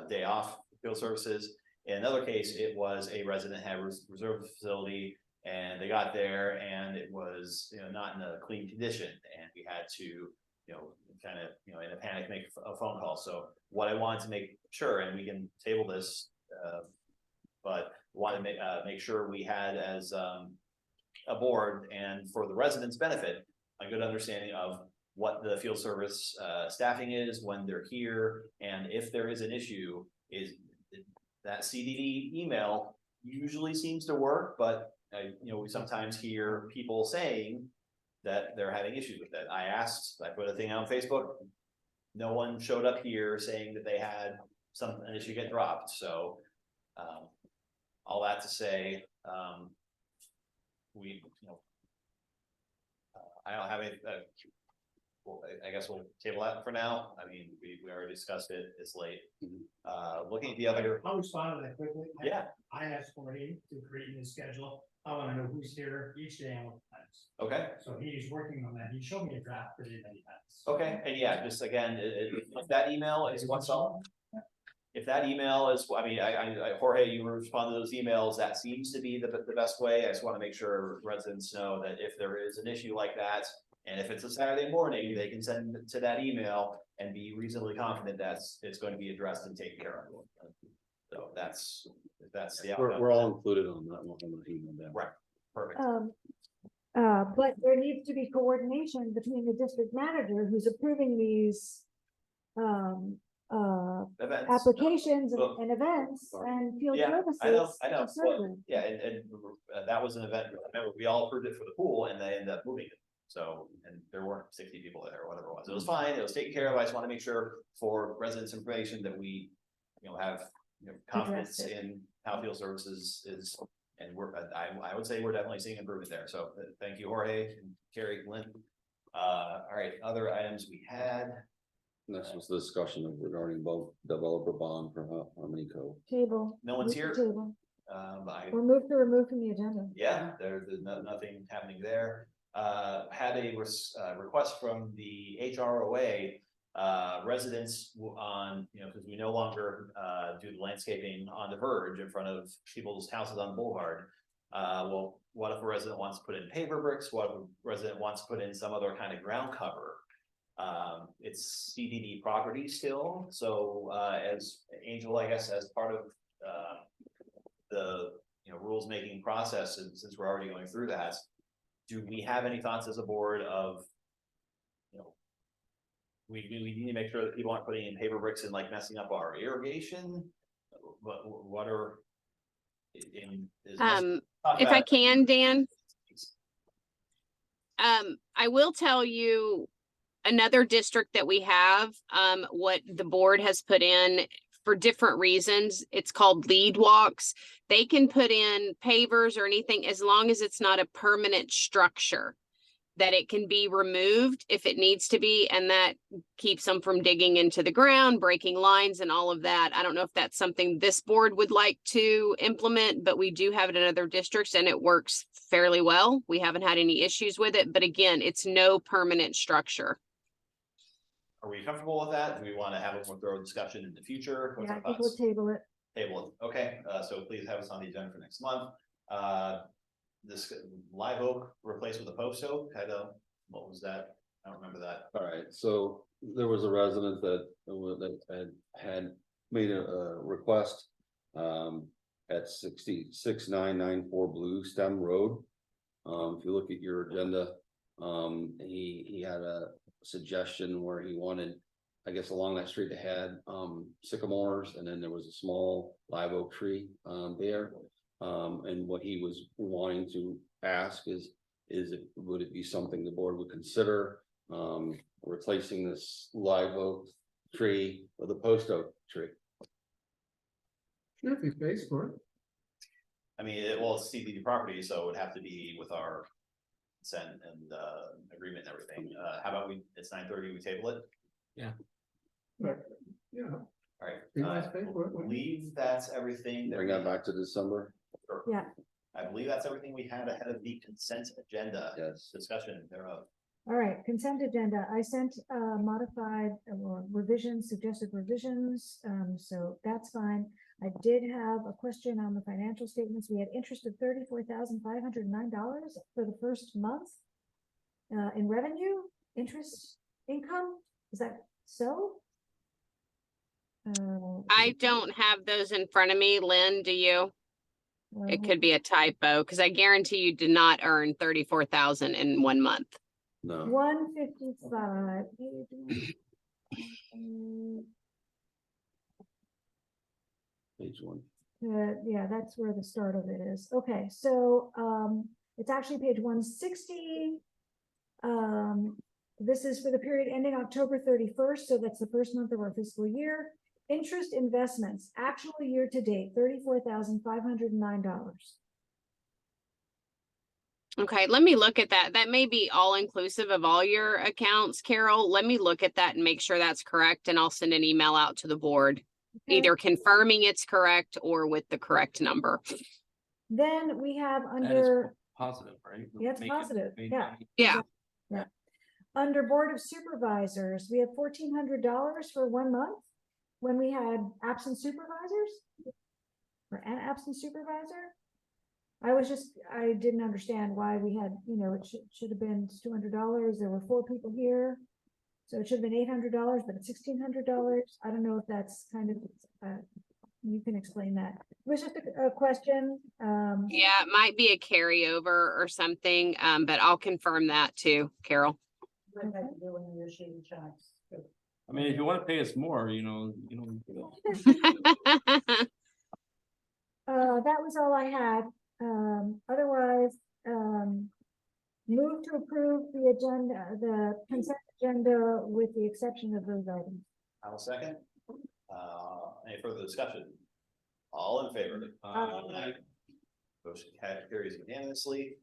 day off field services. In another case, it was a resident had reserved the facility, and they got there and it was, not in a clean condition, and we had to, kind of, in a panic, make a phone call. So what I wanted to make sure, and we can table this, but want to make sure we had as a board, and for the residents' benefit, a good understanding of what the field service staffing is when they're here, and if there is an issue, is that CDD email usually seems to work, but we sometimes hear people saying that they're having issues with it. I put a thing on Facebook. No one showed up here saying that they had an issue get dropped. So all that to say, I don't have any. Well, I guess we'll table that for now. I mean, we already discussed it. It's late. Looking at the other. I'll respond to that quickly. Yeah. I asked for him to create a schedule. I want to know who's here each day and what times. Okay. So he's working on that. He showed me a draft pretty many times. Okay, and yeah, just again, if that email is what's up. If that email is, Jorge, you respond to those emails, that seems to be the best way. I just want to make sure residents know that if there is an issue like that, and if it's a Saturday morning, they can send it to that email and be reasonably confident that it's going to be addressed and taken care of. So that's the outcome. We're all included on that one, on the email there. Right, perfect. But there needs to be coordination between the district manager who's approving these Events. applications Well, and events and field Yeah, services. I know. and serving. Yeah, and that was an event, remember, we all approved it for the pool and they ended up moving it. So, and there weren't 60 people there or whatever it was. It was fine. It was taken care of. I just want to make sure for residents' information that we, have, confidence in how field services is. And I would say we're definitely seeing improvement there. So thank you, Jorge and Carrie, Lynn. All right, other items we had. This was the discussion regarding both developer bond for Harmony Cove. Table. No one's Move to here. table. I Or move to remove from the agenda. Yeah, there's nothing happening there. Had a request from the HROA, residents on, because we no longer do the landscaping on the verge in front of people's houses on the boulevard. Well, what if a resident wants to put in paver bricks? What if a resident wants to put in some other kind of ground cover? It's CDD property still, so as Angel, I guess, as part of the rules making process, and since we're already going through that, do we have any thoughts as a board of, we need to make sure that people aren't putting in paper bricks and like messing up our irrigation? What are if I can, Dan, I will tell you another district that we have, what the board has put in for different reasons. It's called lead walks. They can put in pavers or anything as long as it's not a permanent structure, that it can be removed if it needs to be, and that keeps them from digging into the ground, breaking lines and all of that. I don't know if that's something this board would like to implement, but we do have it in other districts and it works fairly well. We haven't had any issues with it, but again, it's no permanent structure. Are we comfortable with that? Do we want to have a more thorough discussion in the future? What's Yeah, our I think we'll thoughts? table it. Table it. Okay, so please have us on the agenda for next month. This live oak replaced with a post oak, what was that? I don't remember that. All right, so there was a resident that had made a request at 66994 Blue Stem Road. If you look at your agenda, he had a suggestion where he wanted, I guess, along that street it had sycamores, and then there was a small live oak tree there. And what he was wanting to ask is would it be something the board would consider replacing this live oak tree with a post oak tree? Sure, if he pays for it. I mean, it's CBD property, so it would have to be with our consent and, agreement and everything. How about it's 9:30, we table it? But, yeah, All He right, wants to pay for it, I believe that's everything. Bring that back to December. Yeah. I believe that's everything we had ahead of the consent agenda. Yes. Discussion thereof. All right, consent agenda. I sent modified or revisions, suggested revisions, so that's fine. I did have a question on the financial statements. We had interest of $34,509 for the first month in revenue, interest income. Is that so? I don't have those in front of me. Lynn, do you? It could be a typo because I guarantee you did not earn 34,000 in 1 month. No. 155. Page 1. Yeah, that's where the start of it is. Okay, so it's actually page 160. This is for the period ending October 31st, so that's the first month of our fiscal year. Interest investments, actual year to date, $34,509. Okay, let me look at that. That may be all inclusive of all your accounts, Carol. Let me look at that and make sure that's correct, and I'll send an email out to the board, either confirming it's correct or with the correct number. Then we have That is under, positive, right? yeah, it's Make it- positive, make yeah. money. Yeah. Yeah. Under Board of Supervisors, we have $1,400 for 1 month when we had absent supervisors or an absent supervisor. I didn't understand why we had, it should have been $200. There were 4 people here. So it should have been $800, but it's $1,600. I don't know if that's kind of, you can explain that. It was just a question. Yeah, it might be a carryover or something, but I'll confirm that too, Carol. I mean, if you want to pay us more, That was all I had. Otherwise, move to approve the agenda, the consent agenda with the exception of those items. I will second. Any further discussion? All in favor? Aye. Motion carries unanimously.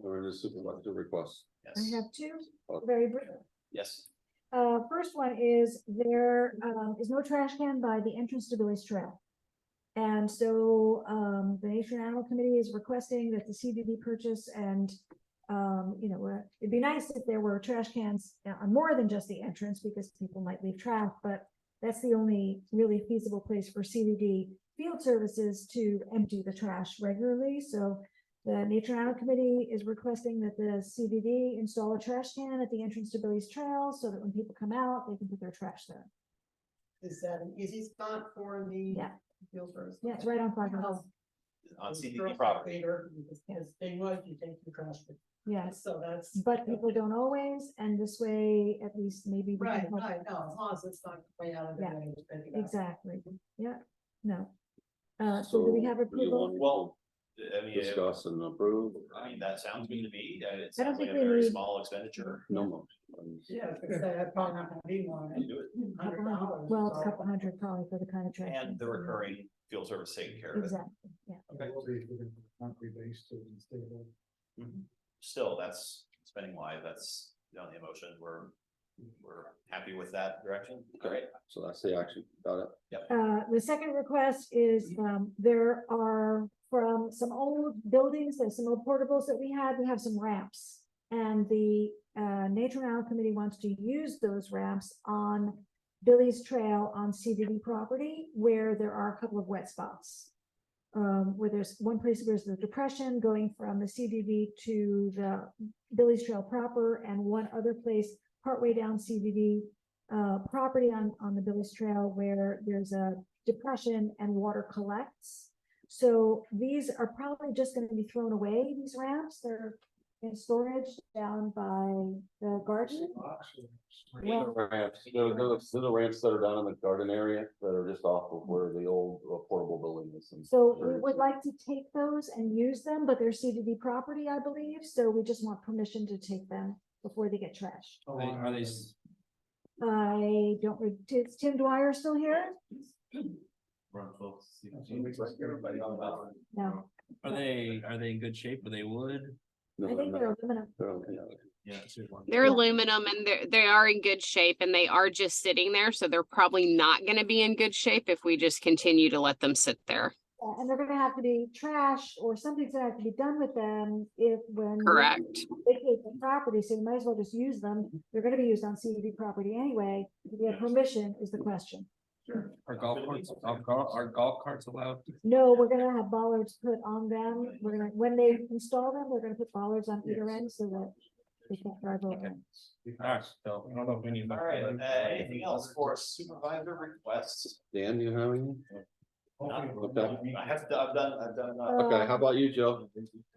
Or the supervisor request. I Yes, have 2, very brief. yes. First one is there is no trash can by the entrance to Billy's Trail. And so the Nature Animal Committee is requesting that the CDD purchase and it'd be nice if there were trash cans on more than just the entrance because people might leave trash, but that's the only really feasible place for CDD field services to empty the trash regularly. So the Nature Animal Committee is requesting that the CDD install a trash can at the entrance to Billy's Trail so that when people come out, they can put their trash there. Is that an easy spot for the? Yeah. Field service? Yeah, it's right on Flagler Hill. On CDD property. As big was, you take your trash. Yes, So that's. but people don't always, and this way, at least maybe. we can Right, help. right, no, as long as it's not way out of the Yeah, way. it's good to go. Exactly, yeah, no. So do we have do you approval? want Well, I mean, Discuss and approve. that sounds good to me. It I don't sounds like think a we very need- small expenditure. No more. Yeah, I was gonna say, I'd probably not gonna be one. You do it. $100. Well, it's a couple hundred probably for the kind of trash. And the recurring field service taking care of it. Exactly, yeah. Okay. Concrete based and stable. Still, that's spending wise, that's the only emotion. We're happy with that direction. Great. So that's the action. Got it. The second request is, there are from some old buildings, there's some old portables that we have some ramps. And the Nature and Animal Committee wants to use those ramps on Billy's Trail on CDD property where there are a couple of wet spots. Where there's one place where there's the depression going from the CDD to the Billy's Trail proper, and one other place partway down CDD property on the Billy's Trail where there's a depression and water collects. So these are probably just going to be thrown away, these ramps. They're in storage down by the garden. Well, Ramps, there are ramps that are down in the garden area that are just off of where the old portable building is. And so we would like to take those and use them, but they're CDD property, I believe. So we just want permission to take them before they get trashed. Are they I don't, is Tim Dwyer still here? No, Are they in good shape? Are they wood? I think they're aluminum. Yeah. They're aluminum and they are in good shape and they are just sitting there, so they're probably not gonna be in good shape if we just continue to let them sit there. And they're gonna have to be trashed or something's gonna have to be done with them if when. we Correct. Vacate the property, so you might as well just use them. They're gonna be used on CDD property anyway. If you have permission is the question. Are golf carts allowed? No, we're gonna have bollards put on them. We're gonna, when they install them, we're gonna put bollards on either end so that they can't drive over them. Alright, so I don't know if we need. All right, anything else for supervisor requests? Dan, you have any? Okay. I've done. Okay, how about you, Joe?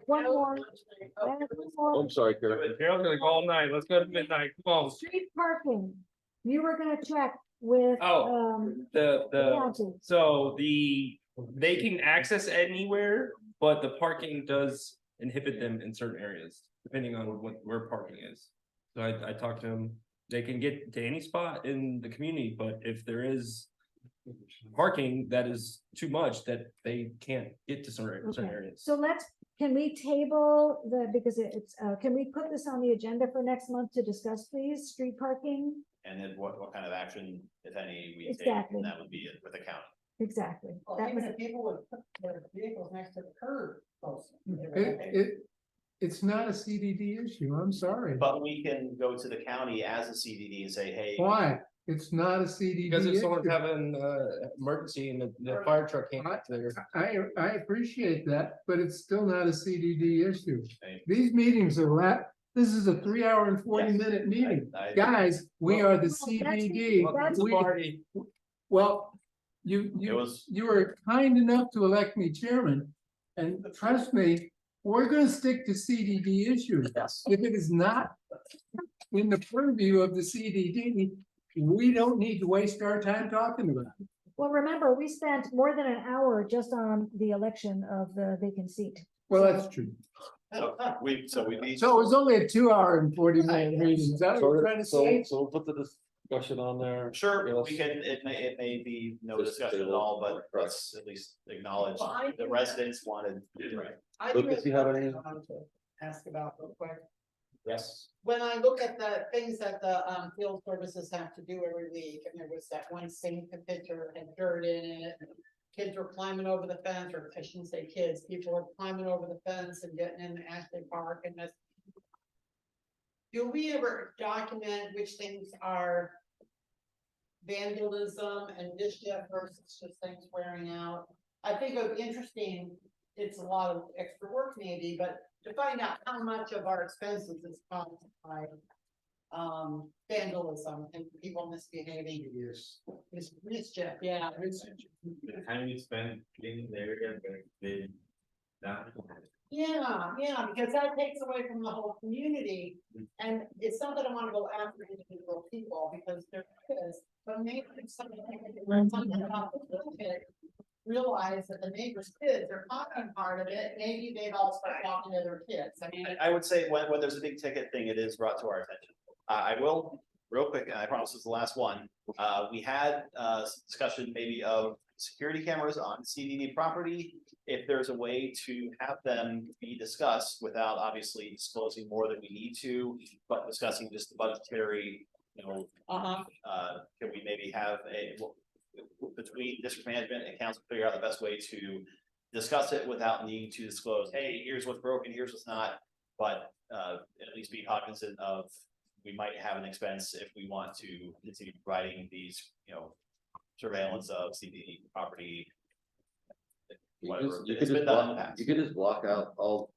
One more. I have one Oh, more. I'm sorry, Karen. Carol's gonna go all night. Let's go to midnight. Come on. Street parking. You were gonna check with, The county. so they can access anywhere, but the parking does inhibit them in certain areas, depending on where parking is. So I talked to them, they can get to any spot in the community, but if there is parking that is too much, that they can't get to certain Okay. areas. So can we table because can we put this on the agenda for next month to discuss, please, street parking? And then what kind of action, if any, we take, Exactly. and that would be it with the county. Exactly. Well, That even was, if people would put their vehicles next to the curb. It's not a CDD issue, I'm sorry. But we can go to the county as a CDD and say, hey. Why? It's not a CDD. Because if someone's issue. having emergency and the fire truck can't get there. I appreciate that, but it's still not a CDD issue. Hey. These meetings are this is a 3 hour and 40-minute meeting. I- Guys, we are the that's- CDD. that's- Well, you were kind enough to elect me chairman. And trust me, we're gonna stick to CDD issues. Yes. If it is not in the purview of the CDD, we don't need to waste our time talking about it. well, remember, we spent more than an hour just on the election of the vacant seat. Well, that's true. So we need. So it was only a 2 hour and 40-minute meeting. Is that what you're trying to say? So we'll put the discussion on there. Sure, Yes. we can, it may be no Just discussion at table. all, but let's at least acknowledge Well, I the think- residents wanted. I Lucas, you have any? I wanted to ask about real quick. Yes. When I look at the things that the field services have to do every week, and there was that one sink picture had dirt in it. And kids were climbing over the fence, or I shouldn't say kids, people were climbing over the fence and getting in the Ashley Park and this. Do we ever document which things are vandalism and mischief versus just things wearing out? I think it would be interesting, it's a lot of extra work maybe, but to find out how much of our expenses is caused by vandalism and people misbehaving. Yes. Mischief, yeah. The time you spend cleaning the area, Yeah, because that takes away from the whole community, and it's not that I wanna go after individual people, because there is, but maybe something about the little kid. Realize that the neighbor's kids are talking part of it, maybe they'd all start talking to their kids, I mean. I would say when there's a big ticket thing, it is brought to our attention. I will, real quick, and I promise this is the last one. We had some discussion maybe of security cameras on CDD property. If there's a way to have them be discussed without obviously disclosing more than we need to, but discussing just the budgetary, can we maybe have between district management and council, figure out the best way to discuss it without needing to disclose, hey, here's what's broken, here's what's not, but at least be cognizant of, we might have an expense if we want to continue providing these, surveillance of CDD property. Whatever, You it's could been just done in the block, past. you could just block out all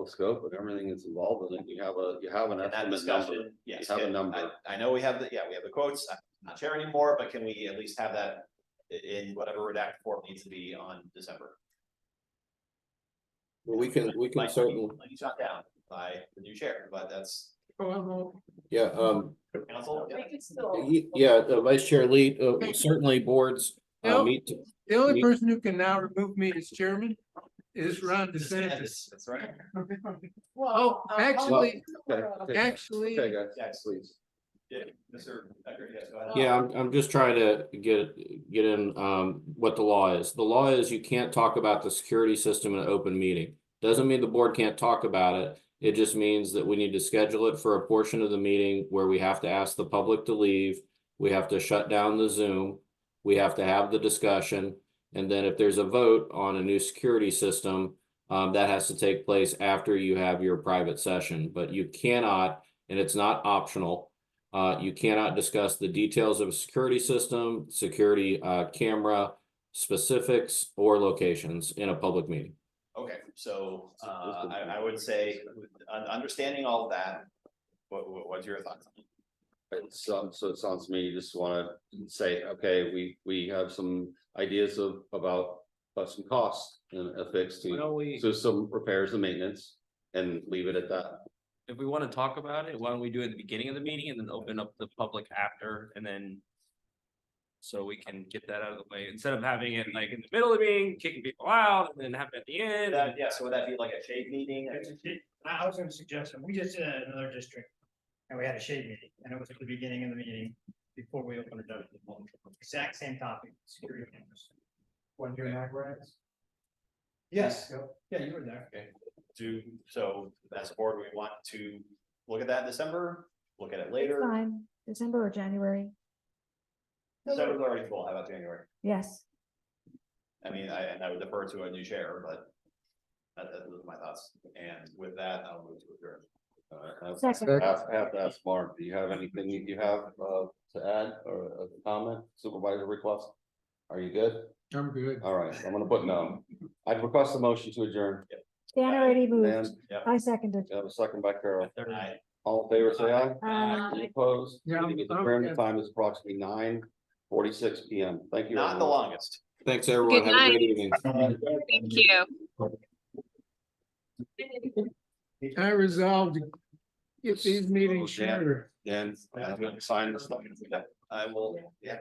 the scope and everything that's involved in it. You have an In that estimate number. discussion, yes. You have a can- number. I know we have the quotes, I'm not sharing anymore, but can we at least have that in whatever redacted form needs to be on December? Well, we can certainly, Might be shot down by the new chair, but that's yeah, council. We could still. Vice Chair Lee, certainly boards No. meet. The only Me- person who can now remove me as chairman is Ron DeSantis. That's right. Oh, actually, Okay, actually, okay, guys, Yes. please. Yeah, Mr. Becker, yes, go ahead. Yeah, I'm just trying to get in, what the law is. The law is you can't talk about the security system in an open meeting. Doesn't mean the board can't talk about it. It just means that we need to schedule it for a portion of the meeting where we have to ask the public to leave. We have to shut down the Zoom. We have to have the discussion. And then if there's a vote on a new security system, that has to take place after you have your private session, but you cannot, and it's not optional. You cannot discuss the details of a security system, security, camera specifics or locations in a public meeting. Okay, so I would say, understanding all of that, what's your thoughts? So it sounds to me, you just wanna say, okay, we have some ideas about some costs and a fix Why don't we- so some repairs and maintenance and leave it at that. If we want to talk about it, why don't we do it at the beginning of the meeting and then open up the public after and then. So we can get that out of the way instead of having it like in the middle of the meeting, kicking people out and then have it at the end. Yeah, so would that be like a shade meeting? I was gonna suggest, we just did another district. And we had a shade meeting, and it was at the beginning of the meeting, before we opened it up to the public. Exact same topic, security cameras. One year and a half, right? Yes, yeah, you were there. Okay, so as a board, we want to look at that in December, look at it later. Fine, December or January, December's already full, how about January? yes. I mean, I would defer to a new chair, but that was my thoughts, and with that, I'll move to adjourn. Second. I have to ask Mark, do you have anything you have to add or a comment, supervisor request? Are you good? I'm good. All right, I'm gonna put no. I'd request a motion to adjourn. Dan already Dan, moved. Yep. I seconded. you have a second by Carol. Aye. All in favor, say aye. Aye. Opposed? Yeah, Meeting is I'm adjourned. The good. time is approximately 9:46 PM. Thank you. Not the everyone. longest. Thanks, everyone. Good Have a night. great evening. Thank you. I resolved to get these meetings Dan. shorter. Dan, I'm gonna sign this stuff. I will, yeah.